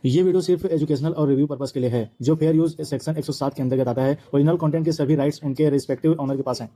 ये वीडियो सिर्फ एजुकेशनल और रिव्यू पर्पस के लिए है, जो फेयर यूज सेक्शन 107 के अंतर्गत आता है। ओरिजिनल कंटेंट के सभी राइट्स उनके रिस्पेक्टिव ऑनर के पास हैं।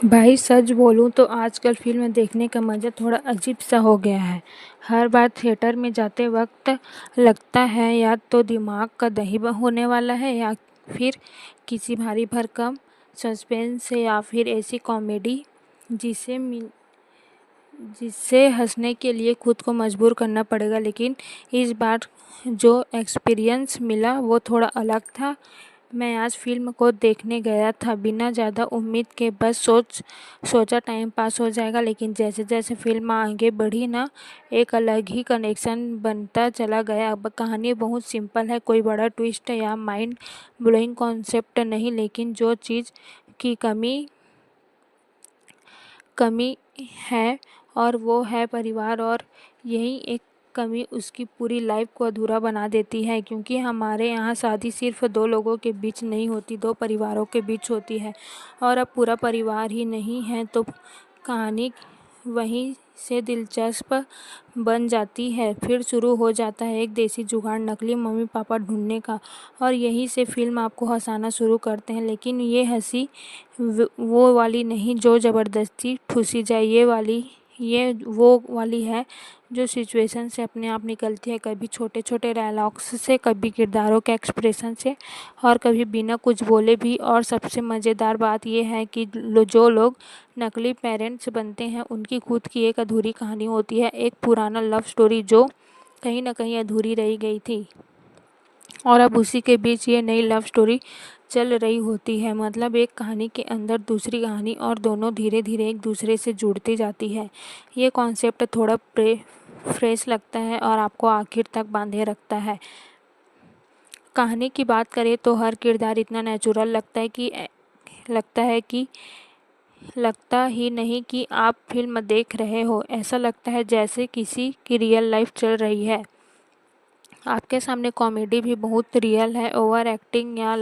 भाई सच बोलूं तो आजकल फिल्म देखने का मज़ा थोड़ा अजीब सा हो गया है। हर बार थिएटर में जाते वक्त लगता है या तो दिमाग का दही होने वाला है या फिर किसी भारी भरकम सस्पेंस है या फिर ऐसी कॉमेडी जिससे हंसने के लिए खुद को मजबूर करना पड़ेगा। लेकिन इस बार जो एक्सपीरियंस मिला वो थोड़ा अलग था। मैं आज फिल्म को देखने गया था बिना ज़्यादा उम्मीद के, बस सोचा टाइम पास हो जाएगा। लेकिन जैसे जैसे फिल्म आगे बढ़ी ना, एक अलग ही कनेक्शन बनता चला गया। अब कहानी बहुत सिंपल है, कोई बड़ा ट्विस्ट या माइंड ब्लोइंग कॉन्सेप्ट नहीं, लेकिन जो चीज़ की कमी है और वो है परिवार, और यही एक कमी उसकी पूरी लाइफ को अधूरा बना देती है। क्योंकि हमारे यहाँ शादी सिर्फ दो लोगों के बीच नहीं होती, दो परिवारों के बीच होती है। और अब पूरा परिवार ही नहीं है तो कहानी वहीं से दिलचस्प बन जाती है। फिर शुरू हो जाता है एक देसी जुगाड़, नकली मम्मी पापा ढूंढने का, और यहीं से फिल्म आपको हंसाना शुरू करते हैं। लेकिन ये हंसी वो वाली नहीं जो ज़बरदस्ती ठूसी जाए, ये वो वाली है जो सिचुएशन से अपने आप निकलती है। कभी छोटे छोटे डायलॉग्स से, कभी किरदारों के एक्सप्रेशन से, और कभी बिना कुछ बोले भी। और सबसे मज़ेदार बात यह है कि जो लोग नकली पेरेंट्स बनते हैं उनकी खुद की एक अधूरी कहानी होती है, एक पुराना लव स्टोरी जो कहीं ना कहीं अधूरी रह गई थी, और अब उसी के बीच ये नई लव स्टोरी चल रही होती है। मतलब एक कहानी के अंदर दूसरी कहानी, और दोनों धीरे धीरे एक दूसरे से जुड़ती जाती है। ये कॉन्सेप्ट थोड़ा फ्रेश लगता है और आपको आखिर तक बांधे रखता है। कहानी की बात करें तो हर किरदार इतना नेचुरल लगता ही नहीं कि आप फिल्म देख रहे हो। ऐसा लगता है जैसे किसी की रियल लाइफ चल रही है। आपके सामने कॉमेडी भी बहुत रियल है, ओवर एक्टिंग या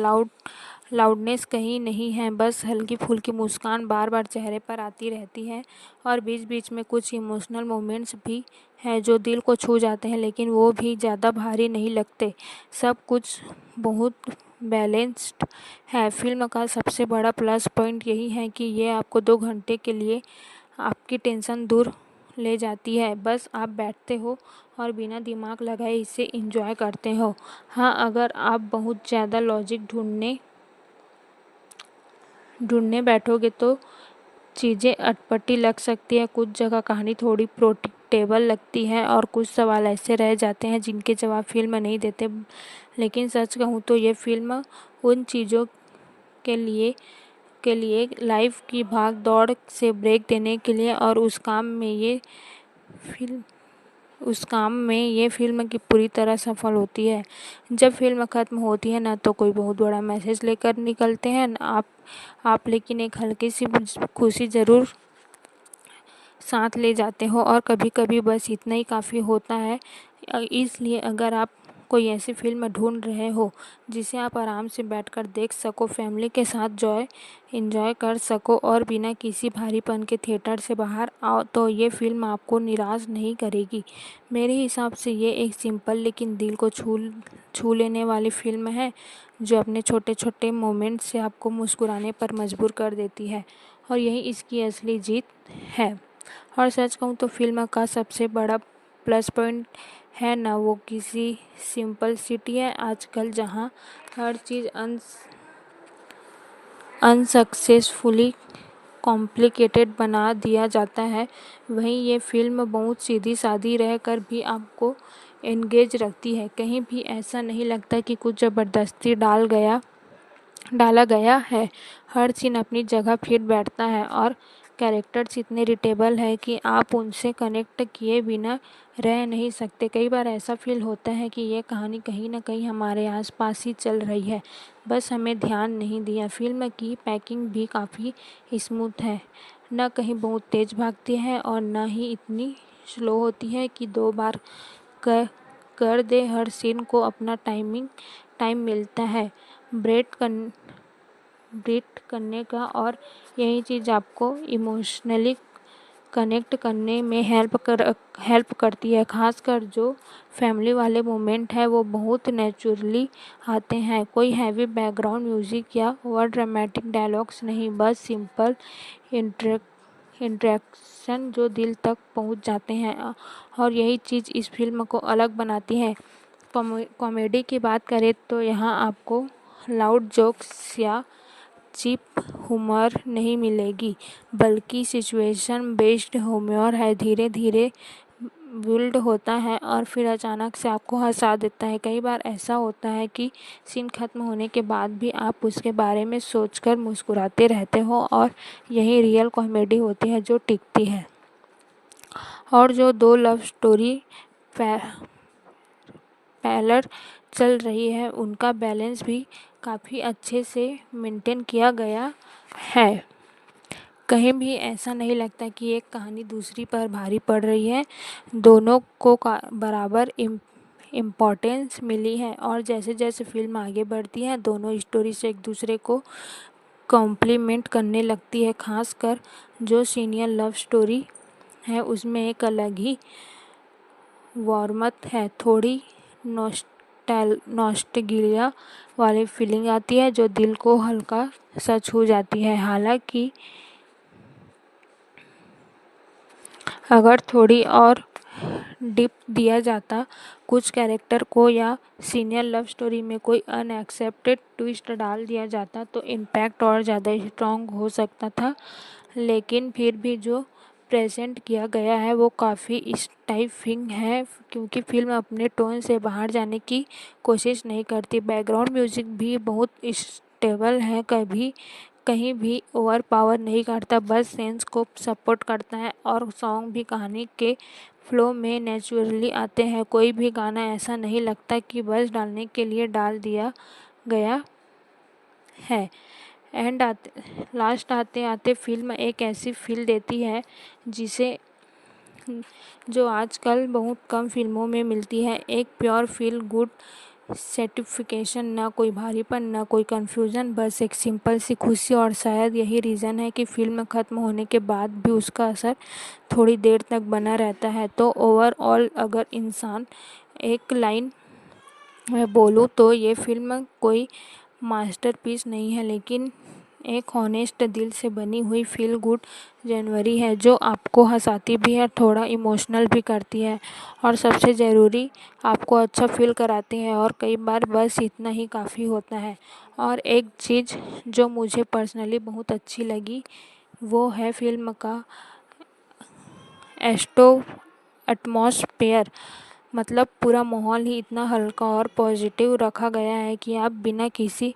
लाउडनेस कहीं नहीं है, बस हल्की फुल्की मुस्कान बार बार चेहरे पर आती रहती है और बीच बीच में कुछ इमोशनल मोमेंट्स भी हैं जो दिल को छू जाते हैं, लेकिन वो भी ज़्यादा भारी नहीं लगते। सब कुछ बहुत बैलेंस्ड है। फिल्म का सबसे बड़ा प्लस पॉइंट यही है कि ये आपको 2 घंटे के लिए आपकी टेंशन दूर ले जाती है। बस आप बैठते हो और बिना दिमाग लगाए इसे एंजॉय करते हो। हाँ, अगर आप बहुत ज़्यादा लॉजिक ढूंढने बैठोगे तो चीज़ें अटपटी लग सकती है। कुछ जगह कहानी थोड़ी प्रोडिक्टेबल लगती है और कुछ सवाल ऐसे रह जाते हैं जिनके जवाब फिल्म नहीं देते। लेकिन सच कहूँ तो ये फिल्म उन चीज़ों के लिए लाइफ की भाग दौड़ से ब्रेक देने के लिए और फिल्म उस काम में ये फिल्म की पूरी तरह सफल होती है। जब फिल्म ख़त्म होती है ना तो कोई बहुत बड़ा मैसेज लेकर निकलते हैं ना आप लेकिन एक हल्की सी खुशी ज़रूर साथ ले जाते हो और कभी-कभी बस इतना ही काफ़ी होता है। इसलिए अगर आप कोई ऐसी फ़िल्म ढूँढ रहे हो जिसे आप आराम से बैठकर देख सको, फैमिली के साथ एंजॉय कर सको और बिना किसी भारीपन के थिएटर से बाहर आओ, तो ये फ़िल्म आपको निराश नहीं करेगी। मेरे हिसाब से ये एक सिंपल लेकिन दिल को छू लेने वाली फ़िल्म है जो अपने छोटे-छोटे मोमेंट से आपको मुस्कुराने पर मजबूर कर देती है और यही इसकी असली जीत है। और सच कहूँ तो फिल्म का सबसे बड़ा प्लस पॉइंट है ना वो किसी सिंपलिसिटी है। आजकल जहाँ हर चीज़ अनसक्सेसफुली कॉम्प्लिकेटेड बना दिया जाता है, वहीं ये फिल्म बहुत सीधी सादी रह कर भी आपको एंगेज रखती है। कहीं भी ऐसा नहीं लगता कि कुछ ज़बरदस्ती डाला गया है। हर सीन अपनी जगह फिट बैठता है और कैरेक्टर्स इतने रिटेबल है कि आप उनसे कनेक्ट किए बिना रह नहीं सकते। कई बार ऐसा फील होता है कि ये कहानी कहीं न कहीं हमारे आसपास ही चल रही है, बस हमें ध्यान नहीं दिया। फिल्म की पैकिंग भी काफ़ी स्मूथ है, न कहीं बहुत तेज़ भागती है और न ही इतनी स्लो होती है कि 2 बार कर दे। हर सीन को अपना टाइम मिलता है ब्रीथ करने का और यही चीज़ आपको इमोशनली कनेक्ट करने में हेल्प करती है। खासकर जो फैमिली वाले मोमेंट है वो बहुत नेचुरली आते हैं। कोई हैवी बैकग्राउंड म्यूज़िक या ओवर ड्रामेटिक डायलॉग्स नहीं, बस सिंपल इंटरेक्शन जो दिल तक पहुंच जाते हैं और यही चीज़ इस फिल्म को अलग बनाती है। कॉमेडी की बात करें तो यहाँ आपको लाउड जोक्स या चीप हुमर नहीं मिलेगी, बल्कि सिचुएशन बेस्ड ह्यूमर है। धीरे धीरे बिल्ड होता है और फिर अचानक से आपको हंसा देता है। कई बार ऐसा होता है कि सीन खत्म होने के बाद भी आप उसके बारे में सोचकर मुस्कुराते रहते हो और यही रियल कॉमेडी होती है जो टिकती है। और जो 2 लव स्टोरी पैरेलल चल रही है उनका बैलेंस भी काफ़ी अच्छे से मेंटेन किया गया है। कहीं भी ऐसा नहीं लगता कि एक कहानी दूसरी पर भारी पड़ रही है। दोनों को बराबर इम्पोर्टेंस मिली है और जैसे जैसे फिल्म आगे बढ़ती है दोनों स्टोरी से एक दूसरे को कॉम्प्लीमेंट करने लगती है। खासकर जो सीनियर लव स्टोरी है उसमें एक अलग ही वार्मथ है, थोड़ी नॉस्टैल्जिया वाली फीलिंग आती है जो दिल को हल्का सा छू जाती है। हालांकि अगर थोड़ी और डिप दिया जाता कुछ कैरेक्टर को या सीनियर लव स्टोरी में कोई अनएक्सपेक्टेड ट्विस्ट डाल दिया जाता तो इम्पैक्ट और ज़्यादा स्ट्रॉन्ग हो सकता था। लेकिन फिर भी जो प्रेजेंट किया गया है वो काफ़ी स्टाइफिंग है, क्योंकि फिल्म अपने टोन से बाहर जाने की कोशिश नहीं करती। बैकग्राउंड म्यूजिक भी बहुत स्टेबल है, कहीं भी ओवर पावर नहीं करता, बस सेंस को सपोर्ट करता है और सॉन्ग भी कहानी के फ्लो में नेचुरली आते हैं। कोई भी गाना ऐसा नहीं लगता कि बस डालने के लिए डाल दिया गया है। लास्ट आते आते फिल्म एक ऐसी फील देती है जिसे जो आजकल बहुत कम फिल्मों में मिलती है। एक प्योर फील गुड सर्टिफिकेशन, ना कोई भारीपन ना कोई कंफ्यूजन, बस एक सिंपल सी खुशी। और शायद यही रीज़न है कि फिल्म ख़त्म होने के बाद भी उसका असर थोड़ी देर तक बना रहता है। तो ओवरऑल अगर इंसान एक लाइन में बोलूँ तो ये फिल्म कोई मास्टरपीस नहीं है, लेकिन एक हॉनेस्ट दिल से बनी हुई फील गुड जनवरी है, जो आपको हंसाती भी है, थोड़ा इमोशनल भी करती है और सबसे ज़रूरी आपको अच्छा फील कराती है। और कई बार बस इतना ही काफ़ी होता है। और एक चीज़ जो मुझे पर्सनली बहुत अच्छी लगी वो है फिल्म का एटमॉस्फेयर। मतलब पूरा माहौल ही इतना हल्का और पॉजिटिव रखा गया है कि आप बिना किसी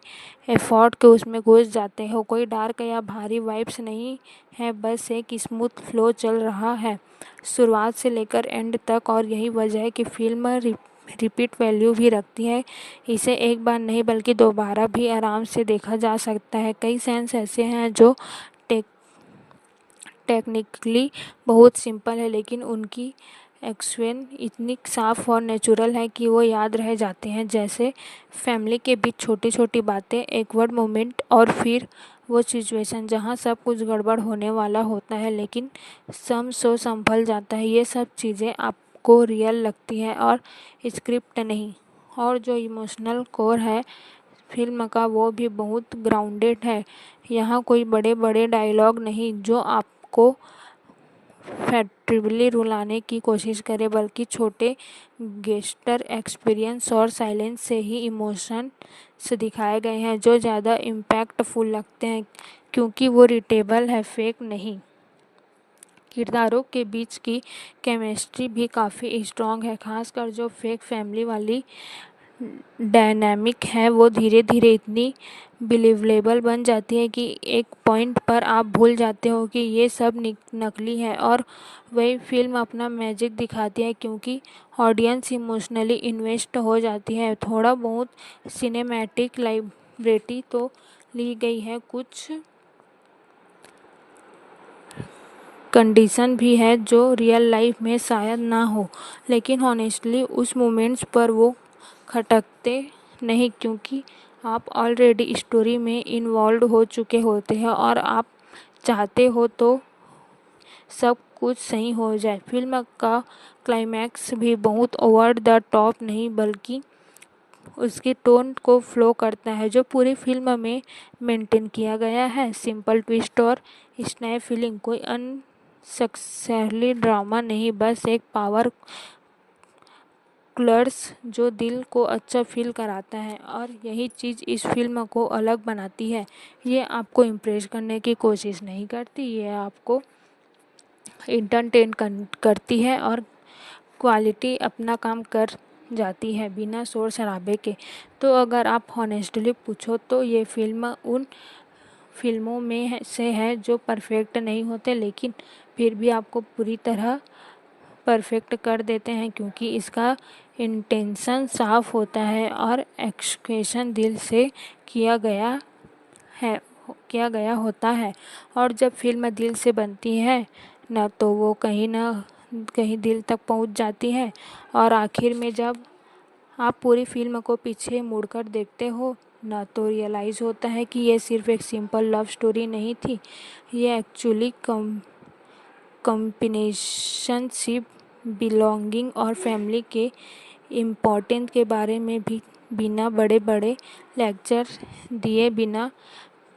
एफर्ट के उसमें घुस जाते हो। कोई डार्क या भारी वाइब्स नहीं है, बस एक स्मूथ फ्लो चल रहा है शुरुआत से लेकर एंड तक। और यही वजह है कि फिल्म रिपीट वैल्यू भी रखती है। इसे एक बार नहीं बल्कि दोबारा भी आराम से देखा जा सकता है। कई सेंस ऐसे हैं जो टेक्निकली बहुत सिंपल है, लेकिन उनकी एक्सप्रेशन इतनी साफ और नेचुरल है कि वो याद रह जाते हैं। जैसे फैमिली के बीच छोटी छोटी बातें, एक वर्ड मोमेंट, और फिर वो सिचुएशन जहाँ सब कुछ गड़बड़ होने वाला होता है लेकिन संभल जाता है। ये सब चीज़ें आपको रियल लगती है और स्क्रिप्ट नहीं। और जो इमोशनल कोर है फिल्म का वो भी बहुत ग्राउंडेड है। यहाँ कोई बड़े बड़े डायलॉग नहीं जो आपको फैक्ट्रिबली रुलाने की कोशिश करे, बल्कि छोटे गेस्टर, एक्सपीरियंस और साइलेंस से ही इमोशंस दिखाए गए हैं जो ज़्यादा इम्पैक्टफुल लगते हैं क्योंकि वो रिटेबल है, फेक नहीं। किरदारों के बीच की केमिस्ट्री भी काफ़ी स्ट्रॉन्ग है, खासकर जो फेक फैमिली वाली डायनामिक है वो धीरे धीरे इतनी बिलीवेबल बन जाती है कि एक पॉइंट पर आप भूल जाते हो कि ये सब नकली है। और वही फिल्म अपना मैजिक दिखाती है क्योंकि ऑडियंस इमोशनली इन्वेस्ट हो जाती है। थोड़ा बहुत सिनेमैटिक लाइब्रेटी तो ली गई है, कुछ कंडीशन भी है जो रियल लाइफ में शायद ना हो, लेकिन हॉनेस्टली उस मोमेंट्स पर वो खटकते नहीं क्योंकि आप ऑलरेडी स्टोरी में इन्वॉल्व हो चुके होते हैं और आप चाहते हो तो सब कुछ सही हो जाए। फिल्म का क्लाइमैक्स भी बहुत ओवर द टॉप नहीं बल्कि उसकी टोन को फ्लो करता है जो पूरी फिल्म में मेंटेन किया गया है। सिंपल ट्विस्ट और स्नैप फीलिंग, कोई अनसक्सेसफुली ड्रामा नहीं, बस एक पावर कलर्स जो दिल को अच्छा फील कराता है। और यही चीज़ इस फिल्म को अलग बनाती है। ये आपको इम्प्रेस करने की कोशिश नहीं करती, ये आपको इंटरटेन करती है और क्वालिटी अपना काम कर जाती है बिना शोर शराबे के। तो अगर आप हॉनेस्टली पूछो तो ये फिल्म उन फिल्मों में से है जो परफेक्ट नहीं होते लेकिन फिर भी आपको पूरी तरह परफेक्ट कर देते हैं क्योंकि इसका इंटेंशन साफ होता है और एक्सक्यूशन दिल से किया गया होता है। और जब फिल्म दिल से बनती है ना तो वो कहीं ना कहीं दिल तक पहुंच जाती है। और आखिर में जब आप पूरी फिल्म को पीछे मुड़कर देखते हो ना तो रियलाइज़ होता है कि ये सिर्फ एक सिंपल लव स्टोरी नहीं थी, ये एक्चुअली कंपेनियनशिप, बिलोंगिंग और फैमिली के इम्पोर्टेंट के बारे में भी बिना बड़े बड़े लेक्चर दिए बिना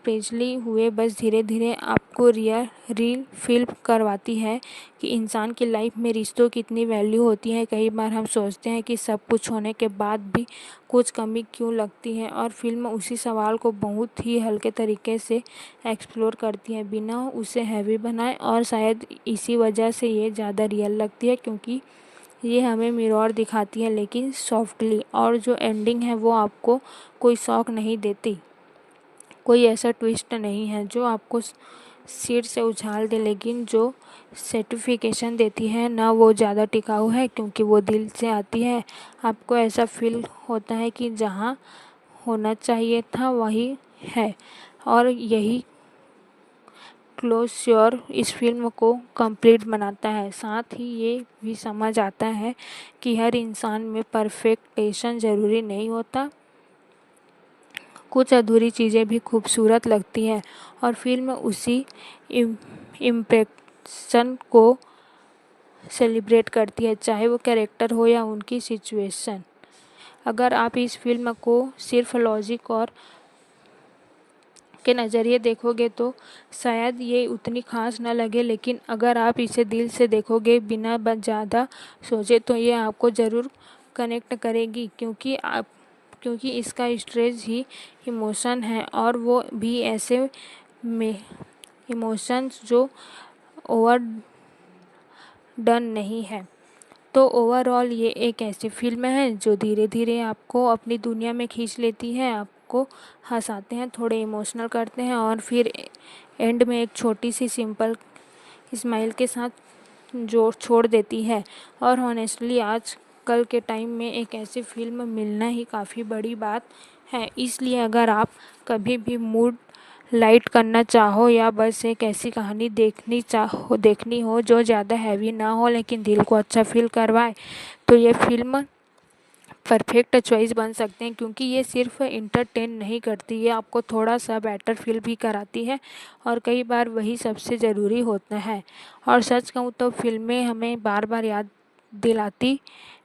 प्रेजली हुए बस धीरे धीरे आपको रील फील करवाती है कि इंसान की लाइफ में रिश्तों की इतनी वैल्यू होती है। कई बार हम सोचते हैं कि सब कुछ होने के बाद भी कुछ कमी क्यों लगती है, और फिल्म उसी सवाल को बहुत ही हल्के तरीके से एक्सप्लोर करती है बिना उसे हैवी बनाए। और शायद इसी वजह से ये ज़्यादा रियल लगती है क्योंकि ये हमें मिरर दिखाती है लेकिन सॉफ्टली। और जो एंडिंग है वो आपको कोई शॉक नहीं देती, कोई ऐसा ट्विस्ट नहीं है जो आपको सिर से उछाल दे, लेकिन जो सर्टिफिकेशन देती है ना वो ज़्यादा टिकाऊ है क्योंकि वो दिल से आती है। आपको ऐसा फील होता है कि जहाँ होना चाहिए था वही है। और यही क्लोज़र इस फ़िल्म को कंप्लीट बनाता है। साथ ही ये भी समझ आता है कि हर इंसान में परफेक्शन ज़रूरी नहीं होता। कुछ अधूरी चीज़ें भी खूबसूरत लगती हैं और फ़िल्म उसी इम्प्रेशन को सेलिब्रेट करती है, चाहे वो कैरेक्टर हो या उनकी सिचुएशन। अगर आप इस फ़िल्म को सिर्फ लॉजिक और के नज़रिए देखोगे तो शायद ये उतनी खास न लगे, लेकिन अगर आप इसे दिल से देखोगे बिना ज़्यादा सोचे तो ये आपको ज़रूर कनेक्ट करेगी, क्योंकि इसका स्ट्रेस ही इमोशन है और वो भी ऐसे में इमोशंस जो ओवर डन नहीं है। तो ओवरऑल ये एक ऐसी फ़िल्म है जो धीरे धीरे आपको अपनी दुनिया में खींच लेती है, आपको हंसाते हैं, थोड़े इमोशनल करते हैं और फिर एंड में एक छोटी सी सिंपल स्माइल के साथ जो छोड़ देती है। और हॉनेस्टली आज कल के टाइम में एक ऐसी फ़िल्म मिलना ही काफ़ी बड़ी बात है। इसलिए अगर आप कभी भी मूड लाइट करना चाहो या बस एक ऐसी कहानी देखनी हो जो ज़्यादा हैवी ना हो लेकिन दिल को अच्छा फील करवाए, तो ये फ़िल्म परफेक्ट चॉइस बन सकते हैं, क्योंकि ये सिर्फ इंटरटेन नहीं करती, ये आपको थोड़ा सा बेटर फील भी कराती है और कई बार वही सबसे ज़रूरी होता है। और सच कहूँ तो फिल्में हमें बार बार याद दिलाती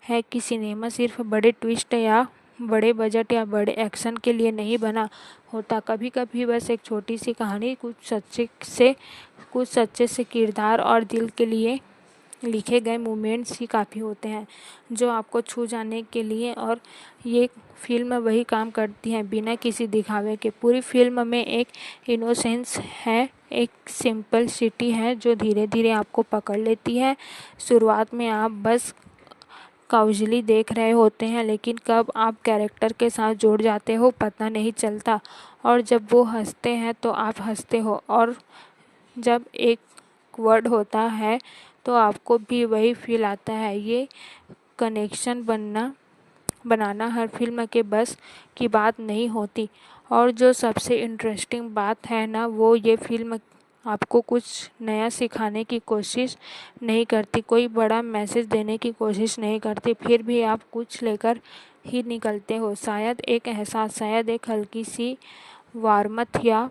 है कि सिनेमा सिर्फ बड़े ट्विस्ट या बड़े बजट या बड़े एक्शन के लिए नहीं बना होता। कभी कभी बस एक छोटी सी कहानी, कुछ सच्चे से किरदार और दिल के लिए लिखे गए मोमेंट्स ही काफ़ी होते हैं जो आपको छू जाने के लिए। और ये फ़िल्म वही काम करती है बिना किसी दिखावे के। पूरी फिल्म में एक इनोसेंस है, एक सिंपलिसिटी है जो धीरे धीरे आपको पकड़ लेती है। शुरुआत में आप बस काउजली देख रहे होते हैं, लेकिन कब आप कैरेक्टर के साथ जुड़ जाते हो पता नहीं चलता। और जब वो हंसते हैं तो आप हंसते हो, और जब एक वर्ड होता है तो आपको भी वही फील आता है। ये कनेक्शन बनाना हर फिल्म के बस की बात नहीं होती। और जो सबसे इंटरेस्टिंग बात है ना, वो ये फिल्म आपको कुछ नया सिखाने की कोशिश नहीं करती, कोई बड़ा मैसेज देने की कोशिश नहीं करती, फिर भी आप कुछ लेकर ही निकलते हो। शायद एक एहसास, शायद एक हल्की सी वार्मथ या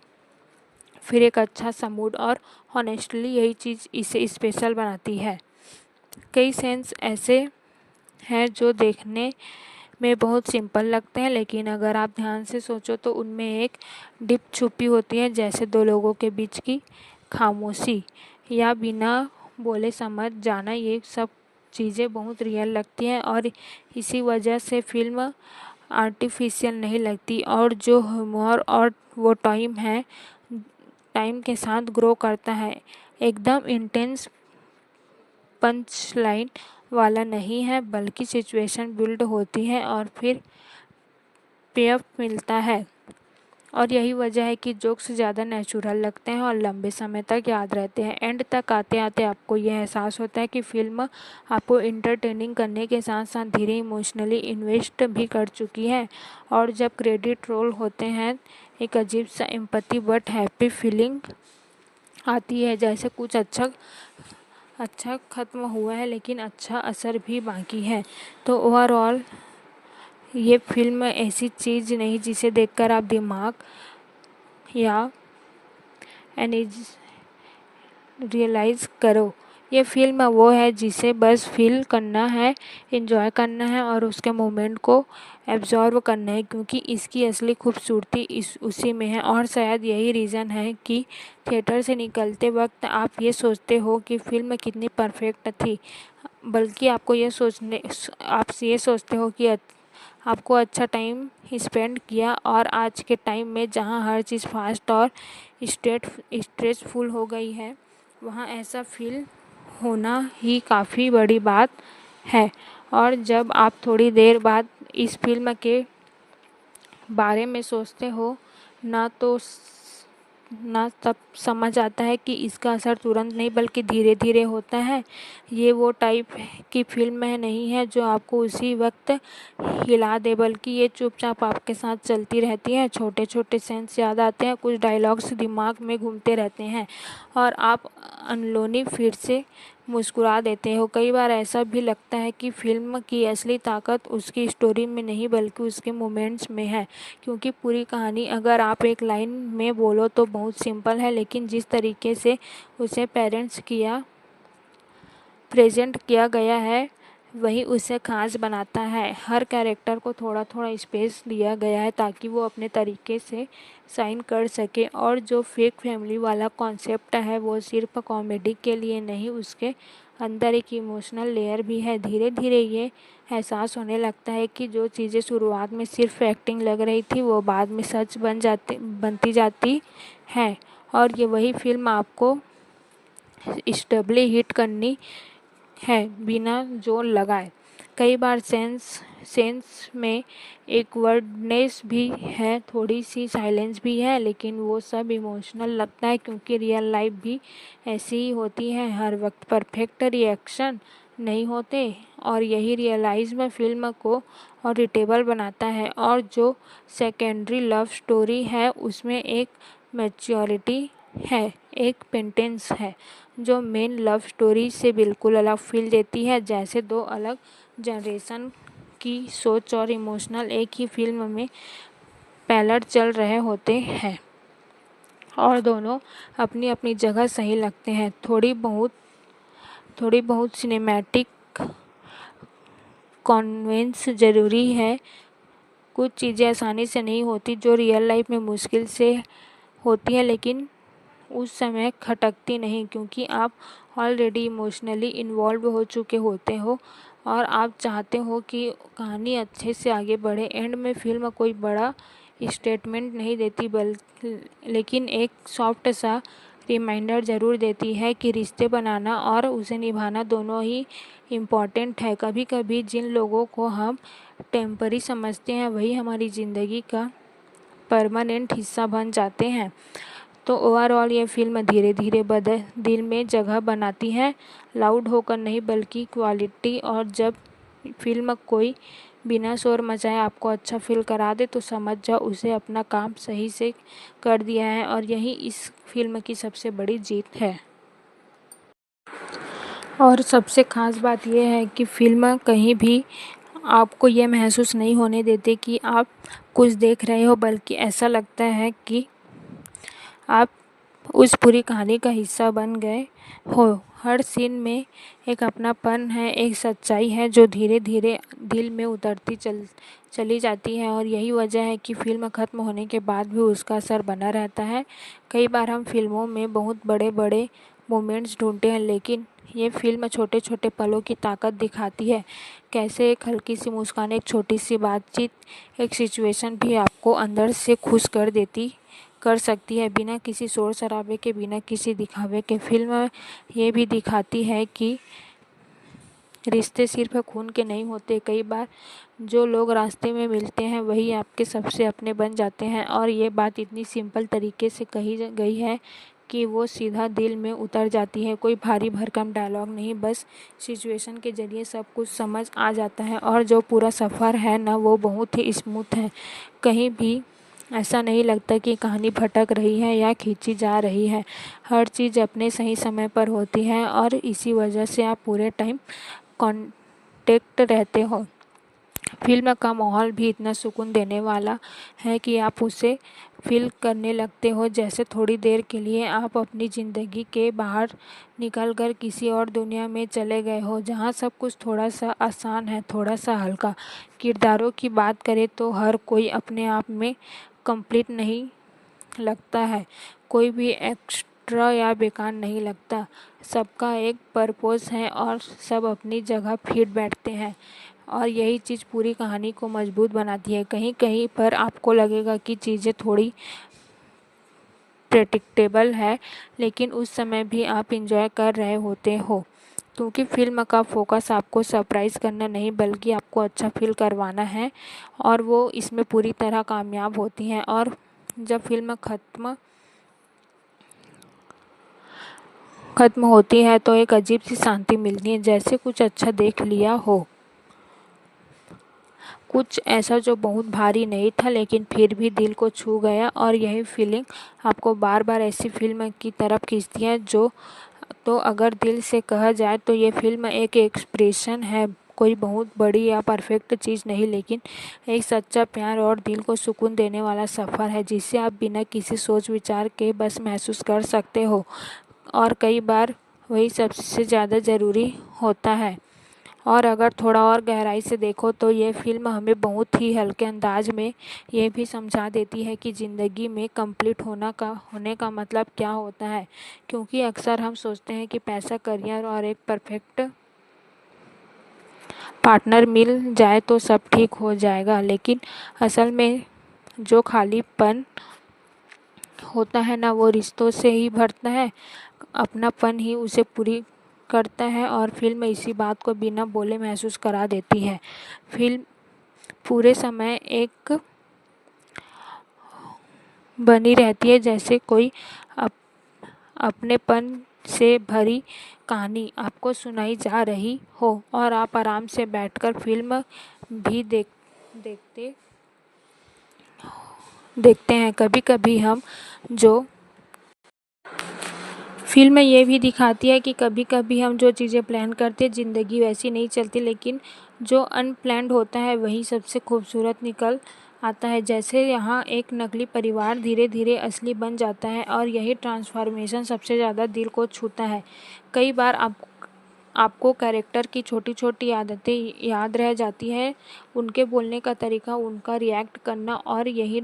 फिर एक अच्छा सा मूड। और हॉनेस्टली यही चीज़ इसे स्पेशल बनाती है। कई सेंस ऐसे हैं जो देखने में बहुत सिंपल लगते हैं, लेकिन अगर आप ध्यान से सोचो तो उनमें एक डिप छुपी होती है, जैसे दो लोगों के बीच की खामोशी या बिना बोले समझ जाना। ये सब चीज़ें बहुत रियल लगती हैं और इसी वजह से फिल्म आर्टिफिशियल नहीं लगती। और जो ह्यूमर और वो टाइम के साथ ग्रो करता है, एकदम इंटेंस पंच लाइन वाला नहीं है, बल्कि सिचुएशन बिल्ड होती है और फिर पेअप मिलता है। और यही वजह है कि जोक्स ज़्यादा नेचुरल लगते हैं और लंबे समय तक याद रहते हैं। एंड तक आते आते आपको यह एहसास होता है कि फिल्म आपको इंटरटेनिंग करने के साथ साथ धीरे इमोशनली इन्वेस्ट भी कर चुकी है। और जब क्रेडिट रोल होते हैं, एक अजीब सा एम्पैथी बट हैप्पी फीलिंग आती है, जैसे कुछ अच्छा ख़त्म हुआ है लेकिन अच्छा असर भी बाकी है। तो ओवरऑल ये फिल्म ऐसी चीज़ नहीं जिसे देखकर आप दिमाग या रियलाइज़ करो। ये फिल्म वो है जिसे बस फील करना है, एंजॉय करना है और उसके मोमेंट को एब्जॉर्व करना है, क्योंकि इसकी असली खूबसूरती उसी में है। और शायद यही रीज़न है कि थिएटर से निकलते वक्त आप ये सोचते हो कि फ़िल्म कितनी परफेक्ट थी, बल्कि आप ये सोचते हो कि आपको अच्छा टाइम स्पेंड किया। और आज के टाइम में जहाँ हर चीज़ फास्ट और स्ट्रेसफुल हो गई है, वहाँ ऐसा फील होना ही काफ़ी बड़ी बात है। और जब आप थोड़ी देर बाद इस फिल्म के बारे में सोचते हो ना, तो ना तब समझ आता है कि इसका असर तुरंत नहीं बल्कि धीरे धीरे होता है। ये वो टाइप की फिल्म नहीं है जो आपको उसी वक्त हिला दे, बल्कि ये चुपचाप आपके साथ चलती रहती है। छोटे छोटे सेंस याद आते हैं, कुछ डायलॉग्स दिमाग में घूमते रहते हैं और आप अनलोनी फिर से मुस्कुरा देते हो। कई बार ऐसा भी लगता है कि फिल्म की असली ताकत उसकी स्टोरी में नहीं बल्कि उसके मोमेंट्स में है, क्योंकि पूरी कहानी अगर आप एक लाइन में बोलो तो बहुत सिंपल है, लेकिन जिस तरीके से उसे प्रेजेंट किया गया है वही उसे खास बनाता है। हर कैरेक्टर को थोड़ा थोड़ा स्पेस दिया गया है ताकि वो अपने तरीके से साइन कर सके, और जो फेक फैमिली वाला कॉन्सेप्ट है वो सिर्फ कॉमेडी के लिए नहीं, उसके अंदर एक इमोशनल लेयर भी है। धीरे धीरे ये एहसास होने लगता है कि जो चीज़ें शुरुआत में सिर्फ एक्टिंग लग रही थी वो बाद में सच बनती जाती है, और ये वही फिल्म आपको स्टेबली हिट करनी है बिना जोर लगाए। कई बार सेंस में एक वर्डनेस भी है, थोड़ी सी साइलेंस भी है, लेकिन वो सब इमोशनल लगता है क्योंकि रियल लाइफ भी ऐसी ही होती है। हर वक्त परफेक्ट रिएक्शन नहीं होते, और यही रियलाइज में फिल्म को और रिटेबल बनाता है। और जो सेकेंडरी लव स्टोरी है उसमें एक मैच्योरिटी है, एक पेंटेंस है जो मेन लव स्टोरी से बिल्कुल अलग फील देती है, जैसे दो अलग जनरेशन की सोच और इमोशनल एक ही फिल्म में पैरेलल चल रहे होते हैं और दोनों अपनी अपनी जगह सही लगते हैं। थोड़ी बहुत सिनेमैटिक कॉन्वेंस ज़रूरी है। कुछ चीज़ें आसानी से नहीं होती जो रियल लाइफ में मुश्किल से होती है, लेकिन उस समय खटकती नहीं क्योंकि आप ऑलरेडी इमोशनली इन्वॉल्व हो चुके होते हो और आप चाहते हो कि कहानी अच्छे से आगे बढ़े। एंड में फिल्म कोई बड़ा स्टेटमेंट नहीं देती लेकिन एक सॉफ्ट सा रिमाइंडर ज़रूर देती है कि रिश्ते बनाना और उसे निभाना दोनों ही इम्पॉर्टेंट है। कभी कभी जिन लोगों को हम टेम्पररी समझते हैं वही हमारी ज़िंदगी का परमानेंट हिस्सा बन जाते हैं। तो ओवरऑल ये फिल्म धीरे धीरे दिल में जगह बनाती है, लाउड होकर नहीं बल्कि क्वालिटी। और जब फिल्म कोई बिना शोर मचाए आपको अच्छा फील करा दे तो समझ जाओ उसे अपना काम सही से कर दिया है, और यही इस फिल्म की सबसे बड़ी जीत है। और सबसे ख़ास बात यह है कि फिल्म कहीं भी आपको ये महसूस नहीं होने देते कि आप कुछ देख रहे हो, बल्कि ऐसा लगता है कि आप उस पूरी कहानी का हिस्सा बन गए हो। हर सीन में एक अपनापन है, एक सच्चाई है जो धीरे धीरे दिल में उतरती चली जाती है, और यही वजह है कि फिल्म ख़त्म होने के बाद भी उसका असर बना रहता है। कई बार हम फिल्मों में बहुत बड़े बड़े मोमेंट्स ढूंढते हैं, लेकिन ये फिल्म छोटे छोटे पलों की ताकत दिखाती है। कैसे एक हल्की सी मुस्कान, एक छोटी सी बातचीत, एक सिचुएशन भी आपको अंदर से खुश कर सकती है बिना किसी शोर शराबे के, बिना किसी दिखावे के। फिल्म ये भी दिखाती है कि रिश्ते सिर्फ खून के नहीं होते। कई बार जो लोग रास्ते में मिलते हैं वही आपके सबसे अपने बन जाते हैं, और ये बात इतनी सिंपल तरीके से कही गई है कि वो सीधा दिल में उतर जाती है। कोई भारी भरकम डायलॉग नहीं, बस सिचुएशन के ज़रिए सब कुछ समझ आ जाता है, और जो पूरा सफ़र है ना वो बहुत ही स्मूथ है। कहीं भी ऐसा नहीं लगता कि कहानी भटक रही है या खींची जा रही है। हर चीज़ अपने सही समय पर होती है, और इसी वजह से आप पूरे टाइम कॉन्टेक्ट रहते हो। फिल्म का माहौल भी इतना सुकून देने वाला है कि आप उसे फील करने लगते हो जैसे थोड़ी देर के लिए आप अपनी ज़िंदगी के बाहर निकलकर किसी और दुनिया में चले गए हो, जहाँ सब कुछ थोड़ा सा आसान है, थोड़ा सा हल्का। किरदारों की बात करें तो हर कोई अपने आप में कंप्लीट नहीं लगता है, कोई भी एक्स्ट्रा या बेकार नहीं लगता। सबका एक पर्पस है और सब अपनी जगह फिट बैठते हैं, और यही चीज़ पूरी कहानी को मजबूत बनाती है। कहीं कहीं पर आपको लगेगा कि चीज़ें थोड़ी प्रेडिक्टेबल है, लेकिन उस समय भी आप इंजॉय कर रहे होते हो, क्योंकि फिल्म का फोकस आपको सरप्राइज़ करना नहीं बल्कि आपको अच्छा फील करवाना है, और वो इसमें पूरी तरह कामयाब होती हैं। और जब फिल्म ख़त्म ख़त्म होती है तो एक अजीब सी शांति मिलती है, जैसे कुछ अच्छा देख लिया हो। कुछ ऐसा जो बहुत भारी नहीं था लेकिन फिर भी दिल को छू गया, और यही फीलिंग आपको बार बार ऐसी फिल्म की तरफ खींचती है जो तो अगर दिल से कहा जाए तो ये फिल्म एक एक्सप्रेशन है, कोई बहुत बड़ी या परफेक्ट चीज़ नहीं, लेकिन एक सच्चा प्यार और दिल को सुकून देने वाला सफ़र है जिसे आप बिना किसी सोच विचार के बस महसूस कर सकते हो। और कई बार वही सबसे ज़्यादा ज़रूरी होता है। और अगर थोड़ा और गहराई से देखो तो ये फ़िल्म हमें बहुत ही हल्के अंदाज में ये भी समझा देती है कि ज़िंदगी में कंप्लीट होने का मतलब क्या होता है, क्योंकि अक्सर हम सोचते हैं कि पैसा, करियर और एक परफेक्ट पार्टनर मिल जाए तो सब ठीक हो जाएगा, लेकिन असल में जो खालीपन होता है ना, वो रिश्तों से ही भरता है, अपनापन ही उसे पूरी करता है। और फिल्म इसी बात को बिना बोले महसूस करा देती है। फिल्म पूरे समय एक बनी रहती है, जैसे कोई अप, अपनेपन से भरी कहानी आपको सुनाई जा रही हो और आप आराम से बैठकर फिल्म भी देखते देखते हैं। कभी कभी हम जो फिल्म ये भी दिखाती है कि कभी कभी हम जो चीज़ें प्लान करते हैं ज़िंदगी वैसी नहीं चलती, लेकिन जो अनप्लान्ड होता है वही सबसे खूबसूरत निकल आता है। जैसे यहाँ एक नकली परिवार धीरे धीरे असली बन जाता है और यही ट्रांसफॉर्मेशन सबसे ज़्यादा दिल को छूता है। कई बार आपको कैरेक्टर की छोटी छोटी आदतें याद रह जाती है, उनके बोलने का तरीका, उनका रिएक्ट करना, और यही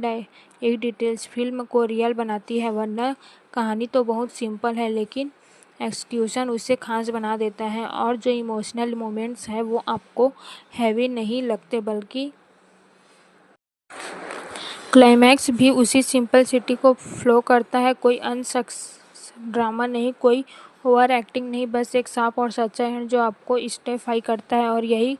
डिटेल्स फिल्म को रियल बनाती है। वरना कहानी तो बहुत सिंपल है लेकिन एक्सक्यूशन उसे खास बना देता है, और जो इमोशनल मोमेंट्स हैं वो आपको हैवी नहीं लगते, बल्कि क्लाइमैक्स भी उसी सिंपलिसिटी को फ्लो करता है। कोई अनसक्स ड्रामा नहीं, कोई ओवर एक्टिंग नहीं, बस एक साफ और सच्चा एंड जो आपको स्टेफाई करता है, और यही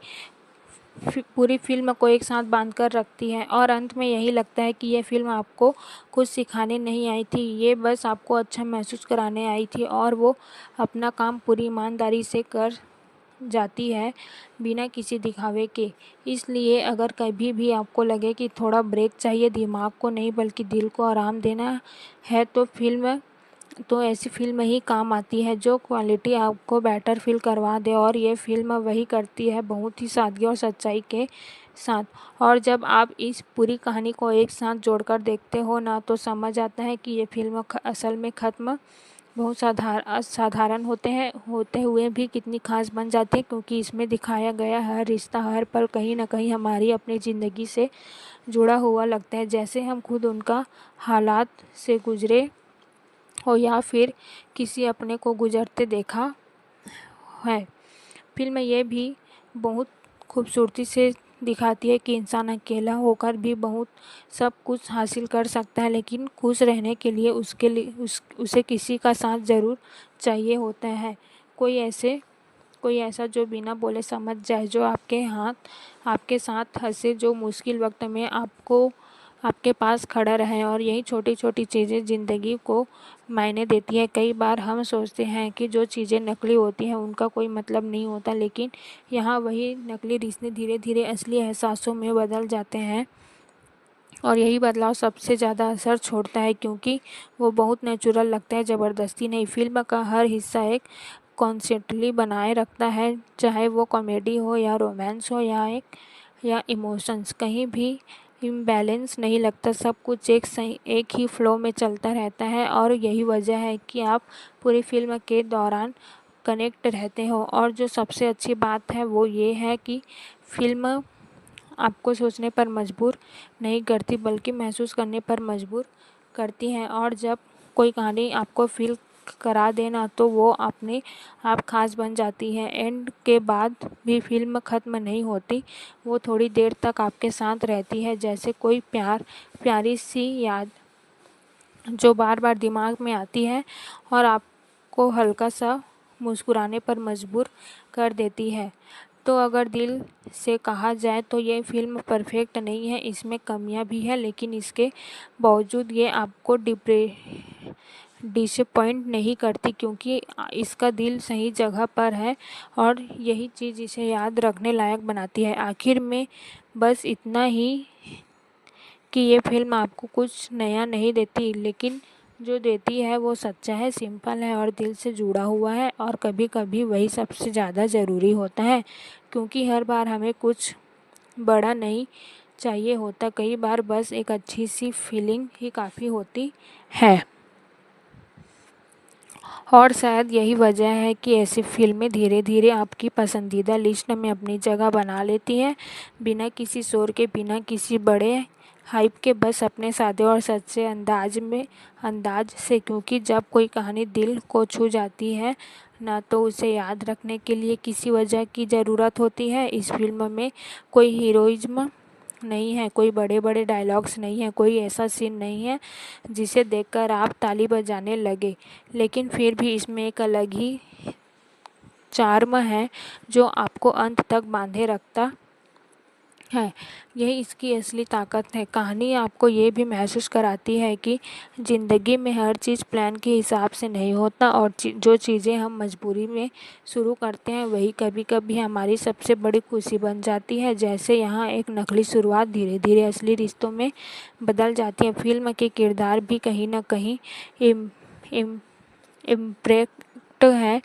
पूरी फिल्म को एक साथ बांध कर रखती है। और अंत में यही लगता है कि यह फिल्म आपको कुछ सिखाने नहीं आई थी, ये बस आपको अच्छा महसूस कराने आई थी, और वो अपना काम पूरी ईमानदारी से कर जाती है बिना किसी दिखावे के। इसलिए अगर कभी भी आपको लगे कि थोड़ा ब्रेक चाहिए, दिमाग को नहीं बल्कि दिल को आराम देना है, तो ऐसी फिल्म ही काम आती है जो क्वालिटी आपको बेटर फील करवा दे, और ये फिल्म वही करती है बहुत ही सादगी और सच्चाई के साथ। और जब आप इस पूरी कहानी को एक साथ जोड़कर देखते हो ना, तो समझ आता है कि ये फिल्म असल में ख़त्म बहुत असाधारण होते हुए भी कितनी खास बन जाती है, क्योंकि इसमें दिखाया गया हर रिश्ता, हर पल कहीं ना कहीं हमारी अपनी ज़िंदगी से जुड़ा हुआ लगता है, जैसे हम खुद उनका हालात से गुजरे हो या फिर किसी अपने को गुजरते देखा है। फिल्म ये भी बहुत खूबसूरती से दिखाती है कि इंसान अकेला होकर भी बहुत सब कुछ हासिल कर सकता है, लेकिन खुश रहने के लिए उसे किसी का साथ ज़रूर चाहिए होता है। कोई ऐसा जो बिना बोले समझ जाए, जो आपके साथ हंसे, जो मुश्किल वक्त में आपके पास खड़ा रहे। और यही छोटी छोटी चीज़ें ज़िंदगी को मायने देती है। कई बार हम सोचते हैं कि जो चीज़ें नकली होती हैं उनका कोई मतलब नहीं होता, लेकिन यहाँ वही नकली रिश्ते धीरे धीरे असली एहसासों में बदल जाते हैं, और यही बदलाव सबसे ज़्यादा असर छोड़ता है क्योंकि वो बहुत नेचुरल लगता है, ज़बरदस्ती नहीं। फिल्म का हर हिस्सा एक कॉन्सेंटली बनाए रखता है, चाहे वो कॉमेडी हो या रोमांस हो या इमोशंस, कहीं भी इम्बैलेंस नहीं लगता। सब कुछ एक ही फ्लो में चलता रहता है, और यही वजह है कि आप पूरी फिल्म के दौरान कनेक्ट रहते हो। और जो सबसे अच्छी बात है वो ये है कि फिल्म आपको सोचने पर मजबूर नहीं करती, बल्कि महसूस करने पर मजबूर करती है। और जब कोई कहानी आपको फील करा देना, तो वो अपने आप खास बन जाती है। एंड के बाद भी फिल्म ख़त्म नहीं होती, वो थोड़ी देर तक आपके साथ रहती है, जैसे कोई प्यारी सी याद जो बार बार दिमाग में आती है और आपको हल्का सा मुस्कुराने पर मजबूर कर देती है। तो अगर दिल से कहा जाए तो ये फ़िल्म परफेक्ट नहीं है, इसमें कमियां भी है, लेकिन इसके बावजूद ये आपको डिसअपॉइंट नहीं करती क्योंकि इसका दिल सही जगह पर है और यही चीज़ इसे याद रखने लायक बनाती है। आखिर में बस इतना ही कि ये फ़िल्म आपको कुछ नया नहीं देती, लेकिन जो देती है वो सच्चा है, सिंपल है और दिल से जुड़ा हुआ है। और कभी-कभी वही सबसे ज़्यादा ज़रूरी होता है, क्योंकि हर बार हमें कुछ बड़ा नहीं चाहिए होता। कई बार बस एक अच्छी सी फीलिंग ही काफ़ी होती है। और शायद यही वजह है कि ऐसी फ़िल्में धीरे-धीरे आपकी पसंदीदा लिस्ट में अपनी जगह बना लेती हैं, बिना किसी शोर के, बिना किसी बड़े हाइप के, बस अपने सादे और सच्चे अंदाज से। क्योंकि जब कोई कहानी दिल को छू जाती है, ना तो उसे याद रखने के लिए किसी वजह की ज़रूरत होती है। इस फ़िल्म में कोई हीरोइज़्म नहीं है, कोई बड़े-बड़े डायलॉग्स नहीं है, कोई ऐसा सीन नहीं है जिसे देखकर आप ताली बजाने लगे। लेकिन फिर भी इसमें एक अलग ही चार्म है जो आपको अंत तक बांधे रखता है। यही इसकी असली ताकत है। कहानी आपको ये भी महसूस कराती है कि ज़िंदगी में हर चीज़ प्लान के हिसाब से नहीं होता और जो चीज़ें हम मजबूरी में शुरू करते हैं वही कभी-कभी हमारी सबसे बड़ी खुशी बन जाती है। जैसे यहाँ एक नकली शुरुआत धीरे-धीरे असली रिश्तों में बदल जाती है। फ़िल्म के किरदार भी कहीं न कहीं इम इम इम्पैक्ट है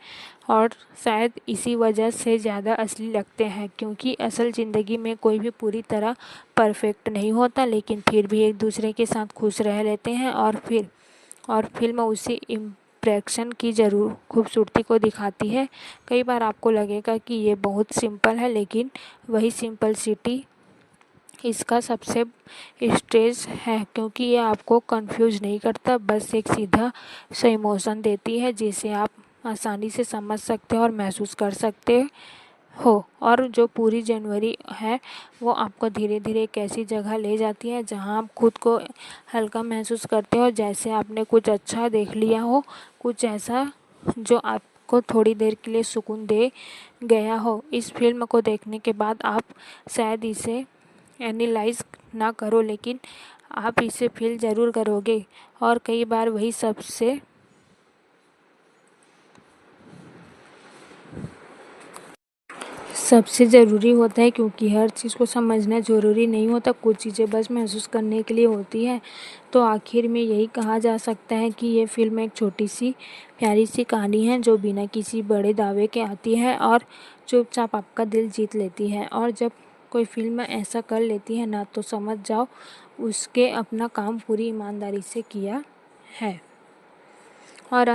और शायद इसी वजह से ज़्यादा असली लगते हैं, क्योंकि असल ज़िंदगी में कोई भी पूरी तरह परफेक्ट नहीं होता, लेकिन फिर भी एक दूसरे के साथ खुश रह लेते हैं। और फ़िल्म उसी इम्प्रेशन की ज़रूर खूबसूरती को दिखाती है। कई बार आपको लगेगा कि ये बहुत सिंपल है, लेकिन वही सिंपलिसिटी इसका सबसे स्ट्रेस है, क्योंकि ये आपको कंफ्यूज नहीं करता, बस एक सीधा सा इमोशन देती है जिसे आप आसानी से समझ सकते हो और महसूस कर सकते हो। और जो पूरी जनवरी है वो आपको धीरे-धीरे एक ऐसी जगह ले जाती है जहां आप खुद को हल्का महसूस करते हो, जैसे आपने कुछ अच्छा देख लिया हो, कुछ ऐसा जो आपको थोड़ी देर के लिए सुकून दे गया हो। इस फ़िल्म को देखने के बाद आप शायद इसे एनालाइज़ ना करो, लेकिन आप इसे फ़ील ज़रूर करोगे। और कई बार वही सबसे ज़रूरी होता है, क्योंकि हर चीज़ को समझना ज़रूरी नहीं होता, कुछ चीज़ें बस महसूस करने के लिए होती हैं। तो आखिर में यही कहा जा सकता है कि ये फ़िल्म एक छोटी-सी प्यारी-सी कहानी है जो बिना किसी बड़े दावे के आती है और चुपचाप आपका दिल जीत लेती है। और जब कोई फ़िल्म ऐसा कर लेती है ना, तो समझ जाओ उसके अपना काम पूरी ईमानदारी से किया है। और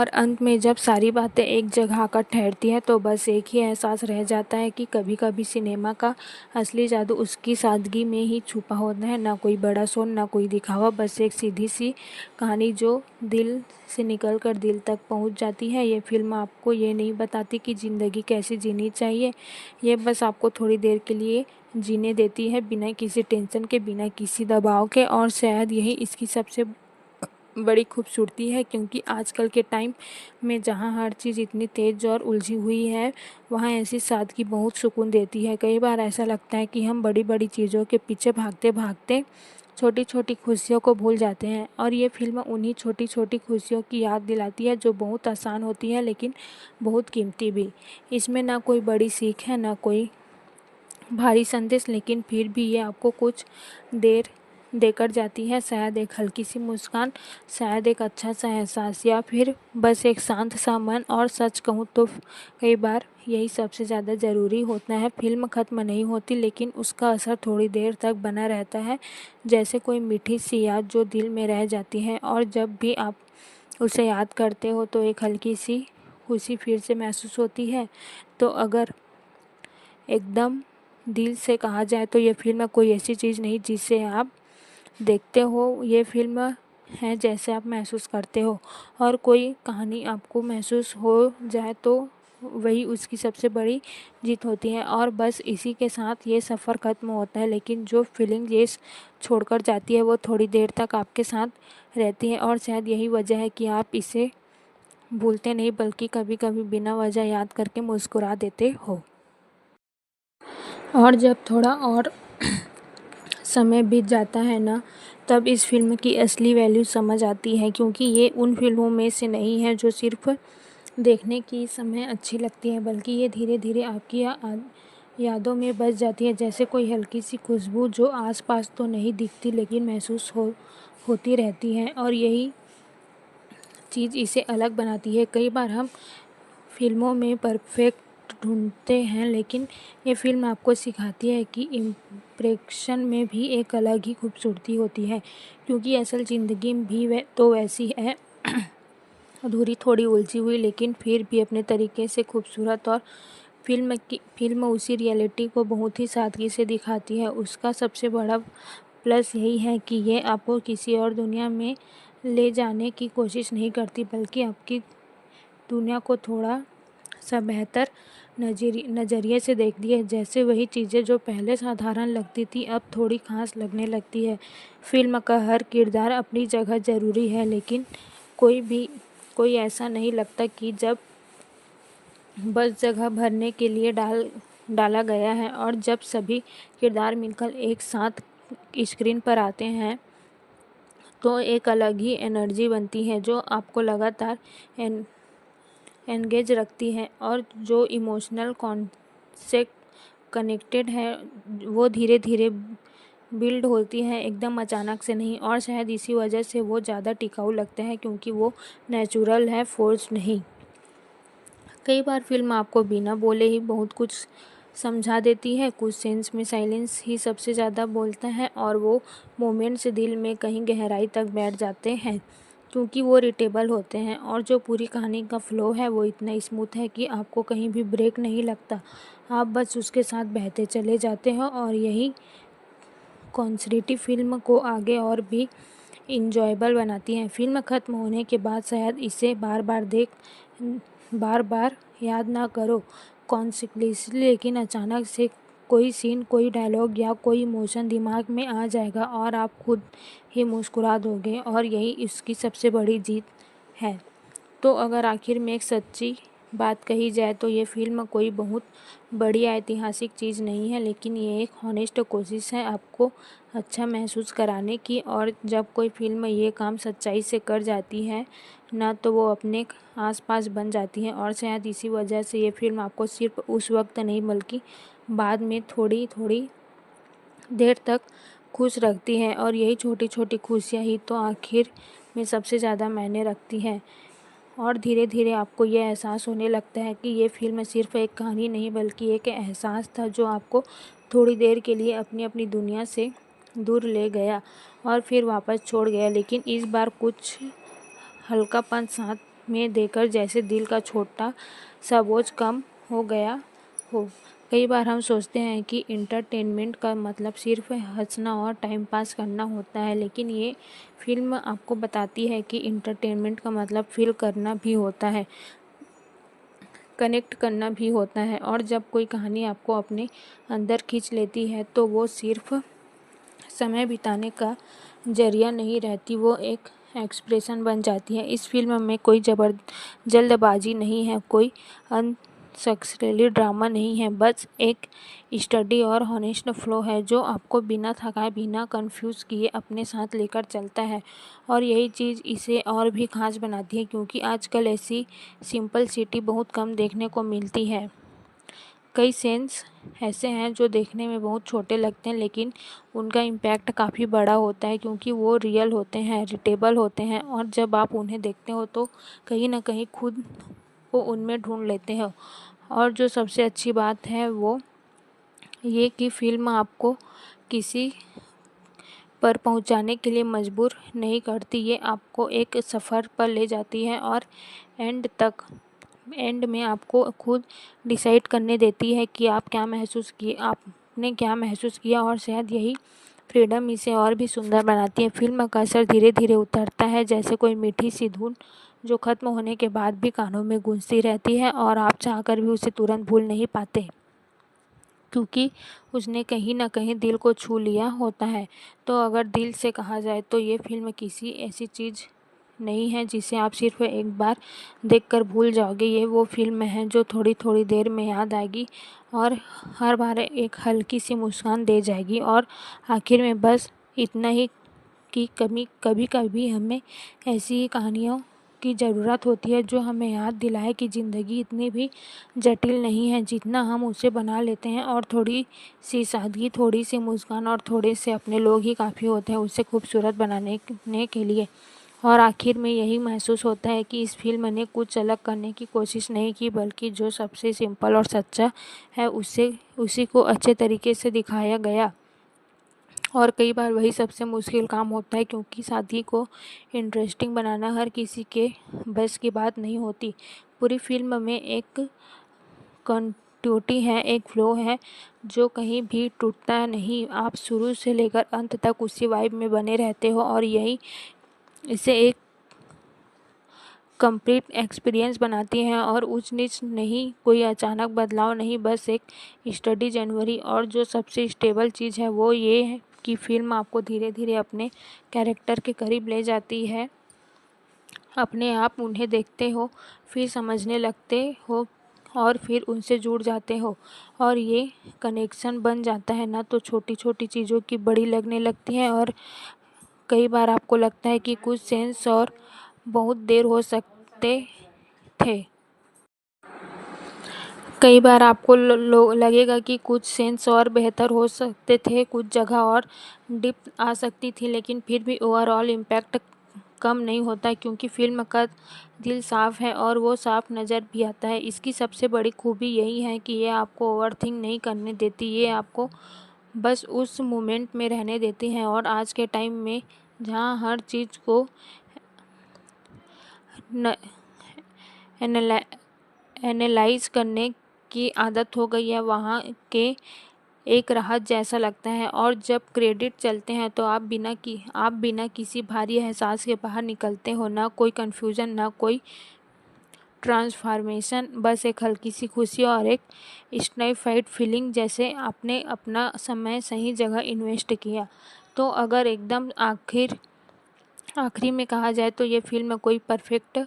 अंत में जब सारी बातें एक जगह आकर ठहरती हैं, तो बस एक ही एहसास रह जाता है कि कभी-कभी सिनेमा का असली जादू उसकी सादगी में ही छुपा होता है। ना कोई बड़ा शोर, ना कोई दिखावा, बस एक सीधी-सी कहानी जो दिल से निकल कर दिल तक पहुंच जाती है। ये फ़िल्म आपको ये नहीं बताती कि ज़िंदगी कैसे जीनी चाहिए, ये बस आपको थोड़ी देर के लिए जीने देती है, बिना किसी टेंशन के, बिना किसी दबाव के। और शायद यही इसकी सबसे बड़ी खूबसूरती है, क्योंकि आजकल के टाइम में जहाँ हर चीज़ इतनी तेज़ और उलझी हुई है, वहाँ ऐसी सादगी बहुत सुकून देती है। कई बार ऐसा लगता है कि हम बड़ी-बड़ी चीज़ों के पीछे भागते-भागते छोटी-छोटी खुशियों को भूल जाते हैं, और ये फ़िल्म उन्हीं छोटी-छोटी खुशियों की याद दिलाती है जो बहुत आसान होती है, लेकिन बहुत कीमती भी। इसमें ना कोई बड़ी सीख है, ना कोई भारी संदेश, लेकिन फिर भी ये आपको कुछ देर देकर जाती है। शायद एक हल्की सी मुस्कान, शायद एक अच्छा सा एहसास, या फिर बस एक शांत सा मन। और सच कहूँ तो कई बार यही सबसे ज़्यादा ज़रूरी होता है। फ़िल्म ख़त्म नहीं होती, लेकिन उसका असर थोड़ी देर तक बना रहता है, जैसे कोई मीठी सी याद जो दिल में रह जाती है। और जब भी आप उसे याद करते हो तो एक हल्की सी खुशी फिर से महसूस होती है। तो अगर एकदम दिल से कहा जाए तो ये फ़िल्म कोई ऐसी चीज़ नहीं जिसे आप देखते हो, ये फ़िल्म है जैसे आप महसूस करते हो। और कोई कहानी आपको महसूस हो जाए तो वही उसकी सबसे बड़ी जीत होती है। और बस इसी के साथ ये सफ़र ख़त्म होता है, लेकिन जो फीलिंग ये छोड़कर जाती है वो थोड़ी देर तक आपके साथ रहती है। और शायद यही वजह है कि आप इसे भूलते नहीं, बल्कि कभी-कभी बिना वजह याद करके मुस्कुरा देते हो। और जब थोड़ा और समय बीत जाता है ना, तब इस फ़िल्म की असली वैल्यू समझ आती है, क्योंकि ये उन फ़िल्मों में से नहीं है जो सिर्फ़ देखने की समय अच्छी लगती है, बल्कि ये धीरे-धीरे आपकी यादों में बस जाती है, जैसे कोई हल्की सी खुशबू जो आस-पास तो नहीं दिखती लेकिन महसूस होती रहती है, और यही चीज़ इसे अलग बनाती है। कई बार हम फ़िल्मों में परफेक्ट ढूँढते हैं, लेकिन ये फ़िल्म आपको सिखाती है कि इम्परफेक्शन में भी एक अलग ही खूबसूरती होती है, क्योंकि असल ज़िंदगी भी तो वैसी है, अधूरी, थोड़ी उलझी हुई, लेकिन फिर भी अपने तरीके से खूबसूरत। और फ़िल्म उसी रियलिटी को बहुत ही सादगी से दिखाती है। उसका सबसे बड़ा प्लस यही है कि ये आपको किसी और दुनिया में ले जाने की कोशिश नहीं करती, बल्कि आपकी दुनिया को थोड़ा सा बेहतर नज़रिए से देखती है, जैसे वही चीज़ें जो पहले साधारण लगती थी अब थोड़ी खास लगने लगती है। फ़िल्म का हर किरदार अपनी जगह ज़रूरी है, लेकिन कोई ऐसा नहीं लगता कि जब बस जगह भरने के लिए डाला गया है। और जब सभी किरदार मिलकर एक साथ स्क्रीन पर आते हैं, तो एक अलग ही एनर्जी बनती है जो आपको लगातार एंगेज रखती है, और जो इमोशनल कॉन्सेप्ट कनेक्टेड है वो धीरे धीरे बिल्ड होती है, एकदम अचानक से नहीं। और शायद इसी वजह से वो ज़्यादा टिकाऊ लगते हैं, क्योंकि वो नेचुरल है, फोर्स नहीं। कई बार फ़िल्म आपको बिना बोले ही बहुत कुछ समझा देती है। कुछ सीन्स में साइलेंस ही सबसे ज़्यादा बोलता है, और वो मोमेंट्स दिल में कहीं गहराई तक बैठ जाते हैं, क्योंकि वो रिलेटेबल होते हैं। और जो पूरी कहानी का फ्लो है वो इतना स्मूथ है कि आपको कहीं भी ब्रेक नहीं लगता, आप बस उसके साथ बहते चले जाते हो। और यही कॉन्सेप्ट फ़िल्म को आगे और भी इंजॉयबल बनाती है। फ़िल्म ख़त्म होने के बाद शायद इसे बार बार याद ना करो कॉन्सिक्वेंसली, लेकिन अचानक से कोई सीन, कोई डायलॉग या कोई इमोशन दिमाग में आ जाएगा और आप खुद ही मुस्कुरा दोगे, और यही इसकी सबसे बड़ी जीत है। तो अगर आखिर में एक सच्ची बात कही जाए तो ये फ़िल्म कोई बहुत बड़ी ऐतिहासिक चीज़ नहीं है, लेकिन ये एक हॉनेस्ट कोशिश है आपको अच्छा महसूस कराने की। और जब कोई फ़िल्म ये काम सच्चाई से कर जाती है ना, तो वो अपने आसपास बन जाती है। और शायद इसी वजह से ये फ़िल्म आपको सिर्फ उस वक्त नहीं, बल्कि बाद में थोड़ी थोड़ी देर तक खुश रखती है। और यही छोटी छोटी खुशियाँ ही तो आखिर में सबसे ज़्यादा मायने रखती है। और धीरे धीरे आपको ये एहसास होने लगता है कि ये फ़िल्म सिर्फ एक कहानी नहीं, बल्कि एक एहसास था जो आपको थोड़ी देर के लिए अपनी अपनी दुनिया से दूर ले गया और फिर वापस छोड़ गया, लेकिन इस बार कुछ हल्कापन साथ में देकर, जैसे दिल का छोटा सा बोझ कम हो गया हो। कई बार हम सोचते हैं कि इंटरटेनमेंट का मतलब सिर्फ हंसना और टाइम पास करना होता है, लेकिन ये फ़िल्म आपको बताती है कि इंटरटेनमेंट का मतलब फील करना भी होता है, कनेक्ट करना भी होता है। और जब कोई कहानी आपको अपने अंदर खींच लेती है, तो वो सिर्फ समय बिताने का ज़रिया नहीं रहती, वो एक एक्सप्रेशन बन जाती है। इस फ़िल्म में कोई जल्दबाजी नहीं है, कोई अनसक्सेसफुल ड्रामा नहीं है, बस एक स्टडी और हॉनेस्ट फ्लो है जो आपको बिना थकाए, बिना कंफ्यूज किए अपने साथ लेकर चलता है। और यही चीज़ इसे और भी खास बनाती है, क्योंकि आजकल ऐसी सिंपलिसिटी बहुत कम देखने को मिलती है। कई सीन्स ऐसे हैं जो देखने में बहुत छोटे लगते हैं, लेकिन उनका इम्पैक्ट काफ़ी बड़ा होता है, क्योंकि वो रियल होते हैं, रिलेटेबल होते हैं। और जब आप उन्हें देखते हो तो कहीं ना कहीं खुद को उनमें ढूंढ लेते हो। और जो सबसे अच्छी बात है वो ये कि फ़िल्म आपको किसी पर पहुंचाने के लिए मजबूर नहीं करती, ये आपको एक सफ़र पर ले जाती है और एंड में आपको खुद डिसाइड करने देती है कि आपने क्या महसूस किया। और शायद यही फ्रीडम इसे और भी सुंदर बनाती है। फिल्म का असर धीरे धीरे उतरता है, जैसे कोई मीठी सी धुन जो ख़त्म होने के बाद भी कानों में गूंजती रहती है, और आप चाहकर भी उसे तुरंत भूल नहीं पाते, क्योंकि उसने कहीं न कहीं दिल को छू लिया होता है। तो अगर दिल से कहा जाए तो ये फ़िल्म किसी ऐसी चीज़ नहीं है जिसे आप सिर्फ एक बार देखकर भूल जाओगे। ये वो फिल्म है जो थोड़ी थोड़ी देर में याद आएगी और हर बार एक हल्की सी मुस्कान दे जाएगी। और आखिर में बस इतना ही कि कभी कभी हमें ऐसी ही कहानियों की ज़रूरत होती है जो हमें याद दिलाए कि ज़िंदगी इतनी भी जटिल नहीं है जितना हम उसे बना लेते हैं, और थोड़ी सी सादगी, थोड़ी सी मुस्कान और थोड़े से अपने लोग ही काफ़ी होते हैं उसे खूबसूरत बनाने के लिए। और आखिर में यही महसूस होता है कि इस फिल्म ने कुछ अलग करने की कोशिश नहीं की, बल्कि जो सबसे सिंपल और सच्चा है उसी को अच्छे तरीके से दिखाया गया। और कई बार वही सबसे मुश्किल काम होता है, क्योंकि शादी को इंटरेस्टिंग बनाना हर किसी के बस की बात नहीं होती। पूरी फिल्म में एक कंटिन्यूटी है, एक फ्लो है जो कहीं भी टूटता नहीं। आप शुरू से लेकर अंत तक उसी वाइब में बने रहते हो, और यही इसे एक कंप्लीट एक्सपीरियंस बनाती हैं। और ऊंच नीच नहीं, कोई अचानक बदलाव नहीं, बस एक स्टडी जनवरी। और जो सबसे स्टेबल चीज़ है वो ये है कि फिल्म आपको धीरे धीरे अपने कैरेक्टर के करीब ले जाती है। अपने आप उन्हें देखते हो, फिर समझने लगते हो, और फिर उनसे जुड़ जाते हो, और ये कनेक्शन बन जाता है ना। तो छोटी छोटी चीज़ों की बड़ी लगने लगती है, और कई बार आपको लगता है कि कुछ सेंस और बहुत देर हो सकते थे। कई बार आपको लगेगा कि कुछ सेंस और बेहतर हो सकते थे, कुछ जगह और डिप आ सकती थी, लेकिन फिर भी ओवरऑल इम्पैक्ट कम नहीं होता, क्योंकि फिल्म का दिल साफ है और वो साफ नज़र भी आता है। इसकी सबसे बड़ी खूबी यही है कि ये आपको ओवरथिंक नहीं करने देती, ये आपको बस उस मोमेंट में रहने देती है। और आज के टाइम में जहाँ हर चीज़ को एनालाइज करने की आदत हो गई है, वहाँ के एक राहत जैसा लगता है। और जब क्रेडिट चलते हैं तो आप बिना किसी भारी एहसास के बाहर निकलते हो। ना कोई कन्फ्यूज़न, ना कोई ट्रांसफॉर्मेशन, बस एक हल्की सी खुशी और एक स्नैपफाइड फीलिंग, जैसे आपने अपना समय सही जगह इन्वेस्ट किया। तो अगर एकदम आखिरी में कहा जाए तो ये फिल्म कोई परफेक्ट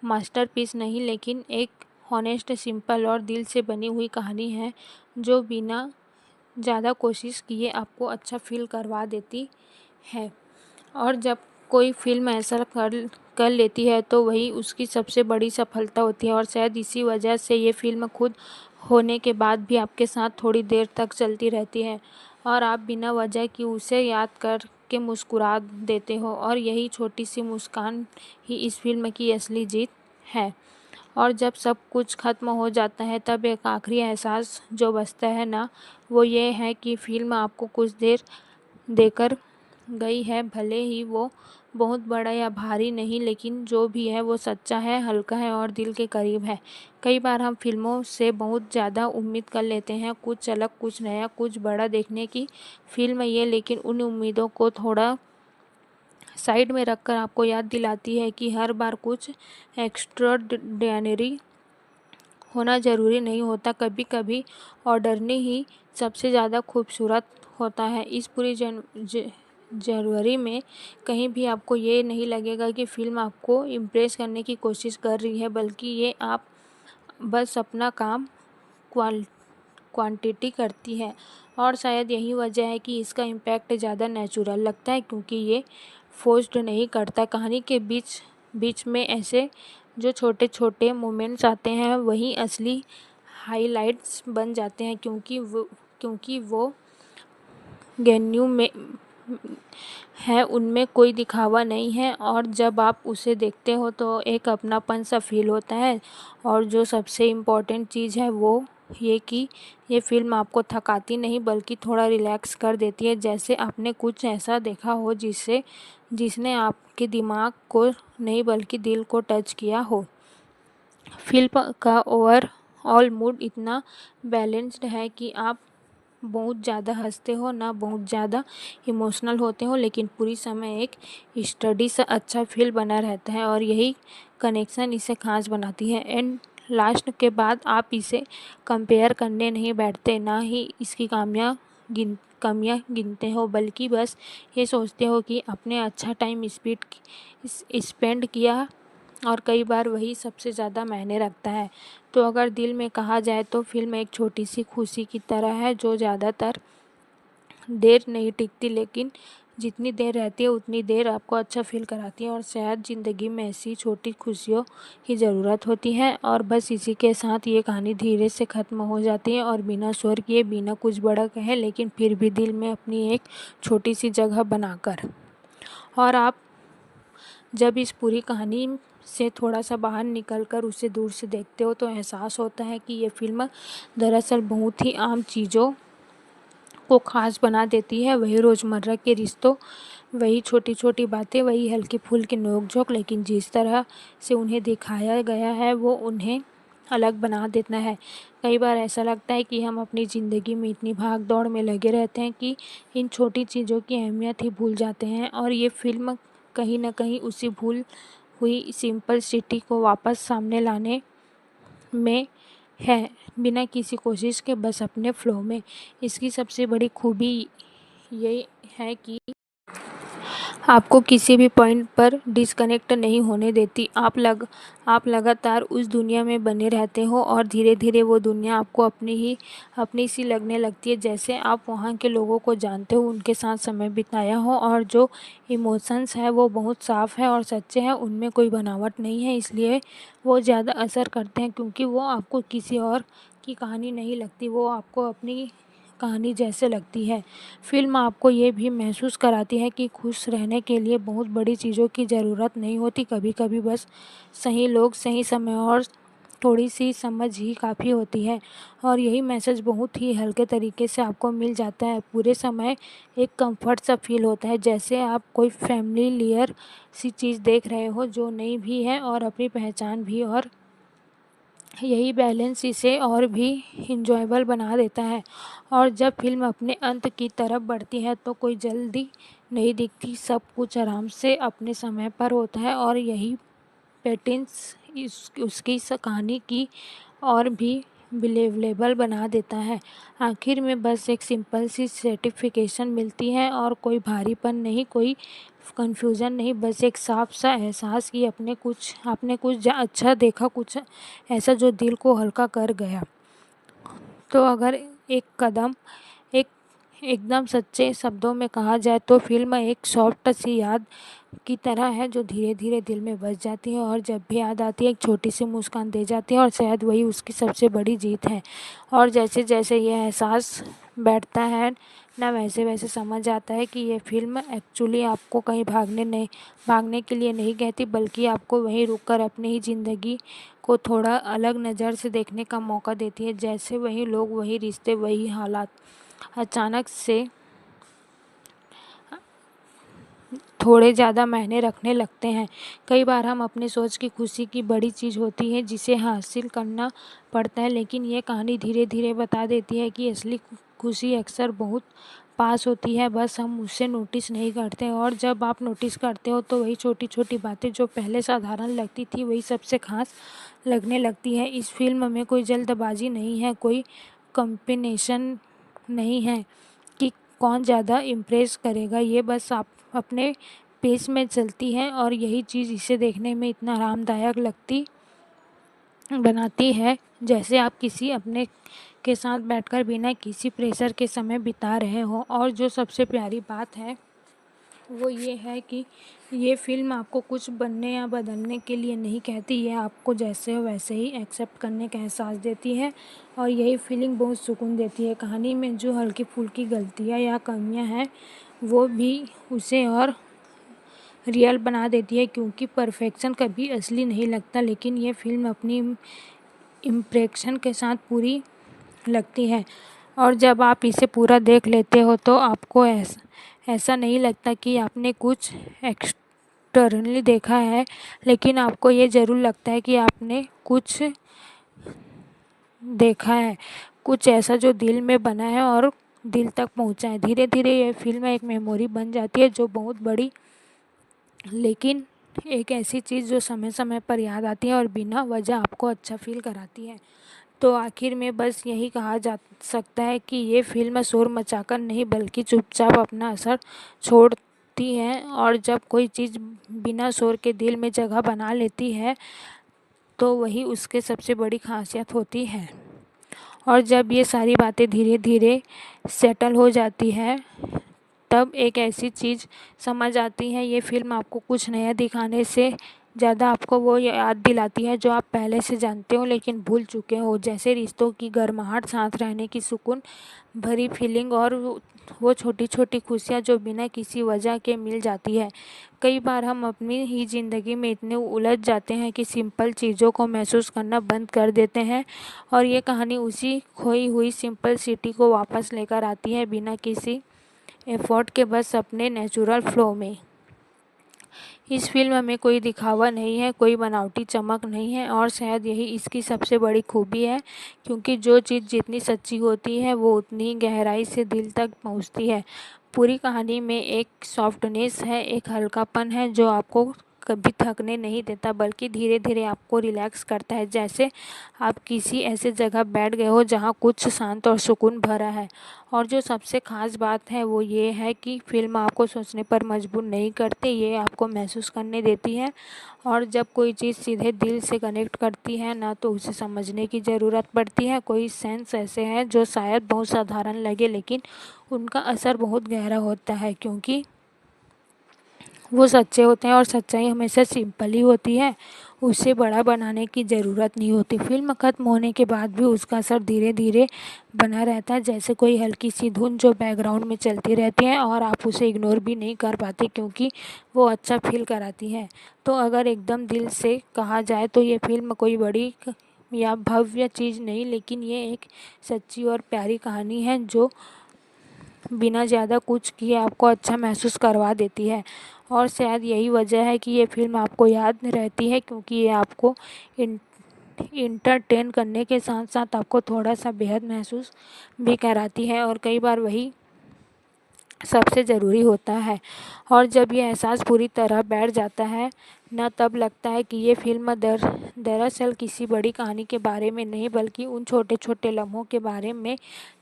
मास्टरपीस नहीं, लेकिन एक हॉनेस्ट, सिंपल और दिल से बनी हुई कहानी है जो बिना ज़्यादा कोशिश किए आपको अच्छा फील करवा देती है। और जब कोई फिल्म ऐसा कर लेती है तो वही उसकी सबसे बड़ी सफलता होती है। और शायद इसी वजह से ये फिल्म खुद होने के बाद भी आपके साथ थोड़ी देर तक चलती रहती है, और आप बिना वजह की उसे याद करके मुस्कुरा देते हो। और यही छोटी सी मुस्कान ही इस फिल्म की असली जीत है। और जब सब कुछ खत्म हो जाता है तब एक आखिरी एहसास जो बचता है ना, वो ये है कि फिल्म आपको कुछ देर देकर गई है, भले ही वो बहुत बड़ा या भारी नहीं, लेकिन जो भी है वो सच्चा है, हल्का है और दिल के करीब है। कई बार हम फिल्मों से बहुत ज़्यादा उम्मीद कर लेते हैं, कुछ अलग, कुछ नया, कुछ बड़ा देखने की फिल्म ये, लेकिन उन उम्मीदों को थोड़ा साइड में रखकर आपको याद दिलाती है कि हर बार कुछ एक्स्ट्राऑर्डिनरी होना ज़रूरी नहीं होता। कभी कभी ऑर्डिनरी ही सबसे ज़्यादा खूबसूरत होता है। इस पूरी जनवरी में कहीं भी आपको ये नहीं लगेगा कि फिल्म आपको इम्प्रेस करने की कोशिश कर रही है, बल्कि ये आप बस अपना काम क्वांटिटी करती है। और शायद यही वजह है कि इसका इम्पैक्ट ज़्यादा नेचुरल लगता है, क्योंकि ये फोर्स्ड नहीं करता। कहानी के बीच बीच में ऐसे जो छोटे छोटे मोमेंट्स आते हैं वही असली हाइलाइट्स बन जाते हैं, क्योंकि वो गेन्यू में है, उनमें कोई दिखावा नहीं है। और जब आप उसे देखते हो तो एक अपनापन सा फील होता है। और जो सबसे इम्पोर्टेंट चीज़ है वो ये कि ये फिल्म आपको थकाती नहीं, बल्कि थोड़ा रिलैक्स कर देती है, जैसे आपने कुछ ऐसा देखा हो जिसने आपके दिमाग को नहीं बल्कि दिल को टच किया हो। फिल्म का ओवरऑल मूड इतना बैलेंस्ड है कि आप बहुत ज़्यादा हंसते हो, ना बहुत ज़्यादा इमोशनल होते हो, लेकिन पूरी समय एक स्टडी सा अच्छा फील बना रहता है। और यही कनेक्शन इसे खास बनाती है। एंड लास्ट के बाद आप इसे कंपेयर करने नहीं बैठते, ना ही इसकी कमियां गिनते हो, बल्कि बस ये सोचते हो कि आपने अच्छा टाइम स्पेंड किया, और कई बार वही सबसे ज़्यादा मायने रखता है। तो अगर दिल में कहा जाए तो फिल्म एक छोटी सी खुशी की तरह है जो ज़्यादातर देर नहीं टिकती, लेकिन जितनी देर रहती है उतनी देर आपको अच्छा फील कराती है। और शायद ज़िंदगी में ऐसी छोटी खुशियों की ज़रूरत होती है। और बस इसी के साथ ये कहानी धीरे से ख़त्म हो जाती है, और बिना शोर किए, बिना कुछ बड़ा कहे, लेकिन फिर भी दिल में अपनी एक छोटी सी जगह बनाकर। और आप जब इस पूरी कहानी से थोड़ा सा बाहर निकलकर उसे दूर से देखते हो तो एहसास होता है कि ये फिल्म दरअसल बहुत ही आम चीज़ों को खास बना देती है। वही रोज़मर्रा के रिश्तों, वही छोटी छोटी बातें, वही हल्की फुल्की नोक-झोंक, लेकिन जिस तरह से उन्हें दिखाया गया है वो उन्हें अलग बना देता है। कई बार ऐसा लगता है कि हम अपनी ज़िंदगी में इतनी भाग दौड़ में लगे रहते हैं कि इन छोटी चीज़ों की अहमियत ही भूल जाते हैं, और ये फिल्म कहीं न कहीं उसी भूल हुई सिंपलिसिटी को वापस सामने लाने में है, बिना किसी कोशिश के, बस अपने फ्लो में। इसकी सबसे बड़ी खूबी ये है कि आपको किसी भी पॉइंट पर डिस्कनेक्ट नहीं होने देती। आप लगातार उस दुनिया में बने रहते हो, और धीरे-धीरे वो दुनिया आपको अपनी सी लगने लगती है, जैसे आप वहाँ के लोगों को जानते हो, उनके साथ समय बिताया हो, और जो इमोशंस है वो बहुत साफ़ है और सच्चे हैं, उनमें कोई बनावट नहीं है। इसलिए वो ज़्यादा असर करते हैं, क्योंकि वो आपको किसी और की कहानी नहीं लगती, वो आपको अपनी कहानी जैसे लगती है। फ़िल्म आपको ये भी महसूस कराती है कि खुश रहने के लिए बहुत बड़ी चीज़ों की ज़रूरत नहीं होती। कभी-कभी बस सही लोग, सही समय और थोड़ी-सी समझ ही काफ़ी होती है। और यही मैसेज बहुत ही हल्के तरीके से आपको मिल जाता है। पूरे समय एक कम्फ़र्ट सा फ़ील होता है, जैसे आप कोई फ़ैमिलियर सी चीज़ देख रहे हो जो नई भी है और अपनी पहचान भी, और यही बैलेंस इसे और भी इंजॉयबल बना देता है। और जब फिल्म अपने अंत की तरफ बढ़ती है तो कोई जल्दी नहीं दिखती, सब कुछ आराम से अपने समय पर होता है, और यही पैटर्न्स उसकी इस कहानी की और भी बिलीवेबल बना देता है। आखिर में बस एक सिंपल सी सेटिस्फैक्शन मिलती है, और कोई भारीपन नहीं, कोई कन्फ्यूज़न नहीं, बस एक साफ सा एहसास कि आपने कुछ अच्छा देखा, कुछ ऐसा जो दिल को हल्का कर गया। तो अगर एक एकदम सच्चे शब्दों में कहा जाए तो फिल्म एक सॉफ्ट सी याद की तरह है जो धीरे धीरे दिल में बस जाती है, और जब भी याद आती है एक छोटी सी मुस्कान दे जाती है, और शायद वही उसकी सबसे बड़ी जीत है। और जैसे जैसे ये एहसास बैठता है ना, वैसे वैसे समझ आता है कि ये फिल्म एक्चुअली आपको कहीं भागने के लिए नहीं कहती, बल्कि आपको वहीं रुककर अपनी ही ज़िंदगी को थोड़ा अलग नज़र से देखने का मौका देती है। जैसे वही लोग, वही रिश्ते, वही हालात अचानक से थोड़े ज़्यादा मायने रखने लगते हैं। कई बार हम अपने सोच की खुशी की बड़ी चीज़ होती है जिसे हासिल करना पड़ता है, लेकिन ये कहानी धीरे धीरे बता देती है कि असली खुशी अक्सर बहुत पास होती है, बस हम उसे नोटिस नहीं करते। और जब आप नोटिस करते हो तो वही छोटी छोटी बातें जो पहले साधारण लगती थी वही सबसे खास लगने लगती है। इस फिल्म में कोई जल्दबाजी नहीं है, कोई कॉम्बिनेशन नहीं है कि कौन ज़्यादा इम्प्रेस करेगा। ये बस आप अपने पेस में चलती है, और यही चीज़ इसे देखने में इतना आरामदायक बनाती है, जैसे आप किसी अपने के साथ बैठकर बिना किसी प्रेशर के समय बिता रहे हो। और जो सबसे प्यारी बात है वो ये है कि ये फ़िल्म आपको कुछ बनने या बदलने के लिए नहीं कहती, ये आपको जैसे हो वैसे ही एक्सेप्ट करने का एहसास देती है, और यही फीलिंग बहुत सुकून देती है। कहानी में जो हल्की फुल्की गलतियाँ या कमियाँ हैं वो भी उसे और रियल बना देती है, क्योंकि परफेक्शन कभी असली नहीं लगता, लेकिन ये फिल्म अपनी इम्प्रेशन के साथ पूरी लगती है। और जब आप इसे पूरा देख लेते हो तो आपको ऐसा नहीं लगता कि आपने कुछ एक्सटर्नली देखा है, लेकिन आपको ये ज़रूर लगता है कि आपने कुछ देखा है, कुछ ऐसा जो दिल में बना है और दिल तक पहुंचा है। धीरे धीरे ये फिल्म एक मेमोरी बन जाती है जो बहुत बड़ी, लेकिन एक ऐसी चीज़ जो समय समय पर याद आती है और बिना वजह आपको अच्छा फील कराती है। तो आखिर में बस यही कहा जा सकता है कि ये फ़िल्म शोर मचाकर नहीं बल्कि चुपचाप अपना असर छोड़ती है, और जब कोई चीज़ बिना शोर के दिल में जगह बना लेती है तो वही उसके सबसे बड़ी खासियत होती है। और जब ये सारी बातें धीरे धीरे सेटल हो जाती है तब एक ऐसी चीज़ समझ आती है, ये फ़िल्म आपको कुछ नया दिखाने से ज़्यादा आपको वो याद दिलाती है जो आप पहले से जानते हो लेकिन भूल चुके हो, जैसे रिश्तों की गर्माहट, साथ रहने की सुकून भरी फीलिंग और वो छोटी छोटी खुशियाँ जो बिना किसी वजह के मिल जाती है। कई बार हम अपनी ही ज़िंदगी में इतने उलझ जाते हैं कि सिंपल चीज़ों को महसूस करना बंद कर देते हैं, और ये कहानी उसी खोई हुई सिंपल सिटी को वापस लेकर आती है बिना किसी एफर्ट के, बस अपने नेचुरल फ्लो में। इस फिल्म में कोई दिखावा नहीं है, कोई बनावटी चमक नहीं है, और शायद यही इसकी सबसे बड़ी खूबी है, क्योंकि जो चीज़ जितनी सच्ची होती है वो उतनी गहराई से दिल तक पहुंचती है। पूरी कहानी में एक सॉफ्टनेस है, एक हल्कापन है जो आपको कभी थकने नहीं देता बल्कि धीरे धीरे आपको रिलैक्स करता है, जैसे आप किसी ऐसे जगह बैठ गए हो जहाँ कुछ शांत और सुकून भरा है। और जो सबसे ख़ास बात है वो ये है कि फ़िल्म आपको सोचने पर मजबूर नहीं करती, ये आपको महसूस करने देती है। और जब कोई चीज़ सीधे दिल से कनेक्ट करती है ना तो उसे समझने की ज़रूरत पड़ती है। कोई सेंस ऐसे हैं जो शायद बहुत साधारण लगे लेकिन उनका असर बहुत गहरा होता है, क्योंकि वो सच्चे होते हैं, और सच्चाई हमेशा सिंपल ही होती है, उसे बड़ा बनाने की ज़रूरत नहीं होती। फिल्म ख़त्म होने के बाद भी उसका असर धीरे धीरे बना रहता है, जैसे कोई हल्की सी धुन जो बैकग्राउंड में चलती रहती है और आप उसे इग्नोर भी नहीं कर पाते क्योंकि वो अच्छा फील कराती है। तो अगर एकदम दिल से कहा जाए तो ये फिल्म कोई बड़ी या भव्य चीज़ नहीं, लेकिन ये एक सच्ची और प्यारी कहानी है जो बिना ज़्यादा कुछ किए आपको अच्छा महसूस करवा देती है। और शायद यही वजह है कि ये फ़िल्म आपको याद रहती है, क्योंकि ये आपको इंटरटेन करने के साथ साथ आपको थोड़ा सा बेहद महसूस भी कराती है, और कई बार वही सबसे ज़रूरी होता है। और जब ये एहसास पूरी तरह बैठ जाता है ना तब लगता है कि ये फ़िल्म दरअसल किसी बड़ी कहानी के बारे में नहीं बल्कि उन छोटे छोटे लम्हों के बारे में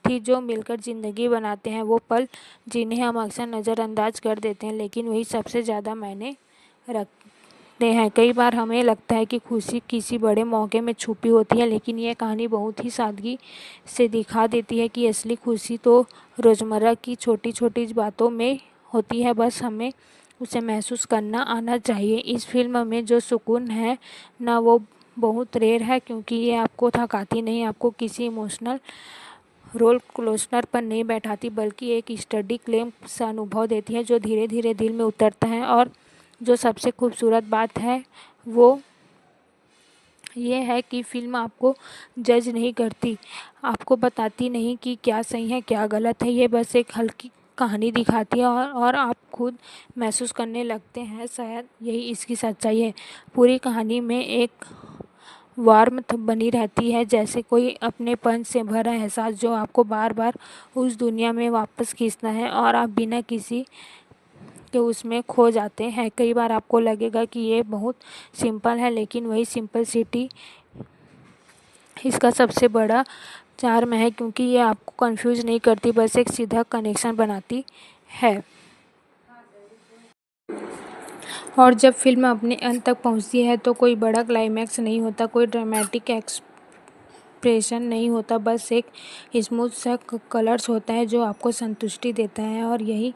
थी जो मिलकर ज़िंदगी बनाते हैं, वो पल जिन्हें हम अक्सर नज़रअंदाज कर देते हैं लेकिन वही सबसे ज़्यादा मायने रखते हैं। कई बार हमें लगता है कि खुशी किसी बड़े मौके में छुपी होती है, लेकिन ये कहानी बहुत ही सादगी से दिखा देती है कि असली खुशी तो रोज़मर्रा की छोटी छोटी बातों में होती है, बस हमें उसे महसूस करना आना चाहिए। इस फिल्म में जो सुकून है ना वो बहुत रेयर है, क्योंकि ये आपको थकाती नहीं, आपको किसी इमोशनल रोल कोस्टर पर नहीं बैठाती बल्कि एक स्टडी क्लेम सा अनुभव देती है जो धीरे धीरे दिल में उतरता है। और जो सबसे खूबसूरत बात है वो ये है कि फ़िल्म आपको जज नहीं करती, आपको बताती नहीं कि क्या सही है क्या गलत है, ये बस एक हल्की कहानी दिखाती है और आप खुद महसूस करने लगते हैं। शायद यही इसकी सच्चाई है। पूरी कहानी में एक वार्मथ बनी रहती है, जैसे कोई अपनेपन से भरा एहसास जो आपको बार बार उस दुनिया में वापस खींचता है और आप बिना किसी के उसमें खो जाते हैं। कई बार आपको लगेगा कि ये बहुत सिंपल है, लेकिन वही सिंपलिसिटी इसका सबसे बड़ा चार्म है, क्योंकि ये आपको कंफ्यूज नहीं करती, बस एक सीधा कनेक्शन बनाती है। और जब फिल्म अपने अंत तक पहुंचती है तो कोई बड़ा क्लाइमैक्स नहीं होता, कोई ड्रामेटिक एक्सप्रेशन नहीं होता, बस एक स्मूथ सा कलर्स होता है जो आपको संतुष्टि देता है, और यही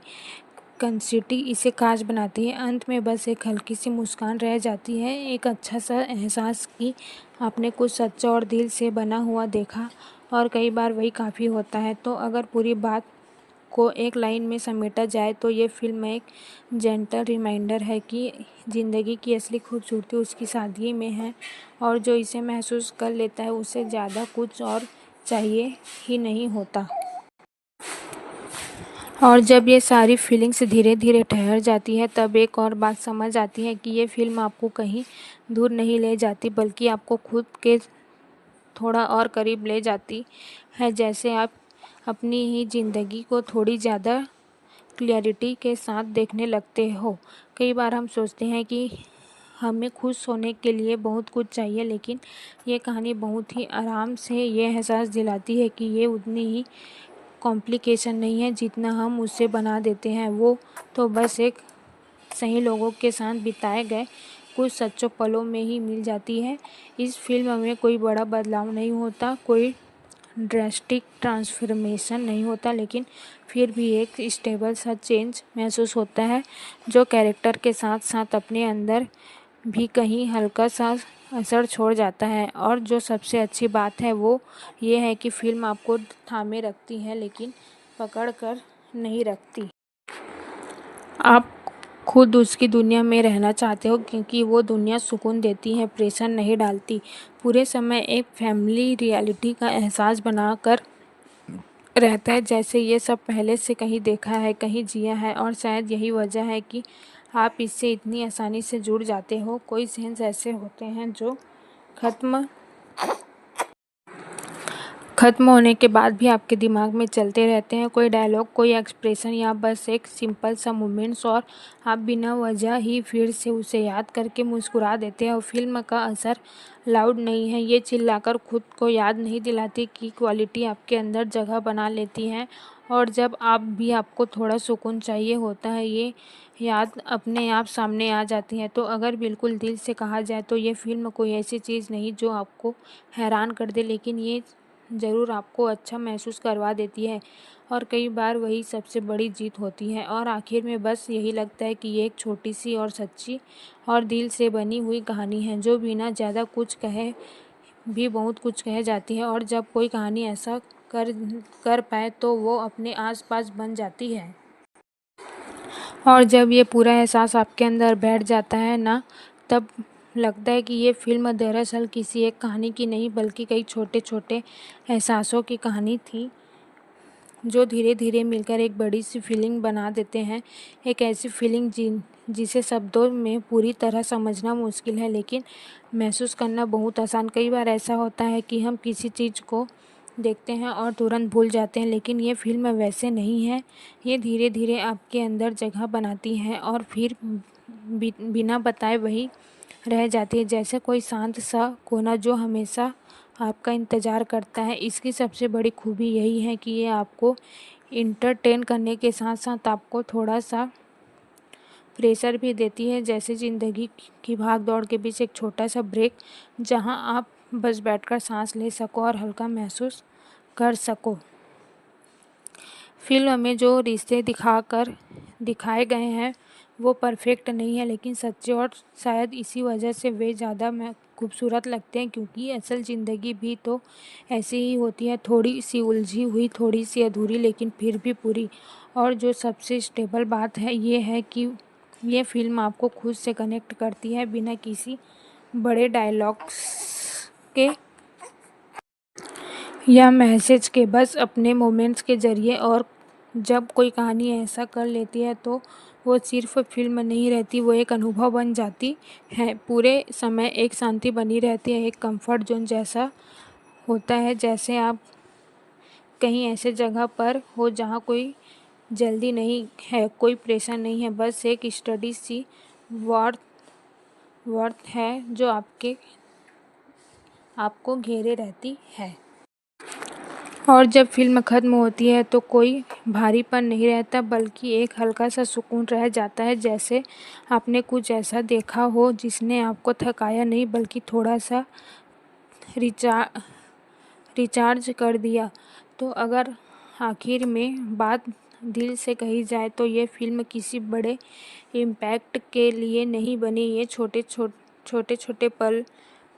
कंसिटी इसे खास बनाती है। अंत में बस एक हल्की सी मुस्कान रह जाती है, एक अच्छा सा एहसास कि आपने कुछ सच्चा और दिल से बना हुआ देखा, और कई बार वही काफ़ी होता है। तो अगर पूरी बात को एक लाइन में समेटा जाए तो ये फिल्म एक जेंटल रिमाइंडर है कि ज़िंदगी की असली खूबसूरती उसकी सादगी में है, और जो इसे महसूस कर लेता है उसे ज़्यादा कुछ और चाहिए ही नहीं होता। और जब ये सारी फीलिंग्स धीरे धीरे ठहर जाती है तब एक और बात समझ आती है कि ये फिल्म आपको कहीं दूर नहीं ले जाती बल्कि आपको खुद के थोड़ा और करीब ले जाती है, जैसे आप अपनी ही ज़िंदगी को थोड़ी ज़्यादा क्लियरिटी के साथ देखने लगते हो। कई बार हम सोचते हैं कि हमें खुश होने के लिए बहुत कुछ चाहिए, लेकिन ये कहानी बहुत ही आराम से ये एहसास दिलाती है कि ये उतनी ही कॉम्प्लिकेशन नहीं है जितना हम उसे बना देते हैं। वो तो बस एक सही लोगों के साथ बिताए गए कुछ सच्चों पलों में ही मिल जाती है। इस फिल्म में कोई बड़ा बदलाव नहीं होता, कोई ड्रास्टिक ट्रांसफॉर्मेशन नहीं होता, लेकिन फिर भी एक स्टेबल सा चेंज महसूस होता है जो कैरेक्टर के साथ साथ अपने अंदर भी कहीं हल्का सा असर छोड़ जाता है। और जो सबसे अच्छी बात है वो ये है कि फिल्म आपको थामे रखती है, लेकिन पकड़ कर नहीं रखती। आप खुद उसकी दुनिया में रहना चाहते हो, क्योंकि वो दुनिया सुकून देती है, प्रेशर नहीं डालती। पूरे समय एक फैमिली रियलिटी का एहसास बनाकर रहता है, जैसे ये सब पहले से कहीं देखा है, कहीं जिया है। और शायद यही वजह है कि आप इससे इतनी आसानी से जुड़ जाते हो। कोई सीन्स ऐसे होते हैं जो खत्म होने के बाद भी आपके दिमाग में चलते रहते हैं। कोई डायलॉग, कोई एक्सप्रेशन या बस एक सिंपल सा मोमेंट्स, और आप बिना वजह ही फिर से उसे याद करके मुस्कुरा देते हैं। और फिल्म का असर लाउड नहीं है, ये चिल्लाकर खुद को याद नहीं दिलाती कि क्वालिटी आपके अंदर जगह बना लेती है। और जब आप भी आपको थोड़ा सुकून चाहिए होता है, ये याद अपने आप सामने आ जाती है। तो अगर बिल्कुल दिल से कहा जाए तो ये फिल्म कोई ऐसी चीज़ नहीं जो आपको हैरान कर दे, लेकिन ये ज़रूर आपको अच्छा महसूस करवा देती है। और कई बार वही सबसे बड़ी जीत होती है। और आखिर में बस यही लगता है कि ये एक छोटी सी और सच्ची और दिल से बनी हुई कहानी है, जो बिना ज़्यादा कुछ कहे भी बहुत कुछ कह जाती है। और जब कोई कहानी ऐसा कर पाए तो वो अपने आसपास बन जाती है। और जब ये पूरा एहसास आपके अंदर बैठ जाता है ना, तब लगता है कि ये फिल्म दरअसल किसी एक कहानी की नहीं, बल्कि कई छोटे छोटे एहसासों की कहानी थी, जो धीरे धीरे मिलकर एक बड़ी सी फीलिंग बना देते हैं। एक ऐसी फीलिंग जिसे शब्दों में पूरी तरह समझना मुश्किल है, लेकिन महसूस करना बहुत आसान। कई बार ऐसा होता है कि हम किसी चीज़ को देखते हैं और तुरंत भूल जाते हैं, लेकिन ये फिल्म वैसे नहीं है। ये धीरे धीरे आपके अंदर जगह बनाती है और फिर बिना बताए वही रह जाती है, जैसे कोई शांत सा कोना जो हमेशा आपका इंतज़ार करता है। इसकी सबसे बड़ी खूबी यही है कि ये आपको इंटरटेन करने के साथ साथ आपको थोड़ा सा प्रेशर भी देती है, जैसे ज़िंदगी की भाग दौड़ के बीच एक छोटा सा ब्रेक, जहां आप बस बैठकर सांस ले सको और हल्का महसूस कर सको। फिल्म में जो रिश्ते दिखाए गए हैं वो परफेक्ट नहीं है, लेकिन सच्चे, और शायद इसी वजह से वे ज़्यादा खूबसूरत लगते हैं, क्योंकि असल ज़िंदगी भी तो ऐसी ही होती है, थोड़ी सी उलझी हुई, थोड़ी सी अधूरी, लेकिन फिर भी पूरी। और जो सबसे स्टेबल बात है ये है कि ये फिल्म आपको खुद से कनेक्ट करती है, बिना किसी बड़े डायलॉग्स के या मैसेज के, बस अपने मोमेंट्स के ज़रिए। और जब कोई कहानी ऐसा कर लेती है तो वो सिर्फ फिल्म नहीं रहती, वो एक अनुभव बन जाती है। पूरे समय एक शांति बनी रहती है, एक कंफर्ट जोन जैसा होता है, जैसे आप कहीं ऐसे जगह पर हो जहाँ कोई जल्दी नहीं है, कोई प्रेशर नहीं है, बस एक स्टडी सी वर्थ है जो आपको घेरे रहती है। और जब फिल्म ख़त्म होती है तो कोई भारीपन नहीं रहता, बल्कि एक हल्का सा सुकून रह जाता है, जैसे आपने कुछ ऐसा देखा हो जिसने आपको थकाया नहीं, बल्कि थोड़ा सा रिचार्ज कर दिया। तो अगर आखिर में बात दिल से कही जाए तो ये फिल्म किसी बड़े इम्पैक्ट के लिए नहीं बनी, ये छोटे छोटे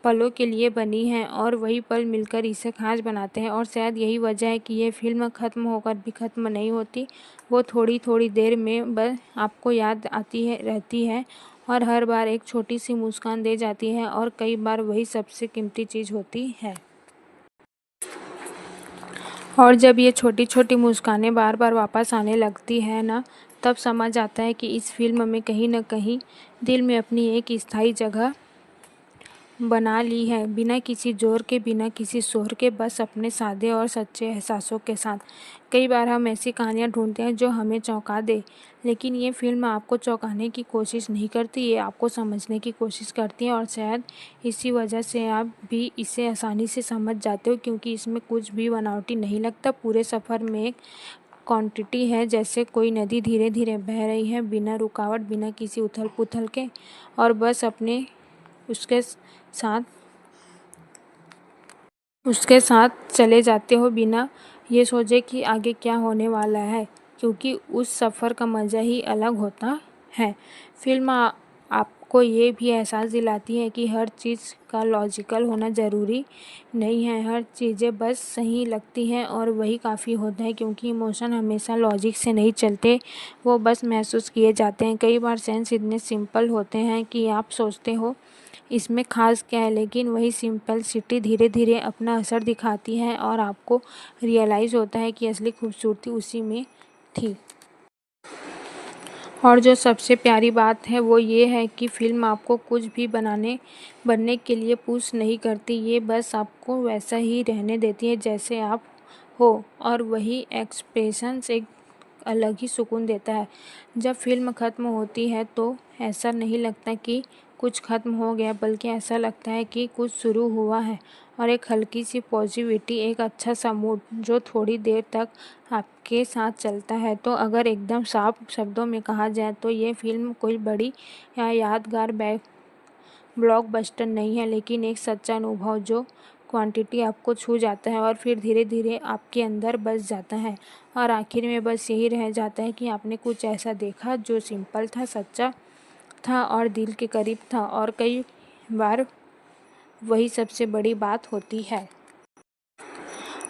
पलों के लिए बनी है, और वही पल मिलकर इसे खास बनाते हैं। और शायद यही वजह है कि ये फिल्म ख़त्म होकर भी ख़त्म नहीं होती, वो थोड़ी थोड़ी देर में बस आपको याद आती रहती है, और हर बार एक छोटी सी मुस्कान दे जाती है, और कई बार वही सबसे कीमती चीज़ होती है। और जब ये छोटी छोटी मुस्कानें बार बार वापस आने लगती है ना, तब समझ आता है कि इस फिल्म में कहीं ना कहीं दिल में अपनी एक स्थायी जगह बना ली है, बिना किसी जोर के, बिना किसी शोर के, बस अपने सादे और सच्चे एहसासों के साथ। कई बार हम ऐसी कहानियाँ ढूंढते हैं जो हमें चौंका दे, लेकिन ये फिल्म आपको चौंकाने की कोशिश नहीं करती, ये आपको समझने की कोशिश करती है। और शायद इसी वजह से आप भी इसे आसानी से समझ जाते हो, क्योंकि इसमें कुछ भी बनावटी नहीं लगता। पूरे सफ़र में एक क्वांटिटी है, जैसे कोई नदी धीरे धीरे बह रही है, बिना रुकावट, बिना किसी उथल पुथल के, और बस अपने उसके साथ चले जाते हो, बिना ये सोचे कि आगे क्या होने वाला है, क्योंकि उस सफ़र का मज़ा ही अलग होता है। फिल्म आपको ये भी एहसास दिलाती है कि हर चीज़ का लॉजिकल होना ज़रूरी नहीं है, हर चीज़ें बस सही लगती हैं और वही काफ़ी होता है, क्योंकि इमोशन हमेशा लॉजिक से नहीं चलते, वो बस महसूस किए जाते हैं। कई बार सेंस इतने सिंपल होते हैं कि आप सोचते हो इसमें ख़ास क्या है, लेकिन वही सिंपलिसिटी धीरे धीरे अपना असर दिखाती है और आपको रियलाइज़ होता है कि असली खूबसूरती उसी में थी। और जो सबसे प्यारी बात है वो ये है कि फ़िल्म आपको कुछ भी बनने के लिए पुश नहीं करती, ये बस आपको वैसा ही रहने देती है जैसे आप हो, और वही एक्सप्रेशंस एक अलग ही सुकून देता है। जब फ़िल्म ख़त्म होती है तो ऐसा नहीं लगता कि कुछ ख़त्म हो गया, बल्कि ऐसा लगता है कि कुछ शुरू हुआ है, और एक हल्की सी पॉजिटिविटी, एक अच्छा सा मूड जो थोड़ी देर तक आपके साथ चलता है। तो अगर एकदम साफ शब्दों में कहा जाए तो ये फ़िल्म कोई बड़ी या यादगार ब्लॉकबस्टर नहीं है, लेकिन एक सच्चा अनुभव जो क्वांटिटी आपको छू जाता है और फिर धीरे धीरे आपके अंदर बस जाता है, और आखिर में बस यही रह जाता है कि आपने कुछ ऐसा देखा जो सिंपल था, सच्चा था और दिल के करीब था, और कई बार वही सबसे बड़ी बात होती है।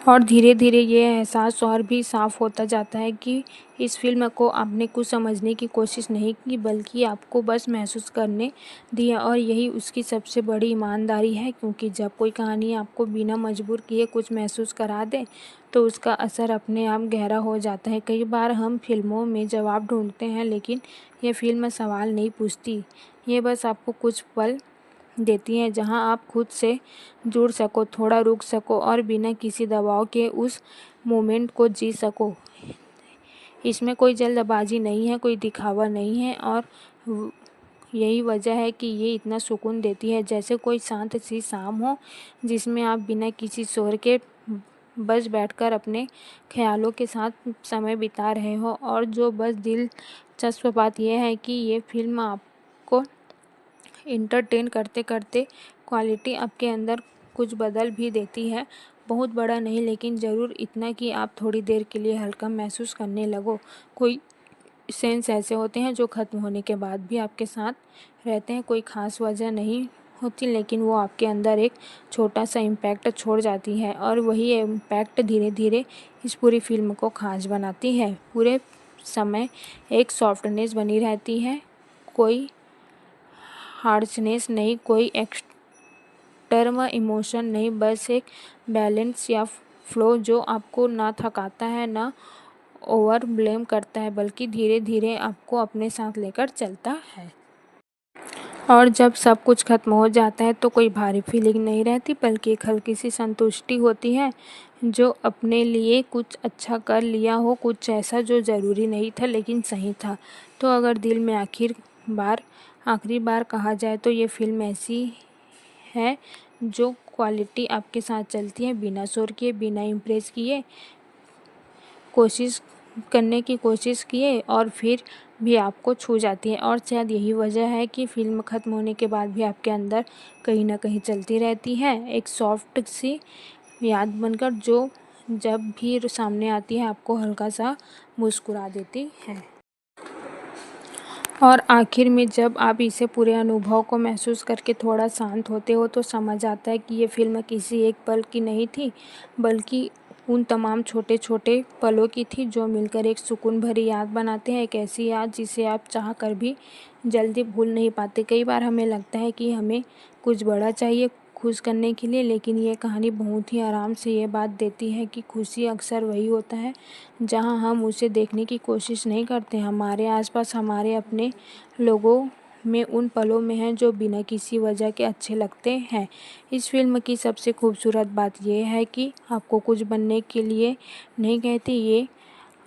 और धीरे धीरे ये एहसास और भी साफ होता जाता है कि इस फिल्म को आपने कुछ समझने की कोशिश नहीं की, बल्कि आपको बस महसूस करने दिया, और यही उसकी सबसे बड़ी ईमानदारी है, क्योंकि जब कोई कहानी आपको बिना मजबूर किए कुछ महसूस करा दे तो उसका असर अपने आप गहरा हो जाता है। कई बार हम फिल्मों में जवाब ढूंढते हैं, लेकिन ये फिल्म सवाल नहीं पूछती, ये बस आपको कुछ पल देती हैं जहां आप खुद से जुड़ सको, थोड़ा रुक सको और बिना किसी दबाव के उस मोमेंट को जी सको। इसमें कोई जल्दबाजी नहीं है, कोई दिखावा नहीं है, और यही वजह है कि ये इतना सुकून देती है, जैसे कोई शांत सी शाम हो जिसमें आप बिना किसी शोर के बस बैठकर अपने ख्यालों के साथ समय बिता रहे हो। और जो बस दिलचस्प बात यह है कि ये फिल्म आपको इंटरटेन करते करते क्वालिटी आपके अंदर कुछ बदल भी देती है। बहुत बड़ा नहीं, लेकिन ज़रूर इतना कि आप थोड़ी देर के लिए हल्का महसूस करने लगो। कोई सेंस ऐसे होते हैं जो ख़त्म होने के बाद भी आपके साथ रहते हैं, कोई ख़ास वजह नहीं होती, लेकिन वो आपके अंदर एक छोटा सा इम्पैक्ट छोड़ जाती है, और वही इम्पैक्ट धीरे धीरे इस पूरी फिल्म को ख़ास बनाती है। पूरे समय एक सॉफ्टनेस बनी रहती है, कोई हार्शनेस नहीं, कोई एक्सट्रीम इमोशन नहीं, बस एक बैलेंस या फ्लो जो आपको ना थकाता है, ना ओवरब्लेम करता है, बल्कि धीरे धीरे आपको अपने साथ लेकर चलता है। और जब सब कुछ खत्म हो जाता है तो कोई भारी फीलिंग नहीं रहती, बल्कि एक हल्की सी संतुष्टि होती है, जो अपने लिए कुछ अच्छा कर लिया हो, कुछ ऐसा जो ज़रूरी नहीं था लेकिन सही था। तो अगर दिल में आखिरी बार कहा जाए तो ये फिल्म ऐसी है जो क्वालिटी आपके साथ चलती है, बिना शोर किए, बिना इम्प्रेस किए, कोशिश करने की कोशिश किए, और फिर भी आपको छू जाती है। और शायद यही वजह है कि फ़िल्म ख़त्म होने के बाद भी आपके अंदर कहीं ना कहीं चलती रहती है, एक सॉफ्ट सी याद बनकर, जो जब भी सामने आती है आपको हल्का सा मुस्कुरा देती है। और आखिर में जब आप इसे पूरे अनुभव को महसूस करके थोड़ा शांत होते हो तो समझ आता है कि ये फिल्म किसी एक पल की नहीं थी, बल्कि उन तमाम छोटे छोटे पलों की थी जो मिलकर एक सुकून भरी याद बनाते हैं, एक ऐसी याद जिसे आप चाह कर भी जल्दी भूल नहीं पाते। कई बार हमें लगता है कि हमें कुछ बड़ा चाहिए खुश करने के लिए, लेकिन ये कहानी बहुत ही आराम से ये बात देती है कि खुशी अक्सर वही होता है जहां हम उसे देखने की कोशिश नहीं करते। हमारे आसपास हमारे अपने लोगों में उन पलों में है जो बिना किसी वजह के अच्छे लगते हैं। इस फिल्म की सबसे खूबसूरत बात यह है कि आपको कुछ बनने के लिए नहीं कहती, ये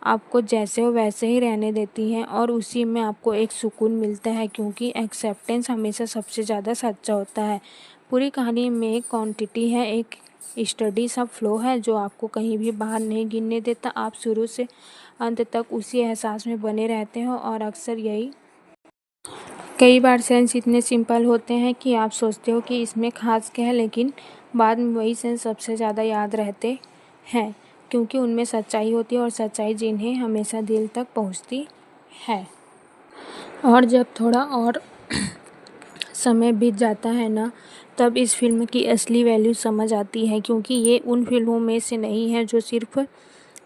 आपको जैसे हो वैसे ही रहने देती है और उसी में आपको एक सुकून मिलता है, क्योंकि एक्सेप्टेंस हमेशा सबसे ज़्यादा सच्चा होता है। पूरी कहानी में एक क्वांटिटी है, एक स्टडी सा फ्लो है जो आपको कहीं भी बाहर नहीं गिरने देता। आप शुरू से अंत तक उसी एहसास में बने रहते हो और अक्सर यही कई बार सेंस इतने सिंपल होते हैं कि आप सोचते हो कि इसमें खास क्या है, लेकिन बाद में वही सेंस सबसे ज़्यादा याद रहते हैं, क्योंकि उनमें सच्चाई होती है और सच्चाई जिन्हें हमेशा दिल तक पहुंचती है। और जब थोड़ा और समय बीत जाता है ना, तब इस फिल्म की असली वैल्यू समझ आती है, क्योंकि ये उन फिल्मों में से नहीं है जो सिर्फ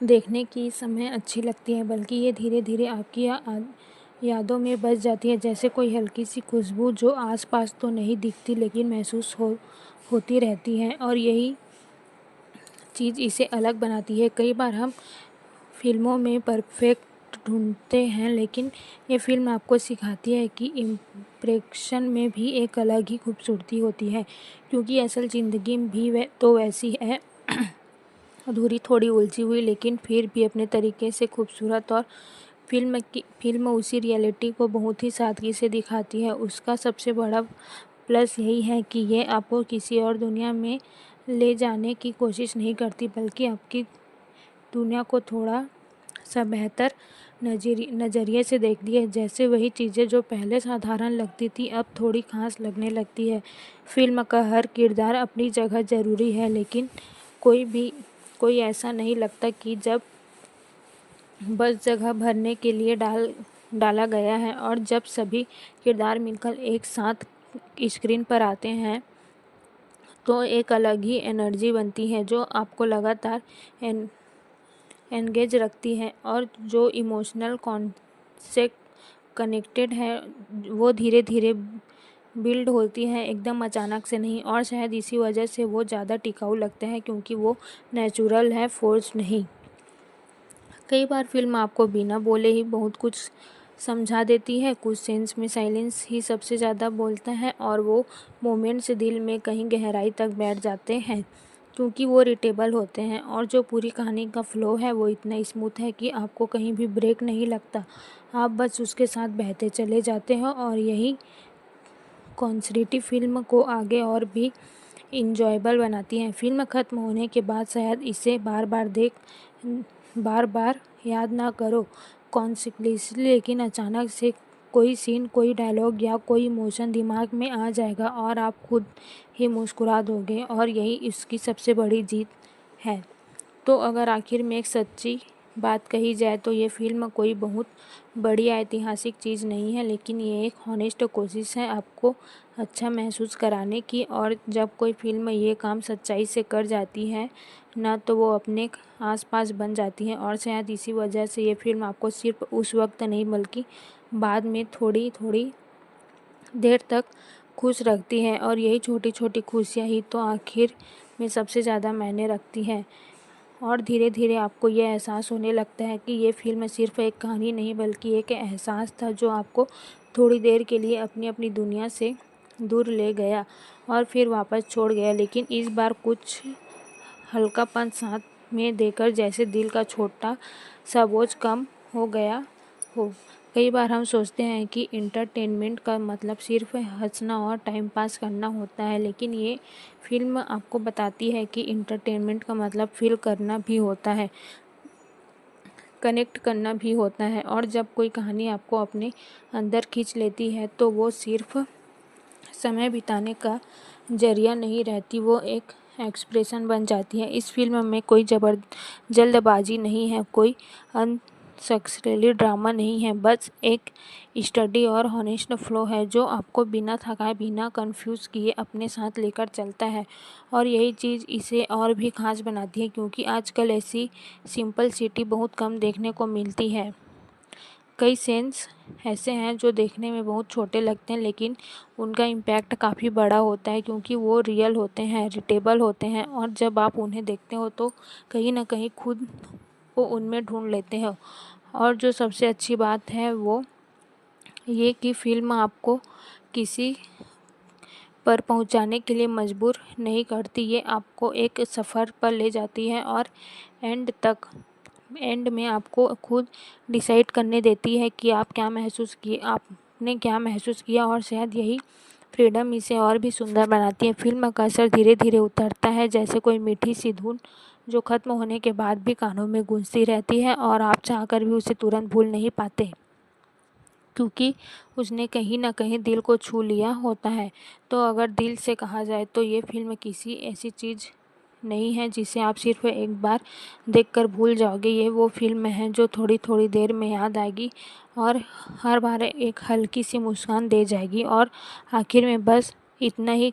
देखने की समय अच्छी लगती है, बल्कि ये धीरे धीरे आपकी यादों में बस जाती है, जैसे कोई हल्की सी खुशबू जो आसपास तो नहीं दिखती लेकिन महसूस होती रहती है। और यही चीज़ इसे अलग बनाती है। कई बार हम फिल्मों में परफेक्ट ढूंढते हैं, लेकिन ये फिल्म आपको सिखाती है कि इम्प्रेशन में भी एक अलग ही खूबसूरती होती है, क्योंकि असल ज़िंदगी भी तो वैसी है, अधूरी, थोड़ी उलझी हुई, लेकिन फिर भी अपने तरीके से खूबसूरत। और फिल्म उसी रियलिटी को बहुत ही सादगी से दिखाती है। उसका सबसे बड़ा प्लस यही है कि ये आपको किसी और दुनिया में ले जाने की कोशिश नहीं करती, बल्कि आपकी दुनिया को थोड़ा सा बेहतर नज़रिए से देखती है। जैसे वही चीज़ें जो पहले साधारण लगती थी अब थोड़ी खास लगने लगती है। फिल्म का हर किरदार अपनी जगह ज़रूरी है, लेकिन कोई ऐसा नहीं लगता कि जब बस जगह भरने के लिए डाला गया है। और जब सभी किरदार मिलकर एक साथ स्क्रीन पर आते हैं तो एक अलग ही एनर्जी बनती है जो आपको लगातार एंगेज रखती है, और जो इमोशनल कॉन्सेप्ट कनेक्टेड है वो धीरे धीरे बिल्ड होती है, एकदम अचानक से नहीं। और शायद इसी वजह से वो ज़्यादा टिकाऊ लगते हैं, क्योंकि वो नेचुरल है, फोर्स नहीं। कई बार फिल्म आपको बिना बोले ही बहुत कुछ समझा देती है। कुछ सीन्स में साइलेंस ही सबसे ज़्यादा बोलता है और वो मोमेंट्स दिल में कहीं गहराई तक बैठ जाते हैं, क्योंकि वो रिटेबल होते हैं। और जो पूरी कहानी का फ्लो है वो इतना स्मूथ है कि आपको कहीं भी ब्रेक नहीं लगता, आप बस उसके साथ बहते चले जाते हो। और यही कॉन्सिस्टेंसी फिल्म को आगे और भी इंजॉयबल बनाती है। फिल्म ख़त्म होने के बाद शायद इसे बार बार याद ना करो कॉन्सिक्वेंसली, लेकिन अचानक से कोई सीन, कोई डायलॉग या कोई इमोशन दिमाग में आ जाएगा और आप खुद ही मुस्कुरा दोगे, और यही इसकी सबसे बड़ी जीत है। तो अगर आखिर में एक सच्ची बात कही जाए तो ये फिल्म कोई बहुत बड़ी ऐतिहासिक चीज़ नहीं है, लेकिन ये एक हॉनेस्ट कोशिश है आपको अच्छा महसूस कराने की। और जब कोई फिल्म ये काम सच्चाई से कर जाती है ना, तो वो अपने आसपास बन जाती है। और शायद इसी वजह से ये फिल्म आपको सिर्फ उस वक्त नहीं बल्कि बाद में थोड़ी थोड़ी देर तक खुश रखती है। और यही छोटी छोटी खुशियाँ ही तो आखिर में सबसे ज़्यादा मायने रखती है। और धीरे धीरे आपको ये एहसास होने लगता है कि ये फिल्म सिर्फ एक कहानी नहीं बल्कि एक एहसास था जो आपको थोड़ी देर के लिए अपनी अपनी दुनिया से दूर ले गया और फिर वापस छोड़ गया, लेकिन इस बार कुछ हल्कापन साथ में देकर, जैसे दिल का छोटा सा बोझ कम हो गया हो। कई बार हम सोचते हैं कि इंटरटेनमेंट का मतलब सिर्फ हंसना और टाइम पास करना होता है, लेकिन ये फिल्म आपको बताती है कि इंटरटेनमेंट का मतलब फील करना भी होता है, कनेक्ट करना भी होता है। और जब कोई कहानी आपको अपने अंदर खींच लेती है तो वो सिर्फ समय बिताने का जरिया नहीं रहती, वो एक एक्सप्रेशन बन जाती है। इस फिल्म में कोई जल्दबाजी नहीं है, कोई अनसक्सेसफुली ड्रामा नहीं है, बस एक स्टडी और हॉनेस्ट फ्लो है जो आपको बिना थकाए, बिना कंफ्यूज किए अपने साथ लेकर चलता है। और यही चीज़ इसे और भी खास बनाती है, क्योंकि आजकल ऐसी सिंपलिसिटी बहुत कम देखने को मिलती है। कई सेंस ऐसे हैं जो देखने में बहुत छोटे लगते हैं, लेकिन उनका इम्पैक्ट काफ़ी बड़ा होता है, क्योंकि वो रियल होते हैं, रिलेटेबल होते हैं। और जब आप उन्हें देखते हो तो कहीं ना कहीं खुद को उनमें ढूंढ लेते हो। और जो सबसे अच्छी बात है वो ये कि फ़िल्म आपको किसी पर पहुंचाने के लिए मजबूर नहीं करती, ये आपको एक सफ़र पर ले जाती है और एंड में आपको खुद डिसाइड करने देती है कि आपने क्या महसूस किया, और शायद यही फ्रीडम इसे और भी सुंदर बनाती है। फ़िल्म का असर धीरे धीरे उतरता है, जैसे कोई मीठी सी धुन जो ख़त्म होने के बाद भी कानों में गूंजती रहती है और आप चाहकर भी उसे तुरंत भूल नहीं पाते, क्योंकि उसने कहीं न कहीं दिल को छू लिया होता है। तो अगर दिल से कहा जाए तो ये फ़िल्म किसी ऐसी चीज़ नहीं है जिसे आप सिर्फ़ एक बार देखकर भूल जाओगे। ये वो फ़िल्म है जो थोड़ी-थोड़ी देर में याद आएगी और हर बार एक हल्की-सी मुस्कान दे जाएगी, और आखिर में बस इतना ही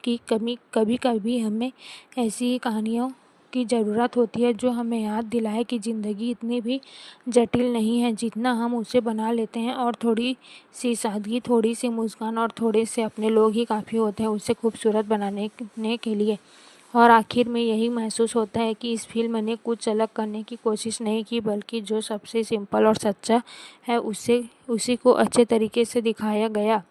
कि कभी-कभी हमें ऐसी ही कहानियों की ज़रूरत होती है जो हमें याद दिलाए कि ज़िंदगी इतनी भी जटिल नहीं है जितना हम उसे बना लेते हैं, और थोड़ी-सी सादगी, थोड़ी-सी मुस्कान और थोड़े से अपने लोग ही काफ़ी होते हैं उसे खूबसूरत बनाने के लिए। और आखिर में यही महसूस होता है कि इस फ़िल्म ने कुछ अलग करने की कोशिश नहीं की, बल्कि जो सबसे सिंपल और सच्चा है उसी को अच्छे तरीके से दिखाया गया।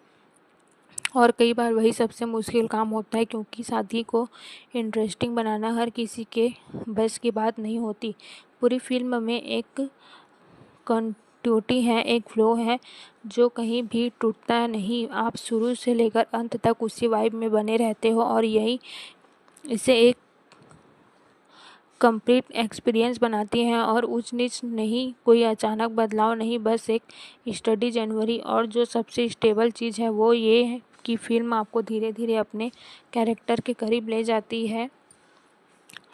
और कई बार वही सबसे मुश्किल काम होता है, क्योंकि शादी को इंटरेस्टिंग बनाना हर किसी के बस की बात नहीं होती। पूरी फ़िल्म में एक कंटिन्यूटी है, एक फ्लो है जो कहीं भी टूटता नहीं। आप शुरू से लेकर अंत तक उसी वाइब में बने रहते हो, और यही इसे एक कंप्लीट एक्सपीरियंस बनाती हैं। और ऊंच नीच नहीं, कोई अचानक बदलाव नहीं, बस एक स्टडी जनवरी। और जो सबसे स्टेबल चीज़ है वो ये है कि फ़िल्म आपको धीरे धीरे अपने कैरेक्टर के करीब ले जाती है।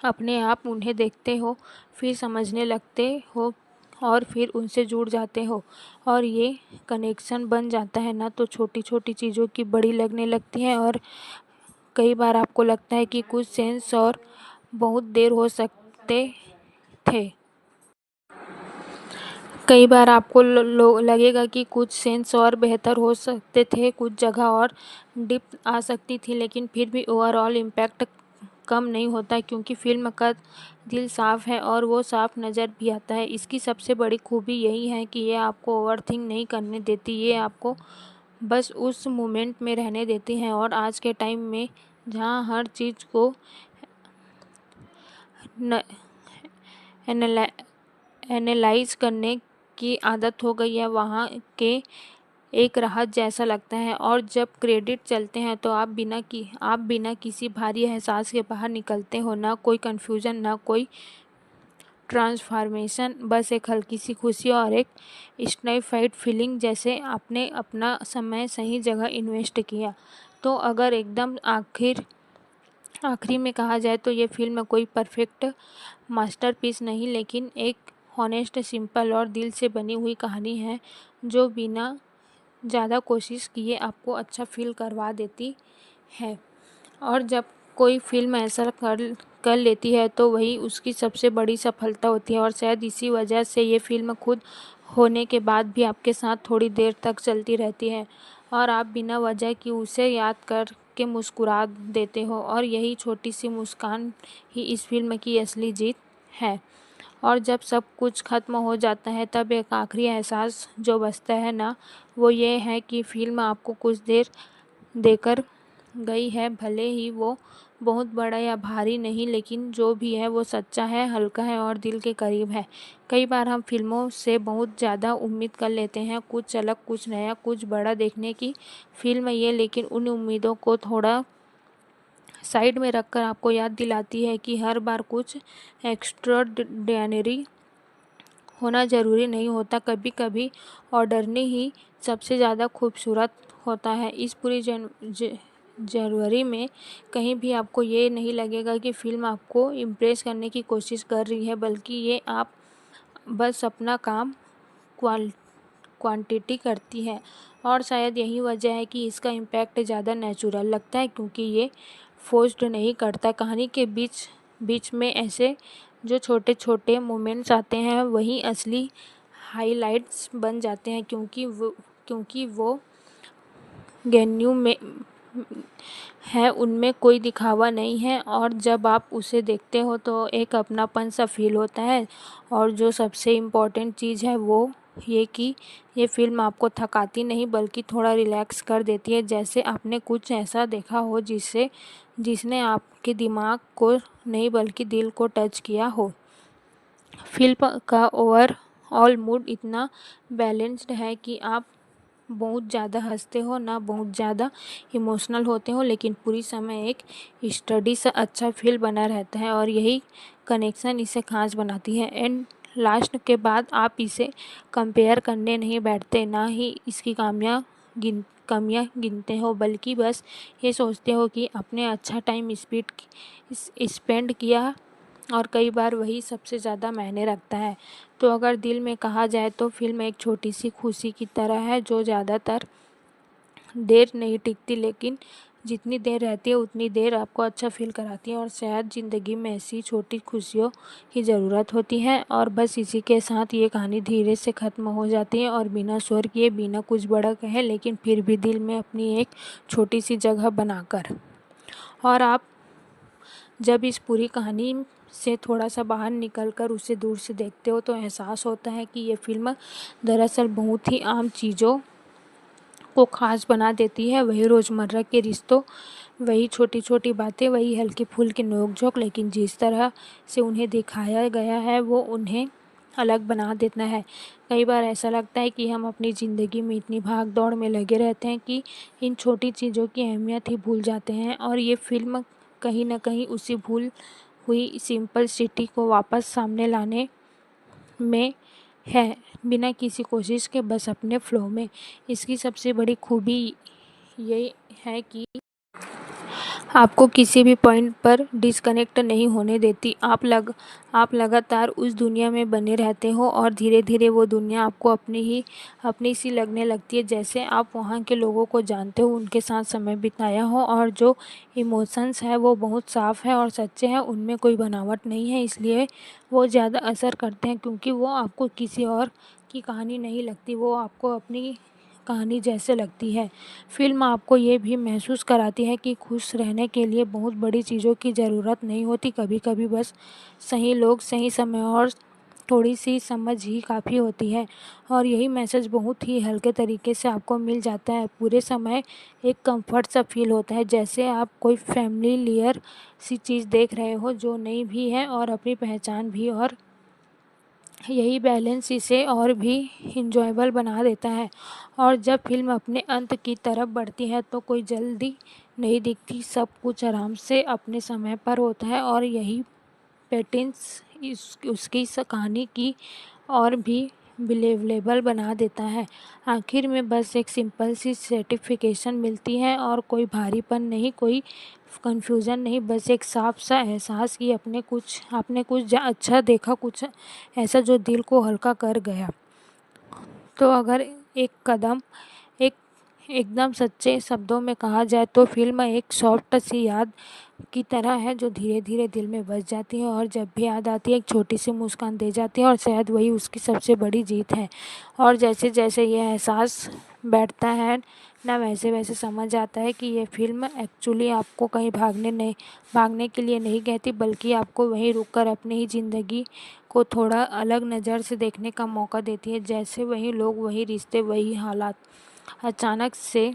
अपने आप उन्हें देखते हो, फिर समझने लगते हो, और फिर उनसे जुड़ जाते हो, और ये कनेक्शन बन जाता है ना, तो छोटी छोटी चीज़ों की बड़ी लगने लगती हैं। और कई बार आपको लगता है कि कुछ सेंस और बहुत देर हो सकते थे। कई बार आपको लगेगा कि कुछ सेंस और बेहतर हो सकते थे, कुछ जगह और डिप आ सकती थी, लेकिन फिर भी ओवरऑल इम्पैक्ट कम नहीं होता, क्योंकि फ़िल्म का दिल साफ़ है और वो साफ़ नज़र भी आता है। इसकी सबसे बड़ी खूबी यही है कि ये आपको ओवरथिंक नहीं करने देती, ये आपको बस उस मोमेंट में रहने देती है। और आज के टाइम में जहाँ हर चीज़ को न एनालाइज करने की आदत हो गई है, वहाँ के एक राहत जैसा लगता है। और जब क्रेडिट चलते हैं तो आप बिना किसी भारी एहसास के बाहर निकलते हो, ना कोई कन्फ्यूज़न, ना कोई ट्रांसफॉर्मेशन, बस एक हल्की सी खुशी और एक स्नैपफाइड फीलिंग, जैसे आपने अपना समय सही जगह इन्वेस्ट किया। तो अगर एकदम आखिरी में कहा जाए तो ये फ़िल्म कोई परफेक्ट मास्टरपीस नहीं, लेकिन एक हॉनेस्ट, सिंपल और दिल से बनी हुई कहानी है जो बिना ज़्यादा कोशिश किए आपको अच्छा फ़ील करवा देती है। और जब कोई फ़िल्म ऐसा कर लेती है तो वही उसकी सबसे बड़ी सफलता होती है, और शायद इसी वजह से ये फ़िल्म खुद होने के बाद भी आपके साथ थोड़ी देर तक चलती रहती है, और आप बिना वजह की उसे याद करके मुस्कुरा देते हो। और यही छोटी सी मुस्कान ही इस फ़िल्म की असली जीत है। और जब सब कुछ ख़त्म हो जाता है तब एक आखिरी एहसास जो बचता है ना, वो ये है कि फ़िल्म आपको कुछ देर देकर गई है, भले ही वो बहुत बड़ा या भारी नहीं, लेकिन जो भी है वो सच्चा है, हल्का है और दिल के करीब है। कई बार हम फ़िल्मों से बहुत ज़्यादा उम्मीद कर लेते हैं, कुछ अलग, कुछ नया, कुछ बड़ा देखने की फ़िल्म ये, लेकिन उन उम्मीदों को थोड़ा साइड में रखकर आपको याद दिलाती है कि हर बार कुछ एक्स्ट्राऑर्डिनरी होना ज़रूरी नहीं होता। कभी कभी ऑर्डिनरी ही सबसे ज़्यादा खूबसूरत होता है। इस पूरी जनवरी में कहीं भी आपको ये नहीं लगेगा कि फ़िल्म आपको इम्प्रेस करने की कोशिश कर रही है, बल्कि ये आप बस अपना काम क्वांटिटी करती है। और शायद यही वजह है कि इसका इम्पैक्ट ज़्यादा नेचुरल लगता है, क्योंकि ये फोर्स्ड नहीं करता। कहानी के बीच बीच में ऐसे जो छोटे छोटे मोमेंट्स आते हैं वही असली हाइलाइट्स बन जाते हैं, क्योंकि वो गेन्यू में है, उनमें कोई दिखावा नहीं है, और जब आप उसे देखते हो तो एक अपनापन सा फील होता है। और जो सबसे इम्पोर्टेंट चीज़ है वो ये कि ये फ़िल्म आपको थकाती नहीं बल्कि थोड़ा रिलैक्स कर देती है, जैसे आपने कुछ ऐसा देखा हो जिसने आपके दिमाग को नहीं बल्कि दिल को टच किया हो। फ़िल्म का ओवरऑल मूड इतना बैलेंस्ड है कि आप बहुत ज़्यादा हँसते हो ना बहुत ज़्यादा इमोशनल होते हो, लेकिन पूरी समय एक स्टडी सा अच्छा फ़ील बना रहता है और यही कनेक्शन इसे ख़ास बनाती है। एंड लास्ट के बाद आप इसे कंपेयर करने नहीं बैठते, ना ही इसकी कमियाँ गिनते हो, बल्कि बस ये सोचते हो कि आपने अच्छा टाइम स्पेंड किया और कई बार वही सबसे ज़्यादा मायने रखता है। तो अगर दिल में कहा जाए तो फ़िल्म एक छोटी सी खुशी की तरह है जो ज़्यादातर देर नहीं टिकती, लेकिन जितनी देर रहती है उतनी देर आपको अच्छा फ़ील कराती है। और शायद ज़िंदगी में ऐसी छोटी खुशियों की ज़रूरत होती है। और बस इसी के साथ ये कहानी धीरे से ख़त्म हो जाती है और बिना शोर किए, बिना कुछ बड़ा कहे, लेकिन फिर भी दिल में अपनी एक छोटी सी जगह बनाकर। और आप जब इस पूरी कहानी से थोड़ा सा बाहर निकलकर उसे दूर से देखते हो तो एहसास होता है कि ये फ़िल्म दरअसल बहुत ही आम चीज़ों को ख़ास बना देती है। वही रोज़मर्रा के रिश्तों, वही छोटी छोटी बातें, वही हल्की फुल्की नोक-झोंक, लेकिन जिस तरह से उन्हें दिखाया गया है वो उन्हें अलग बना देता है। कई बार ऐसा लगता है कि हम अपनी ज़िंदगी में इतनी भाग-दौड़ में लगे रहते हैं कि इन छोटी चीज़ों की अहमियत ही भूल जाते हैं, और ये फ़िल्म कहीं न कहीं उसी भूल हुई सिंपलिसिटी को वापस सामने लाने में है, बिना किसी कोशिश के, बस अपने फ्लो में। इसकी सबसे बड़ी खूबी ये है कि आपको किसी भी पॉइंट पर डिस्कनेक्ट नहीं होने देती। आप लगातार उस दुनिया में बने रहते हो और धीरे-धीरे वो दुनिया आपको अपनी सी लगने लगती है, जैसे आप वहाँ के लोगों को जानते हो, उनके साथ समय बिताया हो, और जो इमोशंस है वो बहुत साफ़ है और सच्चे हैं, उनमें कोई बनावट नहीं है। इसलिए वो ज़्यादा असर करते हैं, क्योंकि वो आपको किसी और की कहानी नहीं लगती, वो आपको अपनी कहानी जैसे लगती है। फ़िल्म आपको ये भी महसूस कराती है कि खुश रहने के लिए बहुत बड़ी चीज़ों की ज़रूरत नहीं होती। कभी-कभी बस सही लोग, सही समय और थोड़ी-सी समझ ही काफ़ी होती है। और यही मैसेज बहुत ही हल्के तरीके से आपको मिल जाता है। पूरे समय एक कम्फ़र्ट सा फ़ील होता है, जैसे आप कोई फ़ैमिलियर सी चीज़ देख रहे हो जो नई भी है और अपनी पहचान भी, और यही बैलेंस इसे और भी इंजॉयबल बना देता है। और जब फ़िल्म अपने अंत की तरफ बढ़ती है तो कोई जल्दी नहीं दिखती, सब कुछ आराम से अपने समय पर होता है, और यही पैटर्न्स उसकी इस कहानी की और भी बिलीवेबल बना देता है। आखिर में बस एक सिंपल सी सेटिस्फैक्शन मिलती है, और कोई भारीपन नहीं, कोई कन्फ्यूज़न नहीं, बस एक साफ सा एहसास कि आपने कुछ अच्छा देखा, कुछ ऐसा जो दिल को हल्का कर गया। तो अगर एक एकदम सच्चे शब्दों में कहा जाए तो फ़िल्म एक सॉफ्ट सी याद की तरह है जो धीरे-धीरे दिल में बस जाती है, और जब भी याद आती है एक छोटी सी मुस्कान दे जाती है, और शायद वही उसकी सबसे बड़ी जीत है। और जैसे-जैसे ये एहसास बैठता है ना, वैसे-वैसे समझ आता है कि ये फ़िल्म एक्चुअली आपको कहीं भागने के लिए नहीं कहती, बल्कि आपको वहीं रुककर अपनी ही ज़िंदगी को थोड़ा अलग नज़र से देखने का मौका देती है। जैसे वही लोग, वही रिश्ते, वही हालात अचानक से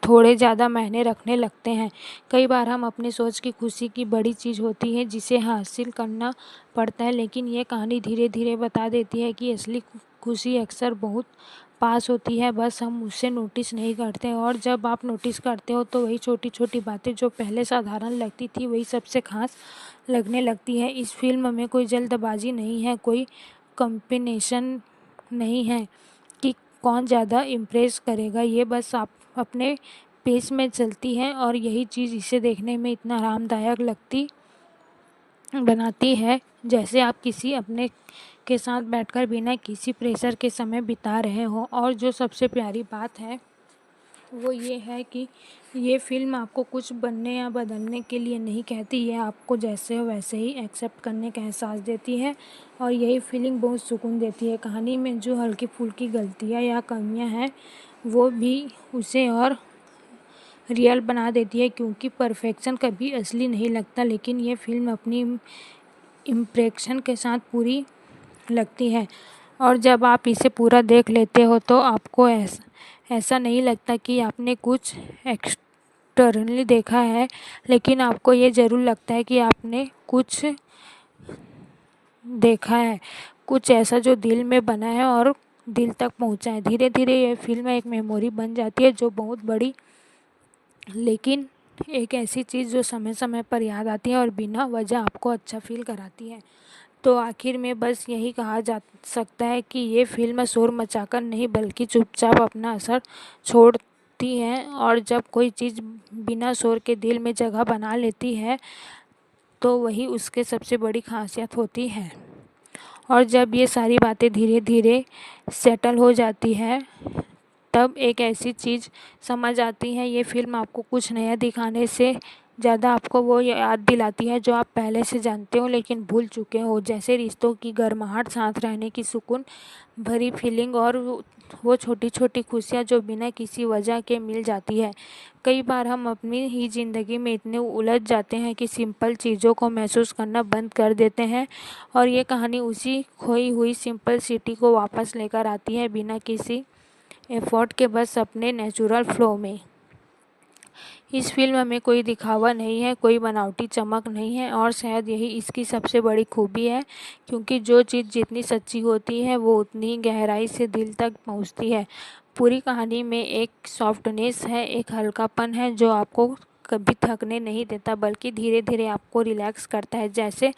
थोड़े ज़्यादा मायने रखने लगते हैं। कई बार हम अपनी सोच की खुशी की बड़ी चीज़ होती है जिसे हासिल करना पड़ता है, लेकिन ये कहानी धीरे-धीरे बता देती है कि असली खुशी अक्सर बहुत पास होती है, बस हम उसे नोटिस नहीं करते। और जब आप नोटिस करते हो तो वही छोटी-छोटी बातें जो पहले साधारण लगती थी वही सबसे ख़ास लगने लगती है। इस फ़िल्म में कोई जल्दबाज़ी नहीं है, कोई कॉम्बिनेशन नहीं है कि कौन ज़्यादा इम्प्रेस करेगा, ये बस आप अपने पेस में चलती है, और यही चीज़ इसे देखने में इतना आरामदायक बनाती है, जैसे आप किसी अपने के साथ बैठकर बिना किसी प्रेशर के समय बिता रहे हो। और जो सबसे प्यारी बात है वो ये है कि ये फ़िल्म आपको कुछ बनने या बदलने के लिए नहीं कहती, ये आपको जैसे हो वैसे ही एक्सेप्ट करने का एहसास देती है, और यही फीलिंग बहुत सुकून देती है। कहानी में जो हल्की-फुल्की गलतियाँ या कमियाँ हैं वो भी उसे और रियल बना देती है, क्योंकि परफेक्शन कभी असली नहीं लगता, लेकिन ये फ़िल्म अपनी इम्प्रेशन के साथ पूरी लगती है। और जब आप इसे पूरा देख लेते हो तो आपको ऐसा नहीं लगता कि आपने कुछ एक्सटर्नली देखा है, लेकिन आपको ये ज़रूर लगता है कि आपने कुछ देखा है, कुछ ऐसा जो दिल में बना है और दिल तक पहुंचा है। धीरे धीरे ये फिल्म एक मेमोरी बन जाती है जो बहुत बड़ी, लेकिन एक ऐसी चीज़ जो समय समय पर याद आती है और बिना वजह आपको अच्छा फील कराती है। तो आखिर में बस यही कहा जा सकता है कि ये फिल्म शोर मचाकर नहीं बल्कि चुपचाप अपना असर छोड़ती है, और जब कोई चीज़ बिना शोर के दिल में जगह बना लेती है तो वही उसके सबसे बड़ी खासियत होती है। और जब ये सारी बातें धीरे धीरे सेटल हो जाती है तब एक ऐसी चीज़ समझ आती है, ये फिल्म आपको कुछ नया दिखाने से ज़्यादा आपको वो याद दिलाती है जो आप पहले से जानते हो लेकिन भूल चुके हो, जैसे रिश्तों की गर्माहट, साथ रहने की सुकून भरी फीलिंग और वो छोटी छोटी खुशियाँ जो बिना किसी वजह के मिल जाती है। कई बार हम अपनी ही ज़िंदगी में इतने उलझ जाते हैं कि सिंपल चीज़ों को महसूस करना बंद कर देते हैं, और ये कहानी उसी खोई हुई सिंपल सिटी को वापस लेकर आती है बिना किसी एफर्ट के, बस अपने नेचुरल फ्लो में। इस फिल्म में कोई दिखावा नहीं है, कोई बनावटी चमक नहीं है, और शायद यही इसकी सबसे बड़ी खूबी है, क्योंकि जो चीज़ जितनी सच्ची होती है वो उतनी गहराई से दिल तक पहुंचती है। पूरी कहानी में एक सॉफ्टनेस है, एक हल्कापन है जो आपको कभी थकने नहीं देता बल्कि धीरे धीरे आपको रिलैक्स करता है, जैसे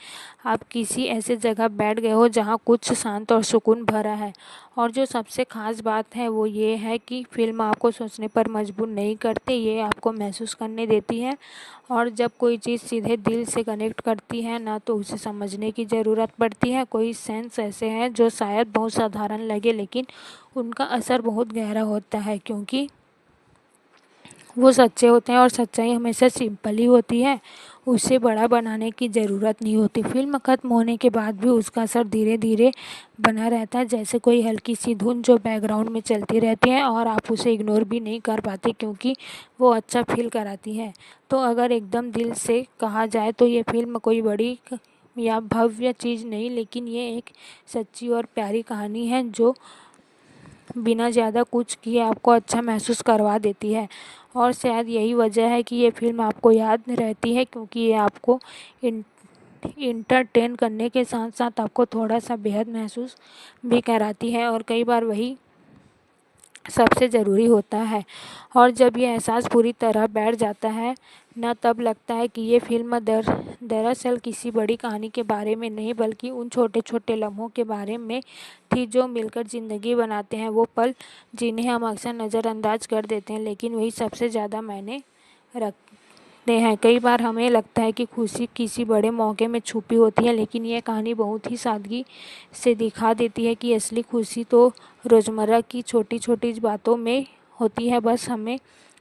आप किसी ऐसे जगह बैठ गए हो जहाँ कुछ शांत और सुकून भरा है। और जो सबसे ख़ास बात है वो ये है कि फ़िल्म आपको सोचने पर मजबूर नहीं करती, ये आपको महसूस करने देती है। और जब कोई चीज़ सीधे दिल से कनेक्ट करती है ना तो उसे समझने की ज़रूरत पड़ती है। कोई सेंस ऐसे हैं जो शायद बहुत साधारण लगे लेकिन उनका असर बहुत गहरा होता है, क्योंकि वो सच्चे होते हैं और सच्चाई हमेशा सिंपल ही होती है, उसे बड़ा बनाने की ज़रूरत नहीं होती। फिल्म ख़त्म होने के बाद भी उसका असर धीरे धीरे बना रहता है, जैसे कोई हल्की सी धुन जो बैकग्राउंड में चलती रहती है और आप उसे इग्नोर भी नहीं कर पाते क्योंकि वो अच्छा फील कराती है। तो अगर एकदम दिल से कहा जाए तो ये फिल्म कोई बड़ी या भव्य चीज़ नहीं, लेकिन ये एक सच्ची और प्यारी कहानी है जो बिना ज़्यादा कुछ किए आपको अच्छा महसूस करवा देती है। और शायद यही वजह है कि ये फ़िल्म आपको याद रहती है, क्योंकि ये आपको इंटरटेन करने के साथ साथ आपको थोड़ा सा बेहद महसूस भी कराती है, और कई बार वही सबसे ज़रूरी होता है। और जब ये एहसास पूरी तरह बैठ जाता है ना तब लगता है कि ये फ़िल्म दरअसल किसी बड़ी कहानी के बारे में नहीं बल्कि उन छोटे छोटे लम्हों के बारे में थी जो मिलकर ज़िंदगी बनाते हैं, वो पल जिन्हें हम अक्सर नज़रअंदाज कर देते हैं लेकिन वही सबसे ज़्यादा मायने रखते हैं। कई बार हमें लगता है कि खुशी किसी बड़े मौके में छुपी होती है, लेकिन यह कहानी बहुत ही सादगी से दिखा देती है कि असली खुशी तो रोज़मर्रा की छोटी छोटी बातों में होती है, बस हमें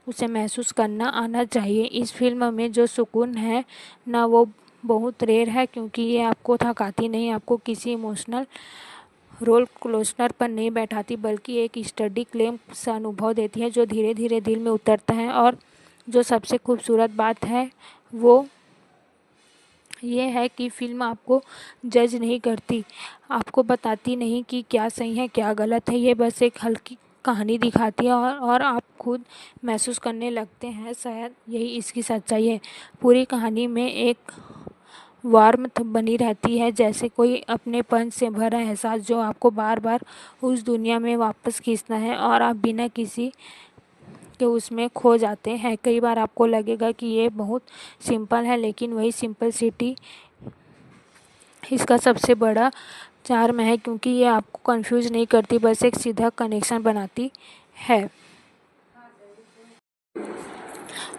उसे महसूस करना आना चाहिए। इस फिल्म में जो सुकून है ना वो बहुत रेयर है, क्योंकि ये आपको थकाती नहीं, आपको किसी इमोशनल रोल कोस्टर पर नहीं बैठाती बल्कि एक स्टडी क्लेम सा अनुभव देती है जो धीरे धीरे दिल में उतरता है। और जो सबसे खूबसूरत बात है वो ये है कि फिल्म आपको जज नहीं करती, आपको बताती नहीं कि क्या सही है क्या गलत है, ये बस एक हल्की कहानी दिखाती है और आप खुद महसूस करने लगते हैं। शायद यही इसकी सच्चाई है। पूरी कहानी में एक वार्मथ बनी रहती है, जैसे कोई अपनेपन से भरा एहसास जो आपको बार बार उस दुनिया में वापस खींचता है और आप बिना किसी के उसमें खो जाते हैं। कई बार आपको लगेगा कि ये बहुत सिंपल है, लेकिन वही सिंपलिसिटी इसका सबसे बड़ा चार्म है, क्योंकि ये आपको कंफ्यूज नहीं करती, बस एक सीधा कनेक्शन बनाती है।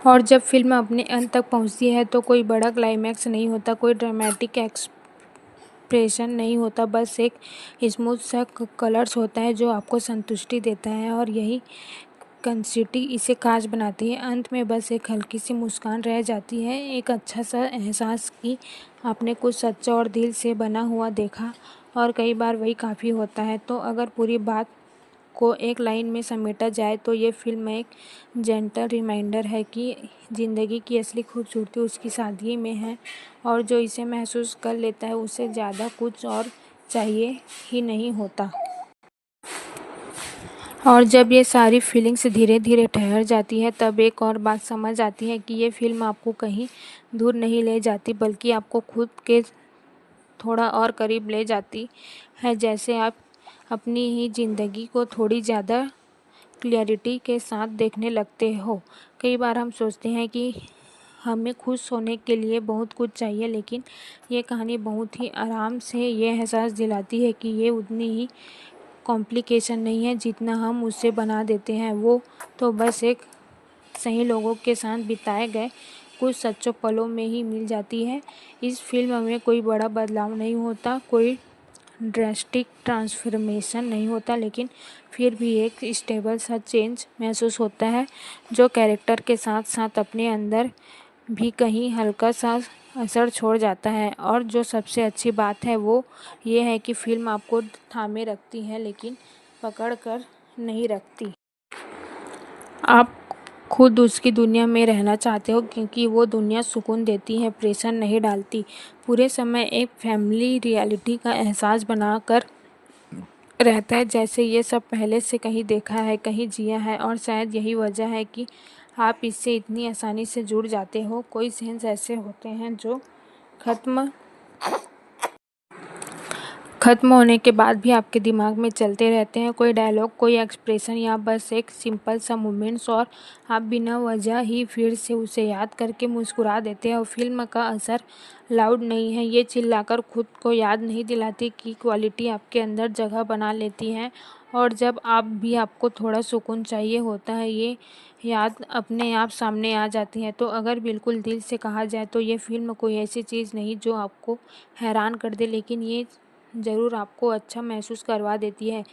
और जब फिल्म अपने अंत तक पहुंचती है तो कोई बड़ा क्लाइमैक्स नहीं होता, कोई ड्रामेटिक एक्सप्रेशन नहीं होता, बस एक स्मूथ सा कलर्स होता है जो आपको संतुष्टि देता है, और यही कंसिटी इसे खास बनाती है। अंत में बस एक हल्की सी मुस्कान रह जाती है, एक अच्छा सा एहसास कि आपने कुछ सच्चा और दिल से बना हुआ देखा, और कई बार वही काफ़ी होता है। तो अगर पूरी बात को एक लाइन में समेटा जाए तो ये फिल्म एक जेंटल रिमाइंडर है कि ज़िंदगी की असली खूबसूरती उसकी सादगी में है, और जो इसे महसूस कर लेता है उसे ज़्यादा कुछ और चाहिए ही नहीं होता। और जब ये सारी फीलिंग्स धीरे धीरे ठहर जाती है तब एक और बात समझ आती है कि ये फिल्म आपको कहीं दूर नहीं ले जाती बल्कि आपको खुद के थोड़ा और करीब ले जाती है। जैसे आप अपनी ही ज़िंदगी को थोड़ी ज़्यादा क्लैरिटी के साथ देखने लगते हो। कई बार हम सोचते हैं कि हमें खुश होने के लिए बहुत कुछ चाहिए, लेकिन ये कहानी बहुत ही आराम से ये एहसास दिलाती है कि ये उतनी ही कॉम्प्लिकेशन नहीं है जितना हम उसे बना देते हैं। वो तो बस एक सही लोगों के साथ बिताए गए कुछ सच्चों पलों में ही मिल जाती है। इस फिल्म में कोई बड़ा बदलाव नहीं होता, कोई ड्रास्टिक ट्रांसफॉर्मेशन नहीं होता, लेकिन फिर भी एक स्टेबल सा चेंज महसूस होता है जो कैरेक्टर के साथ साथ अपने अंदर भी कहीं हल्का सा असर छोड़ जाता है। और जो सबसे अच्छी बात है वो ये है कि फिल्म आपको थामे रखती है लेकिन पकड़ कर नहीं रखती। आप खुद उसकी दुनिया में रहना चाहते हो क्योंकि वो दुनिया सुकून देती है, प्रेशर नहीं डालती। पूरे समय एक फैमिली रियलिटी का एहसास बना कर रहता है, जैसे ये सब पहले से कहीं देखा है, कहीं जिया है। और शायद यही वजह है कि आप इससे इतनी आसानी से जुड़ जाते हो। कोई सीन्स ऐसे होते हैं जो खत्म होने के बाद भी आपके दिमाग में चलते रहते हैं। कोई डायलॉग, कोई एक्सप्रेशन या बस एक सिंपल सा मोमेंट्स, और आप बिना वजह ही फिर से उसे याद करके मुस्कुरा देते हैं। और फिल्म का असर लाउड नहीं है, ये चिल्लाकर खुद को याद नहीं दिलाती कि क्वालिटी आपके अंदर जगह बना लेती है। और जब आप भी आपको थोड़ा सुकून चाहिए होता है, ये याद अपने आप सामने आ जाती है। तो अगर बिल्कुल दिल से कहा जाए तो ये फिल्म कोई ऐसी चीज़ नहीं जो आपको हैरान कर दे, लेकिन ये ज़रूर आपको अच्छा महसूस करवा देती है।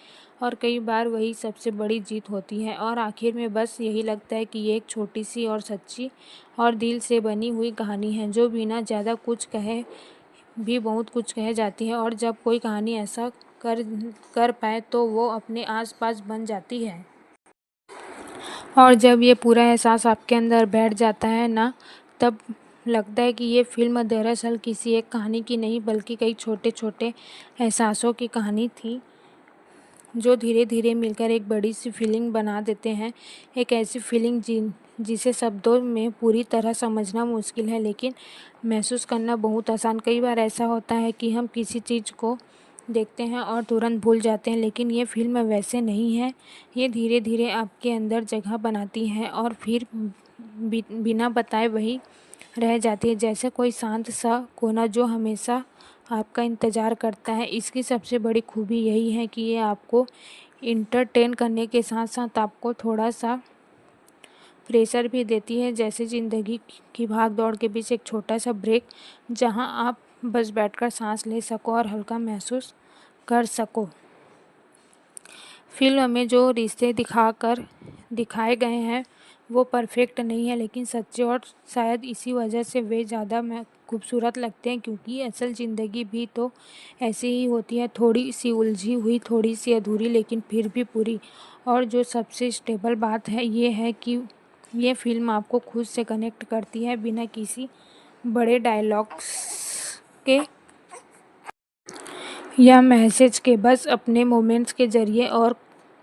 और कई बार वही सबसे बड़ी जीत होती है। और आखिर में बस यही लगता है कि ये एक छोटी सी और सच्ची और दिल से बनी हुई कहानी है जो बिना ज़्यादा कुछ कहे भी बहुत कुछ कह जाती है। और जब कोई कहानी ऐसा कर पाए तो वो अपने आसपास बन जाती है। और जब ये पूरा एहसास आपके अंदर बैठ जाता है ना, तब लगता है कि ये फिल्म दरअसल किसी एक कहानी की नहीं बल्कि कई छोटे छोटे एहसासों की कहानी थी जो धीरे धीरे मिलकर एक बड़ी सी फीलिंग बना देते हैं। एक ऐसी फीलिंग जिसे शब्दों में पूरी तरह समझना मुश्किल है, लेकिन महसूस करना बहुत आसान। कई बार ऐसा होता है कि हम किसी चीज़ को देखते हैं और तुरंत भूल जाते हैं, लेकिन ये फिल्म वैसे नहीं है। ये धीरे धीरे आपके अंदर जगह बनाती है और फिर बिना बताए वही रह जाती है, जैसे कोई शांत सा कोना जो हमेशा आपका इंतज़ार करता है। इसकी सबसे बड़ी खूबी यही है कि ये आपको इंटरटेन करने के साथ साथ आपको थोड़ा सा प्रेशर भी देती है, जैसे ज़िंदगी की भाग दौड़ के बीच एक छोटा सा ब्रेक जहां आप बस बैठकर सांस ले सको और हल्का महसूस कर सको। फिल्म में जो रिश्ते दिखाए गए हैं वो परफेक्ट नहीं है, लेकिन सच्चे, और शायद इसी वजह से वे ज़्यादा खूबसूरत लगते हैं, क्योंकि असल ज़िंदगी भी तो ऐसी ही होती है, थोड़ी सी उलझी हुई, थोड़ी सी अधूरी, लेकिन फिर भी पूरी। और जो सबसे स्टेबल बात है ये है कि ये फिल्म आपको खुद से कनेक्ट करती है बिना किसी बड़े डायलॉग्स के या मैसेज के, बस अपने मोमेंट्स के ज़रिए। और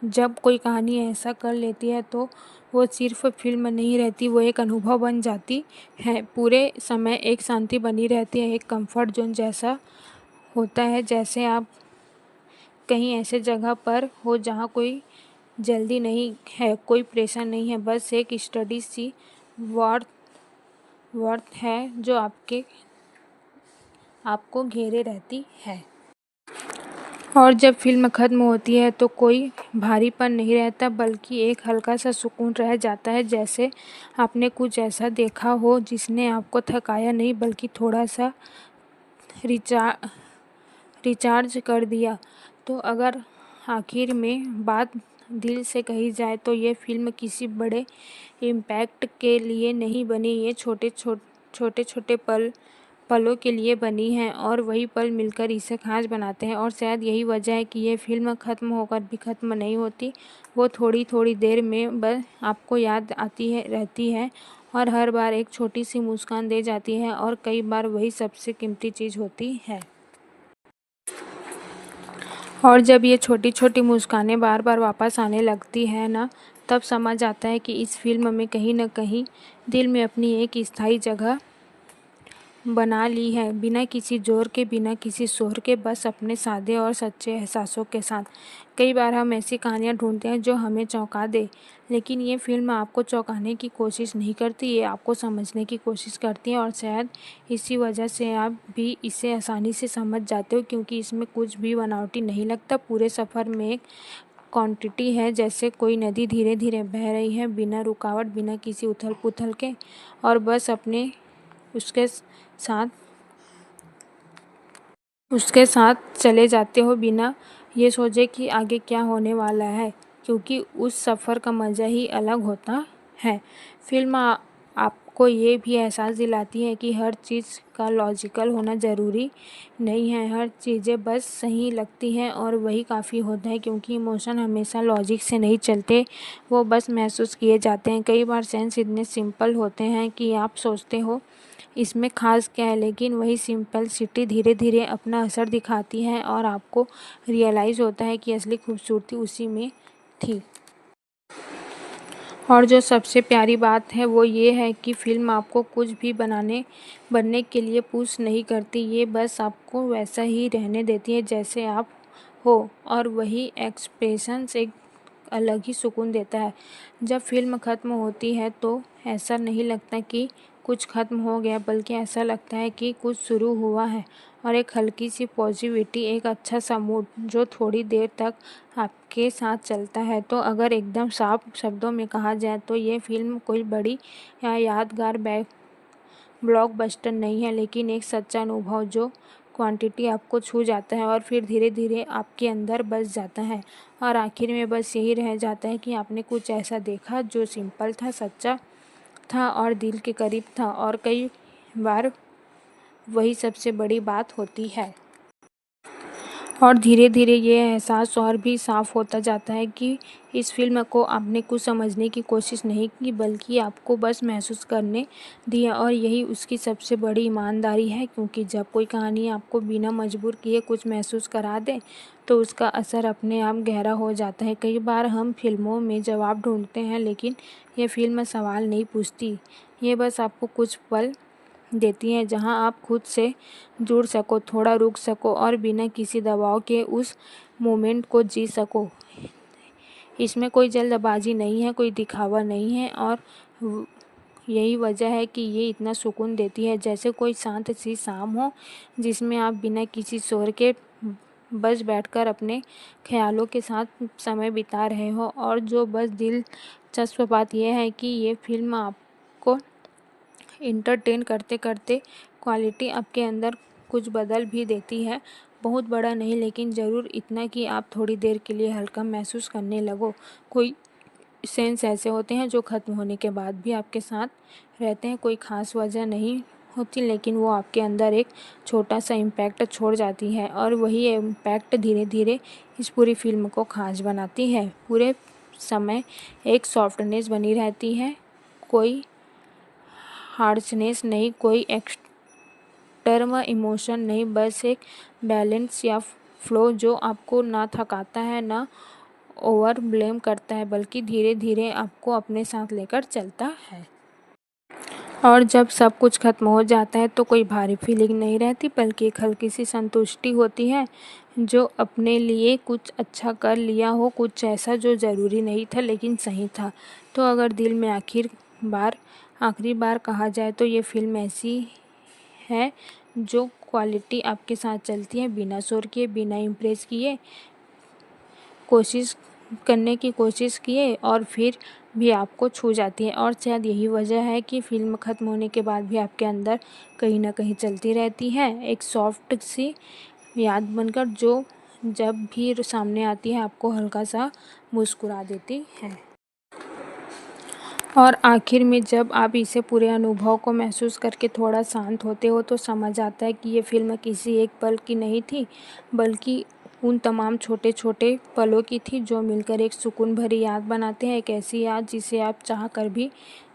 जब कोई कहानी ऐसा कर लेती है तो वो सिर्फ फिल्म नहीं रहती, वो एक अनुभव बन जाती है। पूरे समय एक शांति बनी रहती है, एक कंफर्ट जोन जैसा होता है, जैसे आप कहीं ऐसे जगह पर हो जहाँ कोई जल्दी नहीं है, कोई प्रेशर नहीं है, बस एक स्टडी सी वर्थ है जो आपको घेरे रहती है। और जब फिल्म ख़त्म होती है तो कोई भारीपन नहीं रहता, बल्कि एक हल्का सा सुकून रह जाता है, जैसे आपने कुछ ऐसा देखा हो जिसने आपको थकाया नहीं बल्कि थोड़ा सा रिचार्ज कर दिया। तो अगर आखिर में बात दिल से कही जाए तो ये फिल्म किसी बड़े इम्पैक्ट के लिए नहीं बनी, ये छोटे छोटे पलों के लिए बनी है, और वही पल मिलकर इसे खास बनाते हैं। और शायद यही वजह है कि ये फिल्म ख़त्म होकर भी ख़त्म नहीं होती, वो थोड़ी थोड़ी देर में बस आपको याद आती रहती है, और हर बार एक छोटी सी मुस्कान दे जाती है, और कई बार वही सबसे कीमती चीज़ होती है। और जब ये छोटी-छोटी मुस्कानें बार-बार वापस आने लगती है ना, तब समझ आता है कि इस फ़िल्म में कहीं न कहीं दिल में अपनी एक स्थायी जगह बना ली है, बिना किसी ज़ोर के, बिना किसी शोर के, बस अपने सादे और सच्चे एहसासों के साथ। कई बार हम ऐसी कहानियाँ ढूँढते हैं जो हमें चौंका दे, लेकिन ये फ़िल्म आपको चौंकाने की कोशिश नहीं करती, ये आपको समझने की कोशिश करती है और शायद इसी वजह से आप भी इसे आसानी से समझ जाते हो क्योंकि इसमें कुछ भी बनावटी नहीं लगता। पूरे सफ़र में एक क्वांटिटी है, जैसे कोई नदी धीरे-धीरे बह रही है, बिना रुकावट, बिना किसी उथल-पुथल के और बस अपने उसके साथ उसके साथ चले जाते हो बिना ये सोचे कि आगे क्या होने वाला है, क्योंकि उस सफ़र का मज़ा ही अलग होता है। फ़िल्म आपको ये भी एहसास दिलाती है कि हर चीज़ का लॉजिकल होना ज़रूरी नहीं है, हर चीज़ें बस सही लगती हैं और वही काफ़ी होता है क्योंकि इमोशन हमेशा लॉजिक से नहीं चलते, वो बस महसूस किए जाते हैं। कई बार सेंस इतने सिंपल होते हैं कि आप सोचते हो इसमें ख़ास क्या है, लेकिन वही सिंपलिसिटी धीरे-धीरे अपना असर दिखाती है और आपको रियलाइज़ होता है कि असली खूबसूरती उसी में थी। और जो सबसे प्यारी बात है वो ये है कि फ़िल्म आपको कुछ भी बनने के लिए पुश नहीं करती, ये बस आपको वैसा ही रहने देती है जैसे आप हो और वही एक्सप्रेशंस एक अलग ही सुकून देता है। जब फ़िल्म ख़त्म होती है तो ऐसा नहीं लगता कि कुछ ख़त्म हो गया, बल्कि ऐसा लगता है कि कुछ शुरू हुआ है और एक हल्की सी पॉजिटिविटी, एक अच्छा सा मूड जो थोड़ी देर तक आपके साथ चलता है। तो अगर एकदम साफ शब्दों में कहा जाए तो ये फ़िल्म कोई बड़ी या यादगार ब्लॉकबस्टर नहीं है, लेकिन एक सच्चा अनुभव जो क्वांटिटी आपको छू जाता है और फिर धीरे-धीरे आपके अंदर बस जाता है और आखिर में बस यही रह जाता है कि आपने कुछ ऐसा देखा जो सिंपल था, सच्चा था और दिल के करीब था और कई बार वही सबसे बड़ी बात होती है। और धीरे-धीरे ये एहसास और भी साफ होता जाता है कि इस फ़िल्म को आपने कुछ समझने की कोशिश नहीं की, बल्कि आपको बस महसूस करने दिया और यही उसकी सबसे बड़ी ईमानदारी है क्योंकि जब कोई कहानी आपको बिना मजबूर किए कुछ महसूस करा दे, तो उसका असर अपने आप गहरा हो जाता है। कई बार हम फ़िल्मों में जवाब ढूँढते हैं, लेकिन ये फ़िल्म सवाल नहीं पूछती, ये बस आपको कुछ पल देती हैं जहां आप खुद से जुड़ सको, थोड़ा रुक सको और बिना किसी दबाव के उस मोमेंट को जी सको। इसमें कोई जल्दबाजी नहीं है, कोई दिखावा नहीं है और यही वजह है कि ये इतना सुकून देती है, जैसे कोई शांत सी शाम हो जिसमें आप बिना किसी शोर के बस बैठकर अपने ख्यालों के साथ समय बिता रहे हो। और जो बस दिलचस्प बात यह है कि ये फ़िल्म आपको इंटरटेन करते-करते क्वालिटी आपके अंदर कुछ बदल भी देती है। बहुत बड़ा नहीं, लेकिन ज़रूर इतना कि आप थोड़ी देर के लिए हल्का महसूस करने लगो। कोई सेंस ऐसे होते हैं जो ख़त्म होने के बाद भी आपके साथ रहते हैं, कोई ख़ास वजह नहीं होती, लेकिन वो आपके अंदर एक छोटा-सा इम्पैक्ट छोड़ जाती है और वही इम्पैक्ट धीरे-धीरे इस पूरी फ़िल्म को ख़ास बनाती है। पूरे समय एक सॉफ्टनेस बनी रहती है, कोई हार्शनेस नहीं, कोई एक्सट्रीम इमोशन नहीं, बस एक बैलेंस या फ्लो जो आपको ना थकाता है, ना ओवरवेल्म करता है, बल्कि धीरे-धीरे आपको अपने साथ लेकर चलता है। और जब सब कुछ खत्म हो जाता है तो कोई भारी फीलिंग नहीं रहती, बल्कि एक हल्की सी संतुष्टि होती है जो अपने लिए कुछ अच्छा कर लिया हो, कुछ ऐसा जो ज़रूरी नहीं था लेकिन सही था। तो अगर दिल में आखिरी बार कहा जाए तो ये फ़िल्म ऐसी है जो क्वालिटी आपके साथ चलती है, बिना शोर किए, बिना इम्प्रेस किए, कोशिश करने की कोशिश किए और फिर भी आपको छू जाती है। और शायद यही वजह है कि फ़िल्म ख़त्म होने के बाद भी आपके अंदर कहीं न कहीं चलती रहती है, एक सॉफ्ट सी याद बनकर जो जब भी सामने आती है आपको हल्का-सा मुस्कुरा देती है। और आखिर में जब आप इसे पूरे अनुभव को महसूस करके थोड़ा शांत होते हो तो समझ आता है कि ये फ़िल्म किसी एक पल की नहीं थी, बल्कि उन तमाम छोटे-छोटे पलों की थी जो मिलकर एक सुकून भरी याद बनाते हैं, एक ऐसी याद जिसे आप चाह कर भी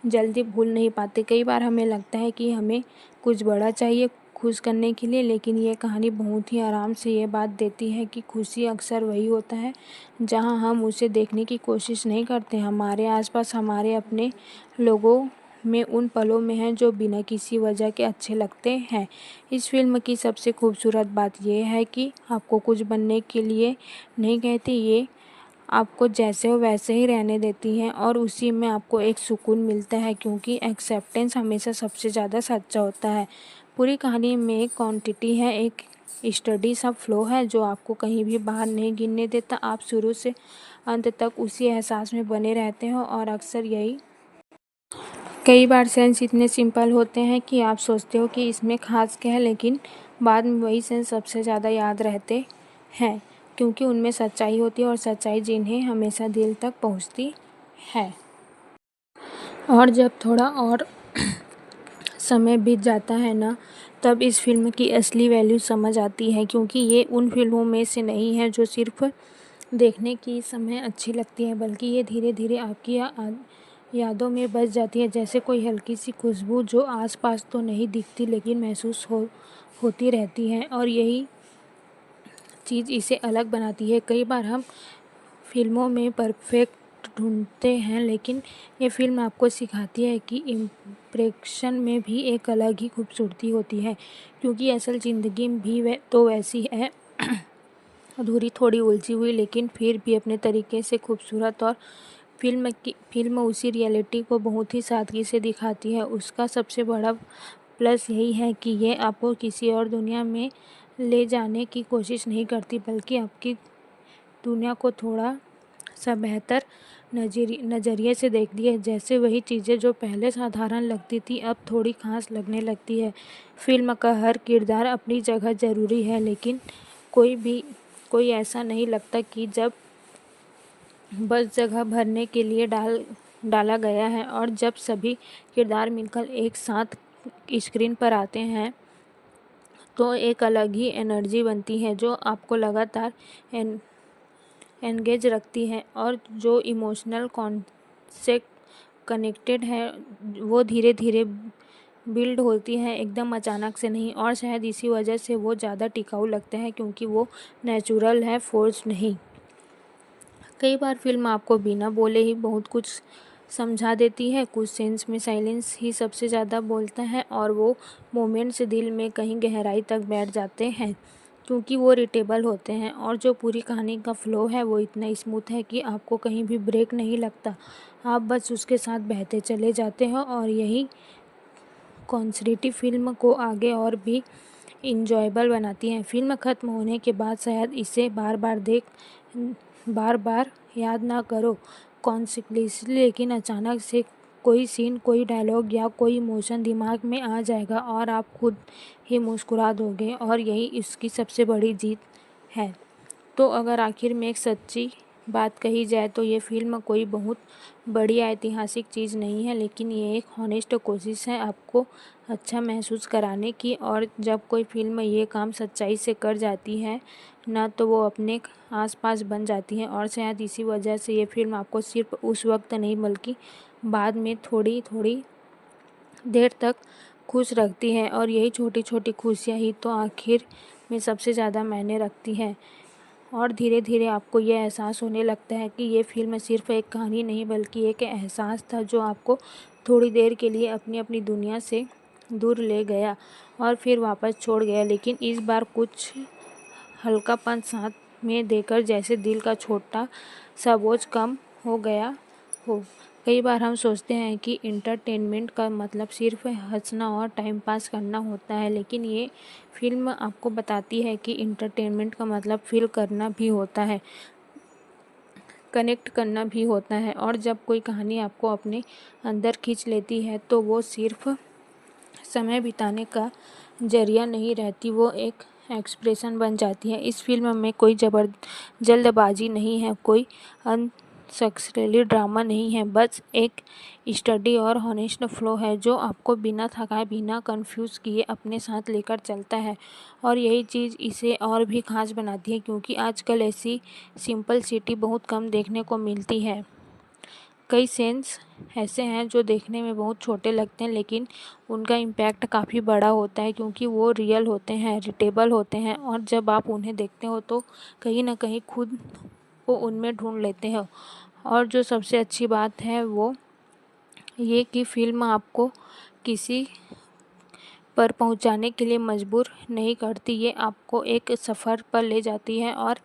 जल्दी भूल नहीं पाते। कई बार हमें लगता है कि हमें कुछ बड़ा चाहिए, खुश करने के लिए, लेकिन ये कहानी बहुत ही आराम से ये बात देती है कि खुशी अक्सर वही होता है जहां हम उसे देखने की कोशिश नहीं करते। हमारे आसपास हमारे अपने लोगों में उन पलों में है जो बिना किसी वजह के अच्छे लगते हैं। इस फिल्म की सबसे खूबसूरत बात यह है कि आपको कुछ बनने के लिए नहीं कहती, ये आपको जैसे हो वैसे ही रहने देती हैं और उसी में आपको एक सुकून मिलता है, क्योंकि एक्सेप्टेंस हमेशा सबसे ज़्यादा सच्चा होता है। पूरी कहानी में एक क्वांटिटी है, एक स्टडी सा फ्लो है जो आपको कहीं भी बाहर नहीं गिरने देता। आप शुरू से अंत तक उसी एहसास में बने रहते हो और अक्सर यही कई बार सेंस इतने सिंपल होते हैं कि आप सोचते हो कि इसमें खास क्या है, लेकिन बाद में वही सेंस सबसे ज़्यादा याद रहते हैं, क्योंकि उनमें सच्चाई होती है और सच्चाई जिन्हें हमेशा दिल तक पहुंचती है। और जब थोड़ा और समय बीत जाता है ना, तब इस फिल्म की असली वैल्यू समझ आती है, क्योंकि ये उन फिल्मों में से नहीं है जो सिर्फ देखने की समय अच्छी लगती है, बल्कि ये धीरे धीरे आपकी यादों में बस जाती है, जैसे कोई हल्की सी खुशबू जो आसपास तो नहीं दिखती लेकिन महसूस होती रहती है। और यही चीज़ इसे अलग बनाती है। कई बार हम फिल्मों में परफेक्ट ढूंढते हैं, लेकिन ये फिल्म आपको सिखाती है कि इम्प्रेशन में भी एक अलग ही खूबसूरती होती है, क्योंकि असल ज़िंदगी भी तो वैसी है, अधूरी, थोड़ी उलझी हुई, लेकिन फिर भी अपने तरीके से खूबसूरत। और फिल्म उसी रियलिटी को बहुत ही सादगी से दिखाती है। उसका सबसे बड़ा प्लस यही है कि ये आपको किसी और दुनिया में ले जाने की कोशिश नहीं करती, बल्कि आपकी दुनिया को थोड़ा सा बेहतर नज़रिए से देखती है। जैसे वही चीज़ें जो पहले साधारण लगती थी अब थोड़ी खास लगने लगती है। फिल्म का हर किरदार अपनी जगह ज़रूरी है, लेकिन कोई ऐसा नहीं लगता कि जब बस जगह भरने के लिए डाला गया है। और जब सभी किरदार मिलकर एक साथ स्क्रीन पर आते हैं तो एक अलग ही एनर्जी बनती है जो आपको लगातार एंगेज रखती है, और जो इमोशनल कॉन्सेप्ट कनेक्टेड है वो धीरे धीरे बिल्ड होती है, एकदम अचानक से नहीं। और शायद इसी वजह से वो ज़्यादा टिकाऊ लगते हैं, क्योंकि वो नेचुरल है, फोर्स नहीं। कई बार फिल्म आपको बिना बोले ही बहुत कुछ समझा देती है। कुछ सीन्स में साइलेंस ही सबसे ज़्यादा बोलता है और वो मोमेंट्स दिल में कहीं गहराई तक बैठ जाते हैं, क्योंकि वो रिटेबल होते हैं। और जो पूरी कहानी का फ्लो है वो इतना स्मूथ है कि आपको कहीं भी ब्रेक नहीं लगता, आप बस उसके साथ बहते चले जाते हो। और यही कॉन्सिस्टेंसी फिल्म को आगे और भी इंजॉयबल बनाती है। फिल्म ख़त्म होने के बाद शायद इसे बार बार याद ना करो कॉन्सिक्वेंसली, लेकिन अचानक से कोई सीन, कोई डायलॉग या कोई इमोशन दिमाग में आ जाएगा और आप खुद ही मुस्कुरा दोगे, और यही इसकी सबसे बड़ी जीत है। तो अगर आखिर में एक सच्ची बात कही जाए तो ये फिल्म कोई बहुत बड़ी ऐतिहासिक चीज़ नहीं है, लेकिन ये एक हॉनेस्ट कोशिश है आपको अच्छा महसूस कराने की। और जब कोई फिल्म ये काम सच्चाई से कर जाती है ना, तो वो अपने आसपास बन जाती है। और शायद इसी वजह से ये फिल्म आपको सिर्फ उस वक्त नहीं बल्कि बाद में थोड़ी थोड़ी देर तक खुश रखती है। और यही छोटी छोटी खुशियाँ ही तो आखिर में सबसे ज़्यादा मायने रखती है। और धीरे धीरे आपको ये एहसास होने लगता है कि ये फिल्म सिर्फ एक कहानी नहीं बल्कि एक एहसास था जो आपको थोड़ी देर के लिए अपनी अपनी दुनिया से दूर ले गया और फिर वापस छोड़ गया, लेकिन इस बार कुछ हल्कापन साथ में देकर, जैसे दिल का छोटा सा बोझ कम हो गया हो। कई बार हम सोचते हैं कि इंटरटेनमेंट का मतलब सिर्फ हंसना और टाइम पास करना होता है, लेकिन ये फिल्म आपको बताती है कि इंटरटेनमेंट का मतलब फील करना भी होता है, कनेक्ट करना भी होता है। और जब कोई कहानी आपको अपने अंदर खींच लेती है तो वो सिर्फ समय बिताने का जरिया नहीं रहती, वो एक एक्सप्रेशन बन जाती है। इस फिल्म में कोई जल्दबाजी नहीं है, कोई अनसक्सेसफुली ड्रामा नहीं है, बस एक स्टडी और हॉनेस्ट फ्लो है जो आपको बिना थकाए, बिना कंफ्यूज किए अपने साथ लेकर चलता है। और यही चीज़ इसे और भी खास बनाती है, क्योंकि आजकल ऐसी सिंपल सिटी बहुत कम देखने को मिलती है। कई सीन्स ऐसे हैं जो देखने में बहुत छोटे लगते हैं, लेकिन उनका इम्पैक्ट काफ़ी बड़ा होता है क्योंकि वो रियल होते हैं, रिलेटेबल होते हैं, और जब आप उन्हें देखते हो तो कहीं ना कहीं खुद को उनमें ढूंढ लेते हो। और जो सबसे अच्छी बात है वो ये कि फिल्म आपको किसी पर पहुंचाने के लिए मजबूर नहीं करती, ये आपको एक सफ़र पर ले जाती है और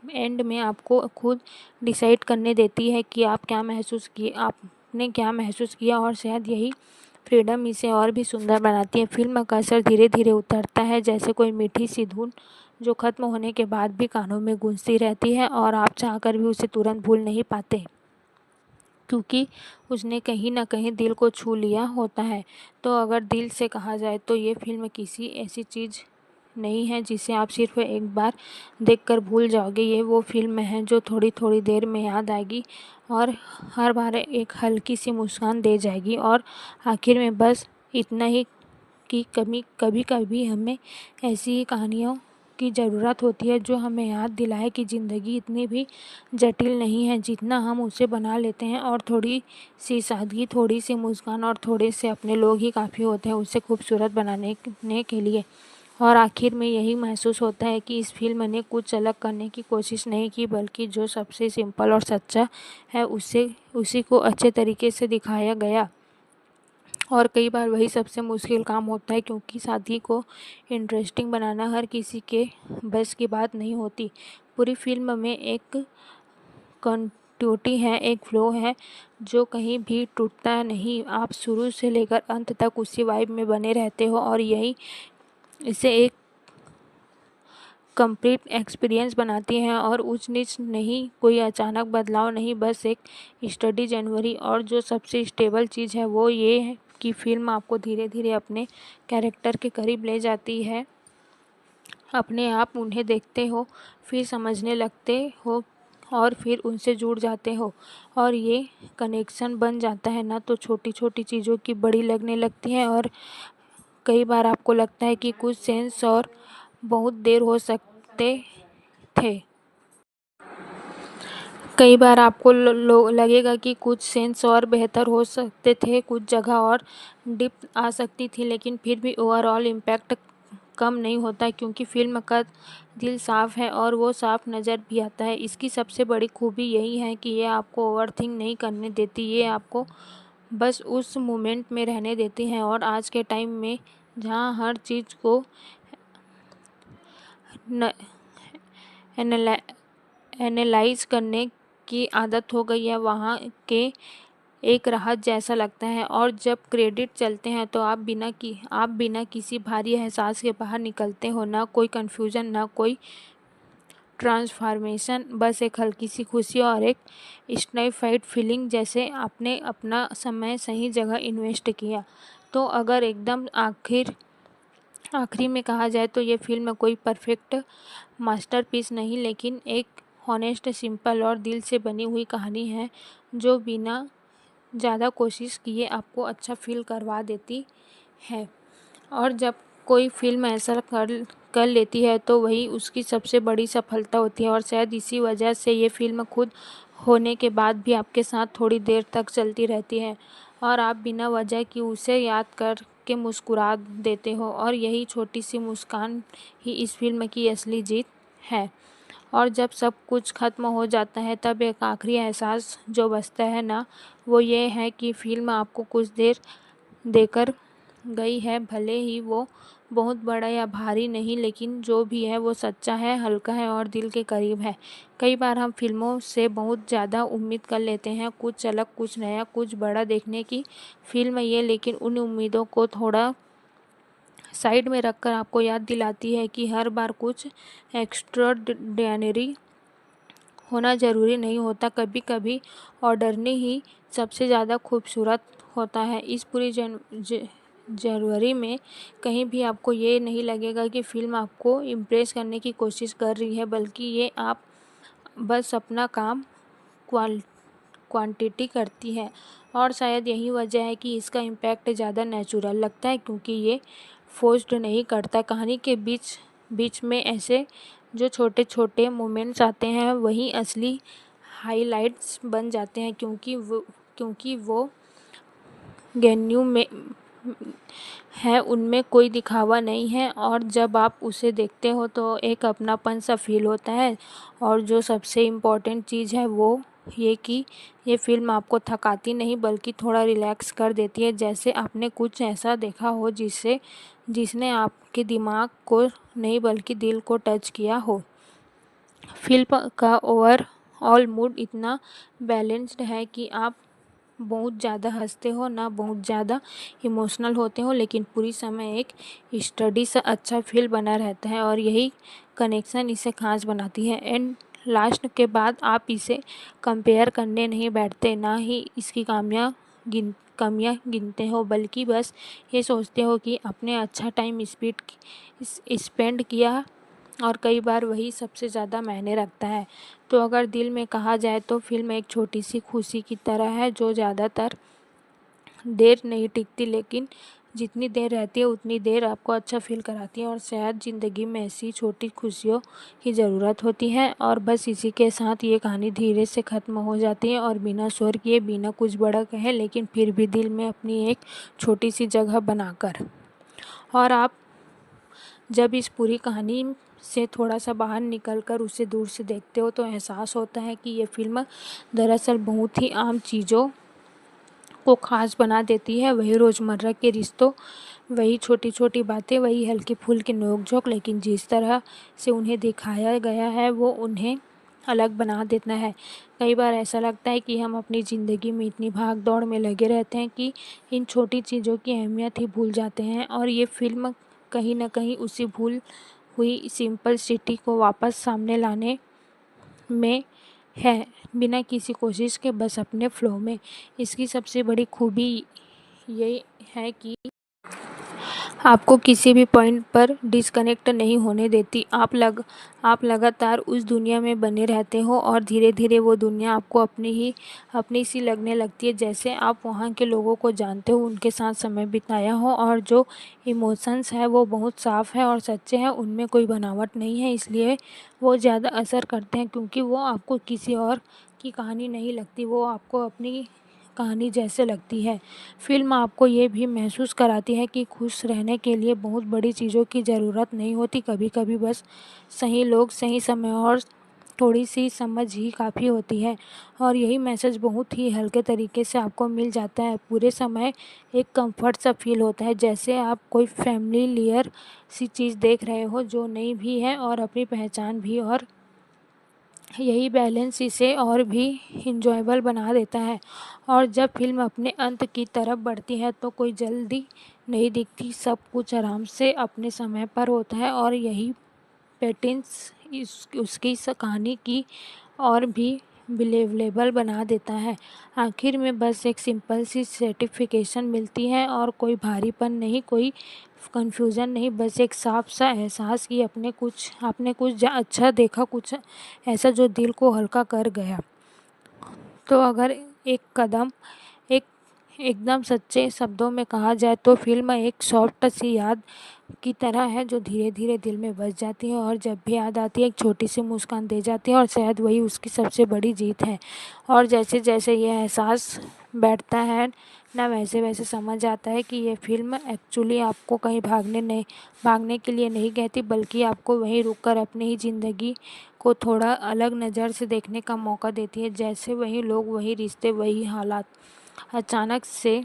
एंड में आपको खुद डिसाइड करने देती है कि आपने क्या महसूस किया, और शायद यही फ्रीडम इसे और भी सुंदर बनाती है। फिल्म का असर धीरे धीरे उतरता है, जैसे कोई मीठी सी धुन जो ख़त्म होने के बाद भी कानों में गूंजती रहती है और आप चाहकर भी उसे तुरंत भूल नहीं पाते, क्योंकि उसने कहीं न कहीं दिल को छू लिया होता है। तो अगर दिल से कहा जाए तो ये फ़िल्म किसी ऐसी चीज़ नहीं है जिसे आप सिर्फ़ एक बार देखकर भूल जाओगे। ये वो फ़िल्म है जो थोड़ी-थोड़ी देर में याद आएगी और हर बार एक हल्की-सी मुस्कान दे जाएगी, और आखिर में बस इतना ही कि कभी-कभी हमें ऐसी ही कहानियों की ज़रूरत होती है जो हमें याद दिलाए कि ज़िंदगी इतनी भी जटिल नहीं है जितना हम उसे बना लेते हैं, और थोड़ी सी सादगी, थोड़ी सी मुस्कान और थोड़े से अपने लोग ही काफ़ी होते हैं उसे खूबसूरत बनाने के लिए। और आखिर में यही महसूस होता है कि इस फिल्म ने कुछ अलग करने की कोशिश नहीं की, बल्कि जो सबसे सिंपल और सच्चा है उसी को अच्छे तरीके से दिखाया गया। और कई बार वही सबसे मुश्किल काम होता है, क्योंकि शादी को इंटरेस्टिंग बनाना हर किसी के बस की बात नहीं होती। पूरी फिल्म में एक कंटिन्यूटी है, एक फ्लो है जो कहीं भी टूटता नहीं। आप शुरू से लेकर अंत तक उसी वाइब में बने रहते हो, और यही इसे एक कंप्लीट एक्सपीरियंस बनाती हैं। और ऊंच नीच नहीं, कोई अचानक बदलाव नहीं, बस एक स्टडी जनवरी। और जो सबसे स्टेबल चीज़ है वो ये है कि फिल्म आपको धीरे धीरे अपने कैरेक्टर के करीब ले जाती है। अपने आप उन्हें देखते हो, फिर समझने लगते हो, और फिर उनसे जुड़ जाते हो, और ये कनेक्शन बन जाता है ना, तो छोटी छोटी चीज़ों की बड़ी लगने लगती है। और कई बार आपको लगता है कि कुछ सेंस और बहुत देर हो सकते थे। कई बार आपको लगेगा कि कुछ सेंस और बेहतर हो सकते थे, कुछ जगह और डिप आ सकती थी, लेकिन फिर भी ओवरऑल इम्पैक्ट कम नहीं होता, क्योंकि फिल्म का दिल साफ है और वो साफ नज़र भी आता है। इसकी सबसे बड़ी खूबी यही है कि ये आपको ओवरथिंक नहीं करने देती, ये आपको बस उस मोमेंट में रहने देती है। और आज के टाइम में जहाँ हर चीज़ को एनालाइज करने की आदत हो गई है, वहाँ के एक राहत जैसा लगता है। और जब क्रेडिट चलते हैं तो आप बिना किसी भारी एहसास के बाहर निकलते हो, ना कोई कन्फ्यूज़न, ना कोई ट्रांसफॉर्मेशन, बस एक हल्की सी खुशी और एक स्नैपफाइड फीलिंग, जैसे आपने अपना समय सही जगह इन्वेस्ट किया। तो अगर एकदम आखिरी में कहा जाए तो ये फिल्म कोई परफेक्ट मास्टरपीस नहीं, लेकिन एक हॉनेस्ट, सिंपल और दिल से बनी हुई कहानी है जो बिना ज़्यादा कोशिश किए आपको अच्छा फील करवा देती है। और जब कोई फिल्म ऐसा कर लेती है तो वही उसकी सबसे बड़ी सफलता होती है, और शायद इसी वजह से ये फिल्म खुद होने के बाद भी आपके साथ थोड़ी देर तक चलती रहती है, और आप बिना वजह की उसे याद करके मुस्कुरा देते हो। और यही छोटी सी मुस्कान ही इस फिल्म की असली जीत है। और जब सब कुछ ख़त्म हो जाता है तब एक आखिरी एहसास जो बचता है ना, वो ये है कि फिल्म आपको कुछ देर देकर गई है, भले ही वो बहुत बड़ा या भारी नहीं, लेकिन जो भी है वो सच्चा है, हल्का है और दिल के करीब है। कई बार हम फिल्मों से बहुत ज़्यादा उम्मीद कर लेते हैं, कुछ अलग, कुछ नया, कुछ बड़ा देखने की फिल्म ये, लेकिन उन उम्मीदों को थोड़ा साइड में रखकर आपको याद दिलाती है कि हर बार कुछ एक्स्ट्राऑर्डिनरी होना ज़रूरी नहीं होता, कभी कभी ऑर्डिनरी ही सबसे ज़्यादा खूबसूरत होता है। इस पूरी जनवरी में कहीं भी आपको ये नहीं लगेगा कि फ़िल्म आपको इम्प्रेस करने की कोशिश कर रही है, बल्कि ये आप बस अपना काम क्वांटिटी करती है। और शायद यही वजह है कि इसका इम्पैक्ट ज़्यादा नेचुरल लगता है, क्योंकि ये फोर्स्ड नहीं करता। कहानी के बीच बीच में ऐसे जो छोटे छोटे मोमेंट्स आते हैं वही असली हाइलाइट्स बन जाते हैं, क्योंकि वो गेन्यू में है, उनमें कोई दिखावा नहीं है और जब आप उसे देखते हो तो एक अपनापन सा फील होता है। और जो सबसे इम्पोर्टेंट चीज़ है वो ये कि ये फ़िल्म आपको थकाती नहीं बल्कि थोड़ा रिलैक्स कर देती है, जैसे आपने कुछ ऐसा देखा हो जिसने आपके दिमाग को नहीं बल्कि दिल को टच किया हो। फ़िल्म का ओवरऑल मूड इतना बैलेंस्ड है कि आप बहुत ज़्यादा हँसते हो ना बहुत ज़्यादा इमोशनल होते हो, लेकिन पूरी समय एक स्टडी सा अच्छा फ़ील बना रहता है और यही कनेक्शन इसे ख़ास बनाती है। एंड लास्ट के बाद आप इसे कंपेयर करने नहीं बैठते, ना ही इसकी कमियाँ गिनते हो, बल्कि बस ये सोचते हो कि आपने अच्छा टाइम स्पेंड किया और कई बार वही सबसे ज़्यादा मायने रखता है। तो अगर दिल में कहा जाए तो फ़िल्म एक छोटी सी खुशी की तरह है जो ज़्यादातर देर नहीं टिकती, लेकिन जितनी देर रहती है उतनी देर आपको अच्छा फ़ील कराती है। और शायद ज़िंदगी में ऐसी छोटी खुशियों की ज़रूरत होती है। और बस इसी के साथ ये कहानी धीरे से ख़त्म हो जाती है और बिना शोर किए, बिना कुछ बड़ा कहे, लेकिन फिर भी दिल में अपनी एक छोटी सी जगह बनाकर। और आप जब इस पूरी कहानी से थोड़ा सा बाहर निकलकर उसे दूर से देखते हो तो एहसास होता है कि ये फ़िल्म दरअसल बहुत ही आम चीज़ों को ख़ास बना देती है। वही रोज़मर्रा के रिश्तों, वही छोटी छोटी बातें, वही हल्की फुल्की नोक-झोंक, लेकिन जिस तरह से उन्हें दिखाया गया है वो उन्हें अलग बना देता है। कई बार ऐसा लगता है कि हम अपनी ज़िंदगी में इतनी भाग दौड़ में लगे रहते हैं कि इन छोटी चीज़ों की अहमियत ही भूल जाते हैं। और ये फ़िल्म कहीं न कहीं उसी भूल हुई सिंपलिसिटी को वापस सामने लाने में है, बिना किसी कोशिश के, बस अपने फ्लो में। इसकी सबसे बड़ी खूबी ये है कि आपको किसी भी पॉइंट पर डिस्कनेक्ट नहीं होने देती। आप लगातार उस दुनिया में बने रहते हो और धीरे-धीरे वो दुनिया आपको अपनी सी लगने लगती है, जैसे आप वहाँ के लोगों को जानते हो, उनके साथ समय बिताया हो और जो इमोशंस है वो बहुत साफ़ है और सच्चे हैं, उनमें कोई बनावट नहीं है। इसलिए वो ज़्यादा असर करते हैं, क्योंकि वो आपको किसी और की कहानी नहीं लगती, वो आपको अपनी कहानी जैसे लगती है। फ़िल्म आपको ये भी महसूस कराती है कि खुश रहने के लिए बहुत बड़ी चीज़ों की ज़रूरत नहीं होती, कभी-कभी बस सही लोग, सही समय और थोड़ी-सी समझ ही काफ़ी होती है। और यही मैसेज बहुत ही हल्के तरीके से आपको मिल जाता है। पूरे समय एक कम्फ़र्ट सा फ़ील होता है, जैसे आप कोई फ़ैमिलियर सी चीज़ देख रहे हो जो नई भी है और अपनी पहचान भी। और यही बैलेंस इसे और भी इंजॉयबल बना देता है। और जब फ़िल्म अपने अंत की तरफ बढ़ती है तो कोई जल्दी नहीं दिखती, सब कुछ आराम से अपने समय पर होता है और यही पैटर्न्स उसकी इस कहानी की और भी बिलीवेबल बना देता है। आखिर में बस एक सिंपल सी सेटिस्फैक्शन मिलती है और कोई भारीपन नहीं, कोई कन्फ्यूज़न नहीं, बस एक साफ सा एहसास कि आपने कुछ अच्छा देखा, कुछ ऐसा जो दिल को हल्का कर गया। तो अगर एक एकदम सच्चे शब्दों में कहा जाए तो फ़िल्म एक सॉफ्ट सी याद की तरह है जो धीरे-धीरे दिल में बस जाती है और जब भी याद आती है एक छोटी सी मुस्कान दे जाती है और शायद वही उसकी सबसे बड़ी जीत है। और जैसे-जैसे ये एहसास बैठता है ना, वैसे-वैसे समझ आता है कि ये फ़िल्म एक्चुअली आपको कहीं भागने के लिए नहीं कहती, बल्कि आपको वहीं रुककर अपनी ही ज़िंदगी को थोड़ा अलग नज़र से देखने का मौका देती है। जैसे वही लोग, वही रिश्ते, वही हालात अचानक से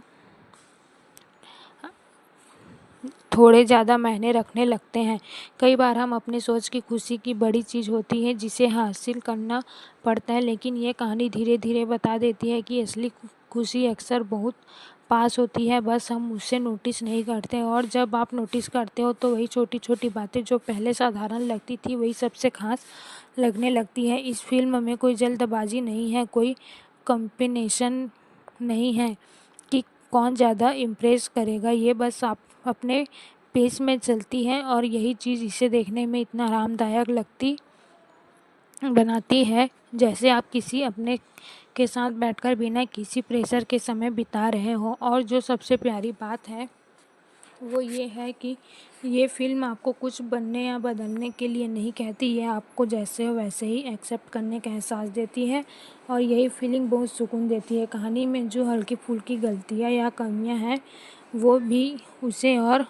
थोड़े ज़्यादा मायने रखने लगते हैं। कई बार हम अपनी सोच की खुशी की बड़ी चीज़ होती है जिसे हासिल करना पड़ता है, लेकिन ये कहानी धीरे-धीरे बता देती है कि असली खुशी अक्सर बहुत पास होती है, बस हम उसे नोटिस नहीं करते। और जब आप नोटिस करते हो तो वही छोटी-छोटी बातें जो पहले साधारण लगती थी वही सबसे ख़ास लगने लगती है। इस फ़िल्म में कोई जल्दबाज़ी नहीं है, कोई कॉम्बिनेशन नहीं है कि कौन ज़्यादा इम्प्रेस करेगा, ये बस आप अपने पेस में चलती है और यही चीज़ इसे देखने में इतना आरामदायक बनाती है, जैसे आप किसी अपने के साथ बैठकर बिना किसी प्रेशर के समय बिता रहे हो। और जो सबसे प्यारी बात है वो ये है कि ये फ़िल्म आपको कुछ बनने या बदलने के लिए नहीं कहती, ये आपको जैसे हो वैसे ही एक्सेप्ट करने का एहसास देती है और यही फीलिंग बहुत सुकून देती है। कहानी में जो हल्की-फुल्की गलतियाँ या कमियाँ हैं, वो भी उसे और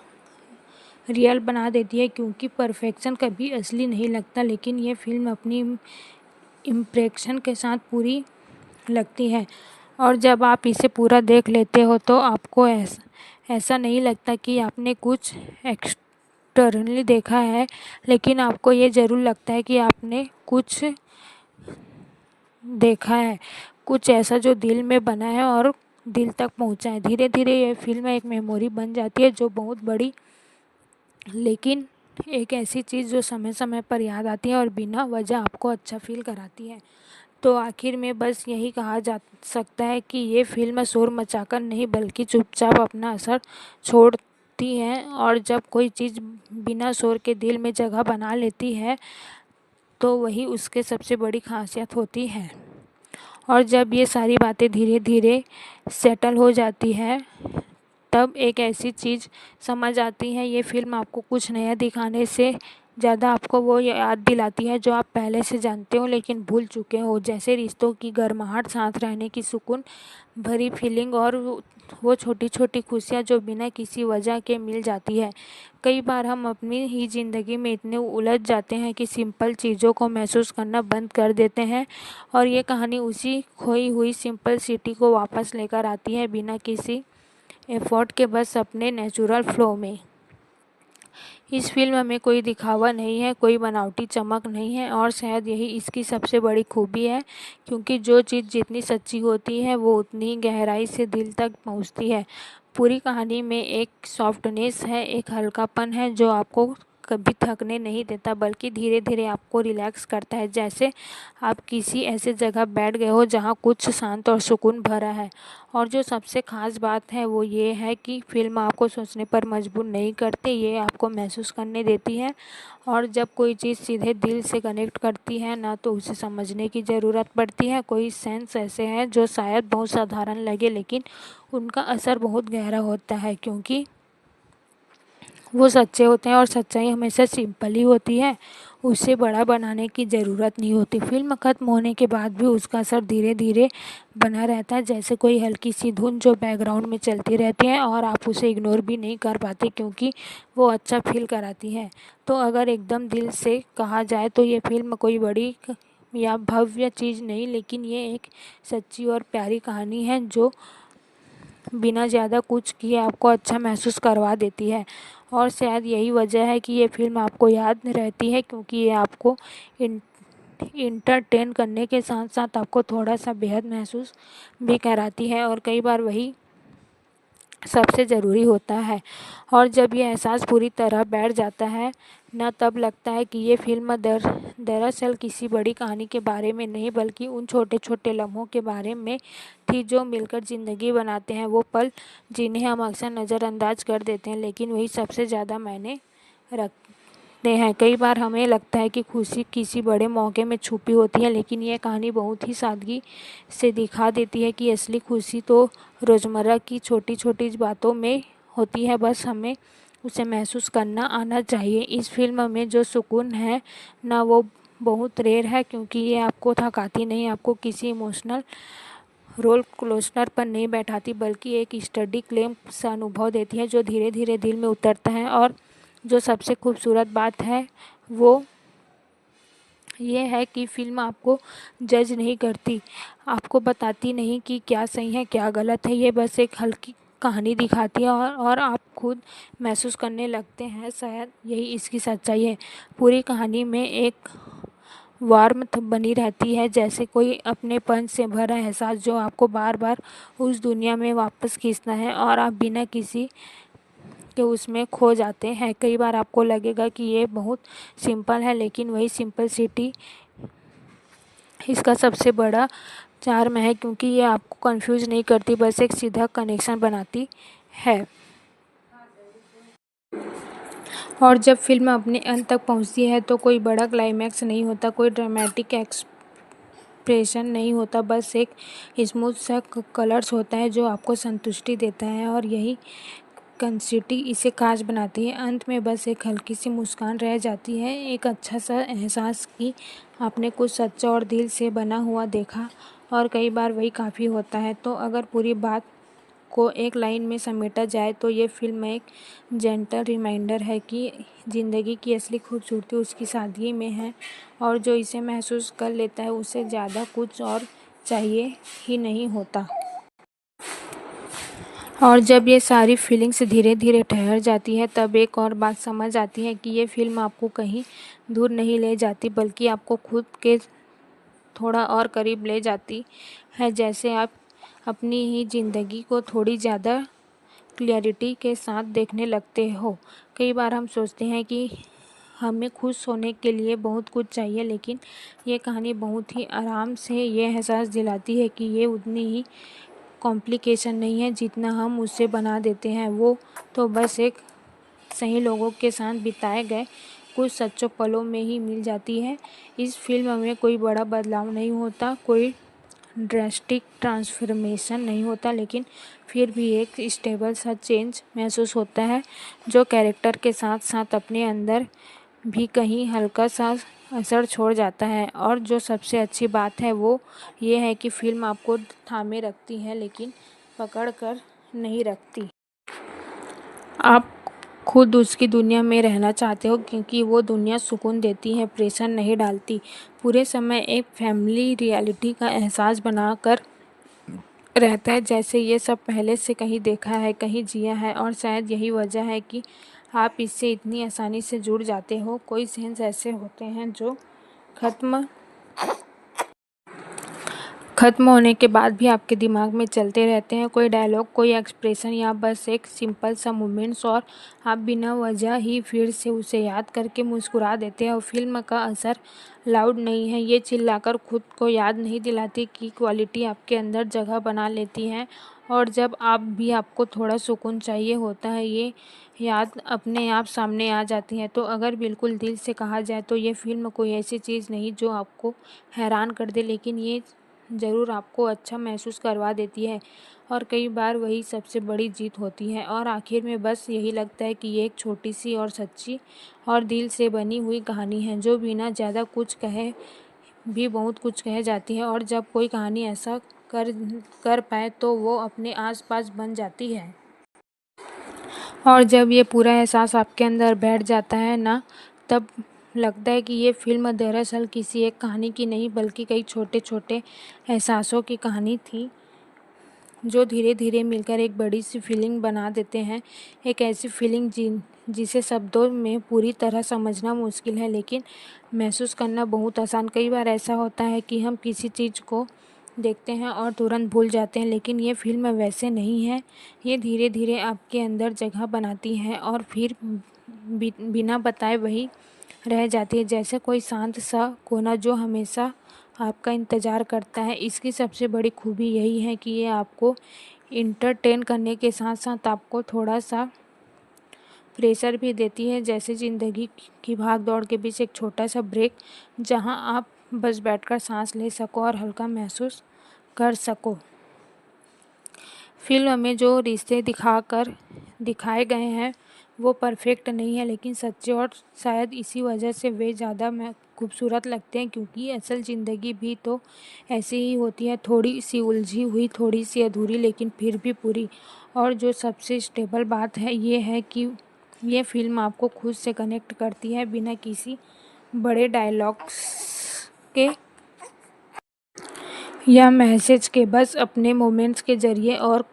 रियल बना देती है, क्योंकि परफेक्शन कभी असली नहीं लगता, लेकिन ये फ़िल्म अपनी इम्प्रेशन के साथ पूरी लगती है। और जब आप इसे पूरा देख लेते हो तो आपको ऐसा नहीं लगता कि आपने कुछ एक्सटर्नली देखा है, लेकिन आपको ये ज़रूर लगता है कि आपने कुछ देखा है, कुछ ऐसा जो दिल में बना है और दिल तक पहुंचा है। धीरे धीरे ये फिल्म एक मेमोरी बन जाती है जो बहुत बड़ी, लेकिन एक ऐसी चीज़ जो समय समय पर याद आती है और बिना वजह आपको अच्छा फील कराती है। तो आखिर में बस यही कहा जा सकता है कि ये फ़िल्म शोर मचाकर नहीं बल्कि चुपचाप अपना असर छोड़ती है, और जब कोई चीज़ बिना शोर के दिल में जगह बना लेती है तो वही उसके सबसे बड़ी खासियत होती है। और जब ये सारी बातें धीरे धीरे सेटल हो जाती है तब एक ऐसी चीज़ समझ आती है, ये फ़िल्म आपको कुछ नया दिखाने से ज़्यादा आपको वो याद दिलाती है जो आप पहले से जानते हो लेकिन भूल चुके हो, जैसे रिश्तों की गर्माहट, साथ रहने की सुकून भरी फीलिंग और वो छोटी छोटी खुशियाँ जो बिना किसी वजह के मिल जाती है। कई बार हम अपनी ही ज़िंदगी में इतने उलझ जाते हैं कि सिंपल चीज़ों को महसूस करना बंद कर देते हैं, और ये कहानी उसी खोई हुई सिंपल सिटी को वापस लेकर आती है बिना किसी एफर्ट के, बस अपने नेचुरल फ्लो में। इस फिल्म में कोई दिखावा नहीं है, कोई बनावटी चमक नहीं है, और शायद यही इसकी सबसे बड़ी खूबी है, क्योंकि जो चीज़ जितनी सच्ची होती है वो उतनी गहराई से दिल तक पहुंचती है। पूरी कहानी में एक सॉफ्टनेस है, एक हल्कापन है जो आपको कभी थकने नहीं देता बल्कि धीरे धीरे आपको रिलैक्स करता है, जैसे आप किसी ऐसे जगह बैठ गए हो जहाँ कुछ शांत और सुकून भरा है। और जो सबसे ख़ास बात है वो ये है कि फ़िल्म आपको सोचने पर मजबूर नहीं करती, ये आपको महसूस करने देती है। और जब कोई चीज़ सीधे दिल से कनेक्ट करती है ना तो उसे समझने की ज़रूरत पड़ती है। कोई सेंस ऐसे हैं जो शायद बहुत साधारण लगे लेकिन उनका असर बहुत गहरा होता है, क्योंकि वो सच्चे होते हैं और सच्चाई हमेशा सिंपल ही होती है, उसे बड़ा बनाने की ज़रूरत नहीं होती। फिल्म ख़त्म होने के बाद भी उसका असर धीरे धीरे बना रहता है, जैसे कोई हल्की सी धुन जो बैकग्राउंड में चलती रहती है और आप उसे इग्नोर भी नहीं कर पाते क्योंकि वो अच्छा फील कराती है। तो अगर एकदम दिल से कहा जाए तो ये फिल्म कोई बड़ी या भव्य चीज़ नहीं, लेकिन ये एक सच्ची और प्यारी कहानी है जो बिना ज़्यादा कुछ किए आपको अच्छा महसूस करवा देती है। और शायद यही वजह है कि ये फ़िल्म आपको याद रहती है, क्योंकि ये आपको इंटरटेन करने के साथ साथ आपको थोड़ा सा बेहद महसूस भी कराती है, और कई बार वही सबसे ज़रूरी होता है। और जब ये एहसास पूरी तरह बैठ जाता है ना, तब लगता है कि ये फ़िल्म दरअसल किसी बड़ी कहानी के बारे में नहीं बल्कि उन छोटे छोटे लम्हों के बारे में थी जो मिलकर ज़िंदगी बनाते हैं, वो पल जिन्हें हम अक्सर नज़रअंदाज कर देते हैं लेकिन वही सबसे ज़्यादा मायने रखते हैं। कई बार हमें लगता है कि खुशी किसी बड़े मौके में छुपी होती है, लेकिन ये कहानी बहुत ही सादगी से दिखा देती है कि असली खुशी तो रोज़मर्रा की छोटी छोटी बातों में होती है, बस हमें उसे महसूस करना आना चाहिए। इस फिल्म में जो सुकून है ना वो बहुत रेयर है, क्योंकि ये आपको थकाती नहीं, आपको किसी इमोशनल रोल कोस्टर पर नहीं बैठाती, बल्कि एक स्टडी क्लेम सा अनुभव देती है जो धीरे धीरे दिल में उतरता है। और जो सबसे खूबसूरत बात है वो ये है कि फ़िल्म आपको जज नहीं करती, आपको बताती नहीं कि क्या सही है क्या गलत है, ये बस एक हल्की कहानी दिखाती है और आप खुद महसूस करने लगते हैं। शायद यही इसकी सच्चाई है। पूरी कहानी में एक वार्मथ बनी रहती है, जैसे कोई अपनेपन से भरा एहसास जो आपको बार बार उस दुनिया में वापस खींचता है और आप बिना किसी के उसमें खो जाते हैं। कई बार आपको लगेगा कि ये बहुत सिंपल है, लेकिन वही सिंपलिसिटी इसका सबसे बड़ा चार्म है, क्योंकि ये आपको कंफ्यूज नहीं करती, बस एक सीधा कनेक्शन बनाती है। और जब फिल्म अपने अंत तक पहुंचती है तो कोई बड़ा क्लाइमैक्स नहीं होता, कोई ड्रामेटिक एक्सप्रेशन नहीं होता, बस एक स्मूथ सा कलर्स होता है जो आपको संतुष्टि देता है। और यही कंसिटी इसे खास बनाती है। अंत में बस एक हल्की सी मुस्कान रह जाती है, एक अच्छा सा एहसास कि आपने कुछ सच्चा और दिल से बना हुआ देखा, और कई बार वही काफ़ी होता है। तो अगर पूरी बात को एक लाइन में समेटा जाए तो ये फिल्म एक जेंटल रिमाइंडर है कि ज़िंदगी की असली खूबसूरती उसकी सादगी में है, और जो इसे महसूस कर लेता है उसे ज़्यादा कुछ और चाहिए ही नहीं होता। और जब ये सारी फीलिंग्स धीरे धीरे ठहर जाती है तब एक और बात समझ आती है कि ये फिल्म आपको कहीं दूर नहीं ले जाती, बल्कि आपको खुद के थोड़ा और करीब ले जाती है। जैसे आप अपनी ही ज़िंदगी को थोड़ी ज़्यादा क्लैरिटी के साथ देखने लगते हो। कई बार हम सोचते हैं कि हमें खुश होने के लिए बहुत कुछ चाहिए, लेकिन ये कहानी बहुत ही आराम से ये एहसास दिलाती है कि ये उतनी ही कॉम्प्लिकेशन नहीं है जितना हम उसे बना देते हैं। वो तो बस एक सही लोगों के साथ बिताए गए कुछ सच्चों पलों में ही मिल जाती है। इस फिल्म में कोई बड़ा बदलाव नहीं होता, कोई ड्रास्टिक ट्रांसफॉर्मेशन नहीं होता, लेकिन फिर भी एक स्टेबल सा चेंज महसूस होता है जो कैरेक्टर के साथ साथ अपने अंदर भी कहीं हल्का सा असर छोड़ जाता है। और जो सबसे अच्छी बात है वो ये है कि फिल्म आपको थामे रखती है, लेकिन पकड़ कर नहीं रखती। आप खुद उसकी दुनिया में रहना चाहते हो, क्योंकि वो दुनिया सुकून देती है, प्रेशर नहीं डालती। पूरे समय एक फैमिली रियलिटी का एहसास बना कर रहता है, जैसे ये सब पहले से कहीं देखा है, कहीं जिया है। और शायद यही वजह है कि आप इससे इतनी आसानी से जुड़ जाते हो। कोई सीन्स ऐसे होते हैं जो खत्म होने के बाद भी आपके दिमाग में चलते रहते हैं। कोई डायलॉग, कोई एक्सप्रेशन या बस एक सिंपल सा मोमेंट्स, और आप बिना वजह ही फिर से उसे याद करके मुस्कुरा देते हैं। और फिल्म का असर लाउड नहीं है, ये चिल्लाकर खुद को याद नहीं दिलाती कि क्वालिटी आपके अंदर जगह बना लेती है। और जब आप भी आपको थोड़ा सुकून चाहिए होता है, ये याद अपने आप सामने आ जाती है। तो अगर बिल्कुल दिल से कहा जाए तो ये फिल्म कोई ऐसी चीज़ नहीं जो आपको हैरान कर दे, लेकिन ये ज़रूर आपको अच्छा महसूस करवा देती है। और कई बार वही सबसे बड़ी जीत होती है। और आखिर में बस यही लगता है कि ये एक छोटी सी और सच्ची और दिल से बनी हुई कहानी है, जो बिना ज़्यादा कुछ कहे भी बहुत कुछ कह जाती है। और जब कोई कहानी ऐसा कर पाए तो वो अपने आसपास बन जाती है। और जब ये पूरा एहसास आपके अंदर बैठ जाता है ना, तब लगता है कि ये फिल्म दरअसल किसी एक कहानी की नहीं, बल्कि कई छोटे छोटे एहसासों की कहानी थी, जो धीरे धीरे मिलकर एक बड़ी सी फीलिंग बना देते हैं। एक ऐसी फीलिंग जिसे शब्दों में पूरी तरह समझना मुश्किल है, लेकिन महसूस करना बहुत आसान। कई बार ऐसा होता है कि हम किसी चीज़ को देखते हैं और तुरंत भूल जाते हैं, लेकिन ये फिल्म वैसे नहीं है। ये धीरे धीरे आपके अंदर जगह बनाती है और फिर बिना बताए वही रह जाती है, जैसे कोई शांत सा कोना जो हमेशा आपका इंतज़ार करता है। इसकी सबसे बड़ी खूबी यही है कि ये आपको इंटरटेन करने के साथ साथ आपको थोड़ा सा प्रेशर भी देती है, जैसे ज़िंदगी की भाग दौड़ के बीच एक छोटा सा ब्रेक, जहां आप बस बैठकर सांस ले सको और हल्का महसूस कर सको। फिल्म में जो रिश्ते दिखाए गए हैं वो परफेक्ट नहीं है, लेकिन सच्चे, और शायद इसी वजह से वे ज़्यादा खूबसूरत लगते हैं, क्योंकि असल ज़िंदगी भी तो ऐसी ही होती है, थोड़ी सी उलझी हुई, थोड़ी सी अधूरी, लेकिन फिर भी पूरी। और जो सबसे स्टेबल बात है ये है कि ये फिल्म आपको खुद से कनेक्ट करती है, बिना किसी बड़े डायलॉग्स के या मैसेज के, बस अपने मोमेंट्स के ज़रिए। और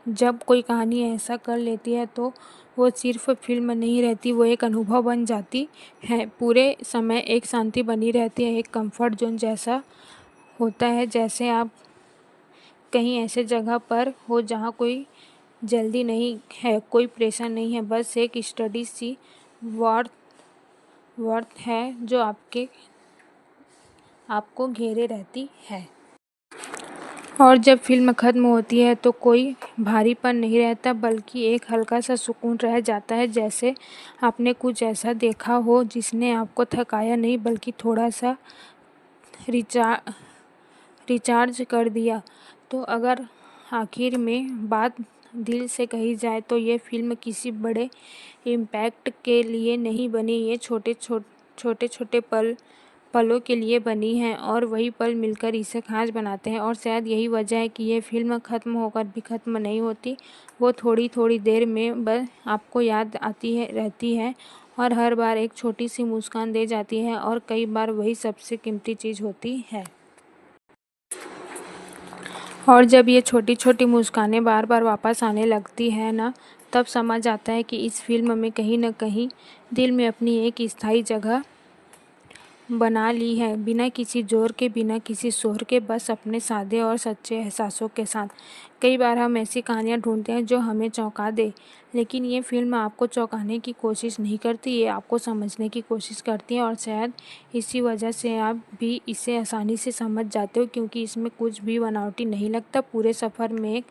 जब कोई कहानी ऐसा कर लेती है तो वो सिर्फ फिल्म नहीं रहती, वो एक अनुभव बन जाती है। पूरे समय एक शांति बनी रहती है, एक कंफर्ट जोन जैसा होता है, जैसे आप कहीं ऐसे जगह पर हो जहाँ कोई जल्दी नहीं है, कोई प्रेशर नहीं है, बस एक स्टडी सी वर्थ है जो आपको घेरे रहती है। और जब फिल्म ख़त्म होती है तो कोई भारीपन नहीं रहता, बल्कि एक हल्का सा सुकून रह जाता है, जैसे आपने कुछ ऐसा देखा हो जिसने आपको थकाया नहीं, बल्कि थोड़ा सा रिचार्ज कर दिया। तो अगर आखिर में बात दिल से कही जाए तो ये फिल्म किसी बड़े इम्पैक्ट के लिए नहीं बनी, ये छोटे छोटे पलों के लिए बनी है और वही पल मिलकर इसे खास बनाते हैं। और शायद यही वजह है कि ये फिल्म ख़त्म होकर भी ख़त्म नहीं होती, वो थोड़ी थोड़ी देर में बस आपको याद आती है रहती है और हर बार एक छोटी सी मुस्कान दे जाती है और कई बार वही सबसे कीमती चीज़ होती है। और जब ये छोटी छोटी मुस्कानें बार बार वापस आने लगती है ना, तब समझ आता है कि इस फिल्म में कहीं न कहीं दिल में अपनी एक स्थायी जगह बना ली है, बिना किसी जोर के, बिना किसी शोर के, बस अपने सादे और सच्चे एहसासों के साथ। कई बार हम ऐसी कहानियाँ ढूंढते हैं जो हमें चौंका दे, लेकिन ये फिल्म आपको चौंकाने की कोशिश नहीं करती, ये आपको समझने की कोशिश करती है और शायद इसी वजह से आप भी इसे आसानी से समझ जाते हो, क्योंकि इसमें कुछ भी बनावटी नहीं लगता। पूरे सफ़र में एक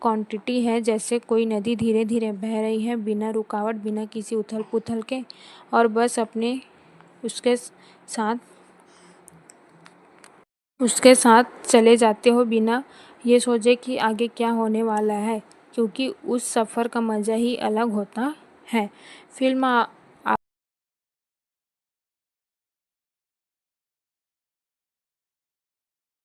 क्वांटिटी है, जैसे कोई नदी धीरे धीरे बह रही है, बिना रुकावट, बिना किसी उथल पुथल के, और बस अपने साथ उसके साथ चले जाते हो, बिना ये सोचे कि आगे क्या होने वाला है, क्योंकि उस सफ़र का मज़ा ही अलग होता है। फिल्म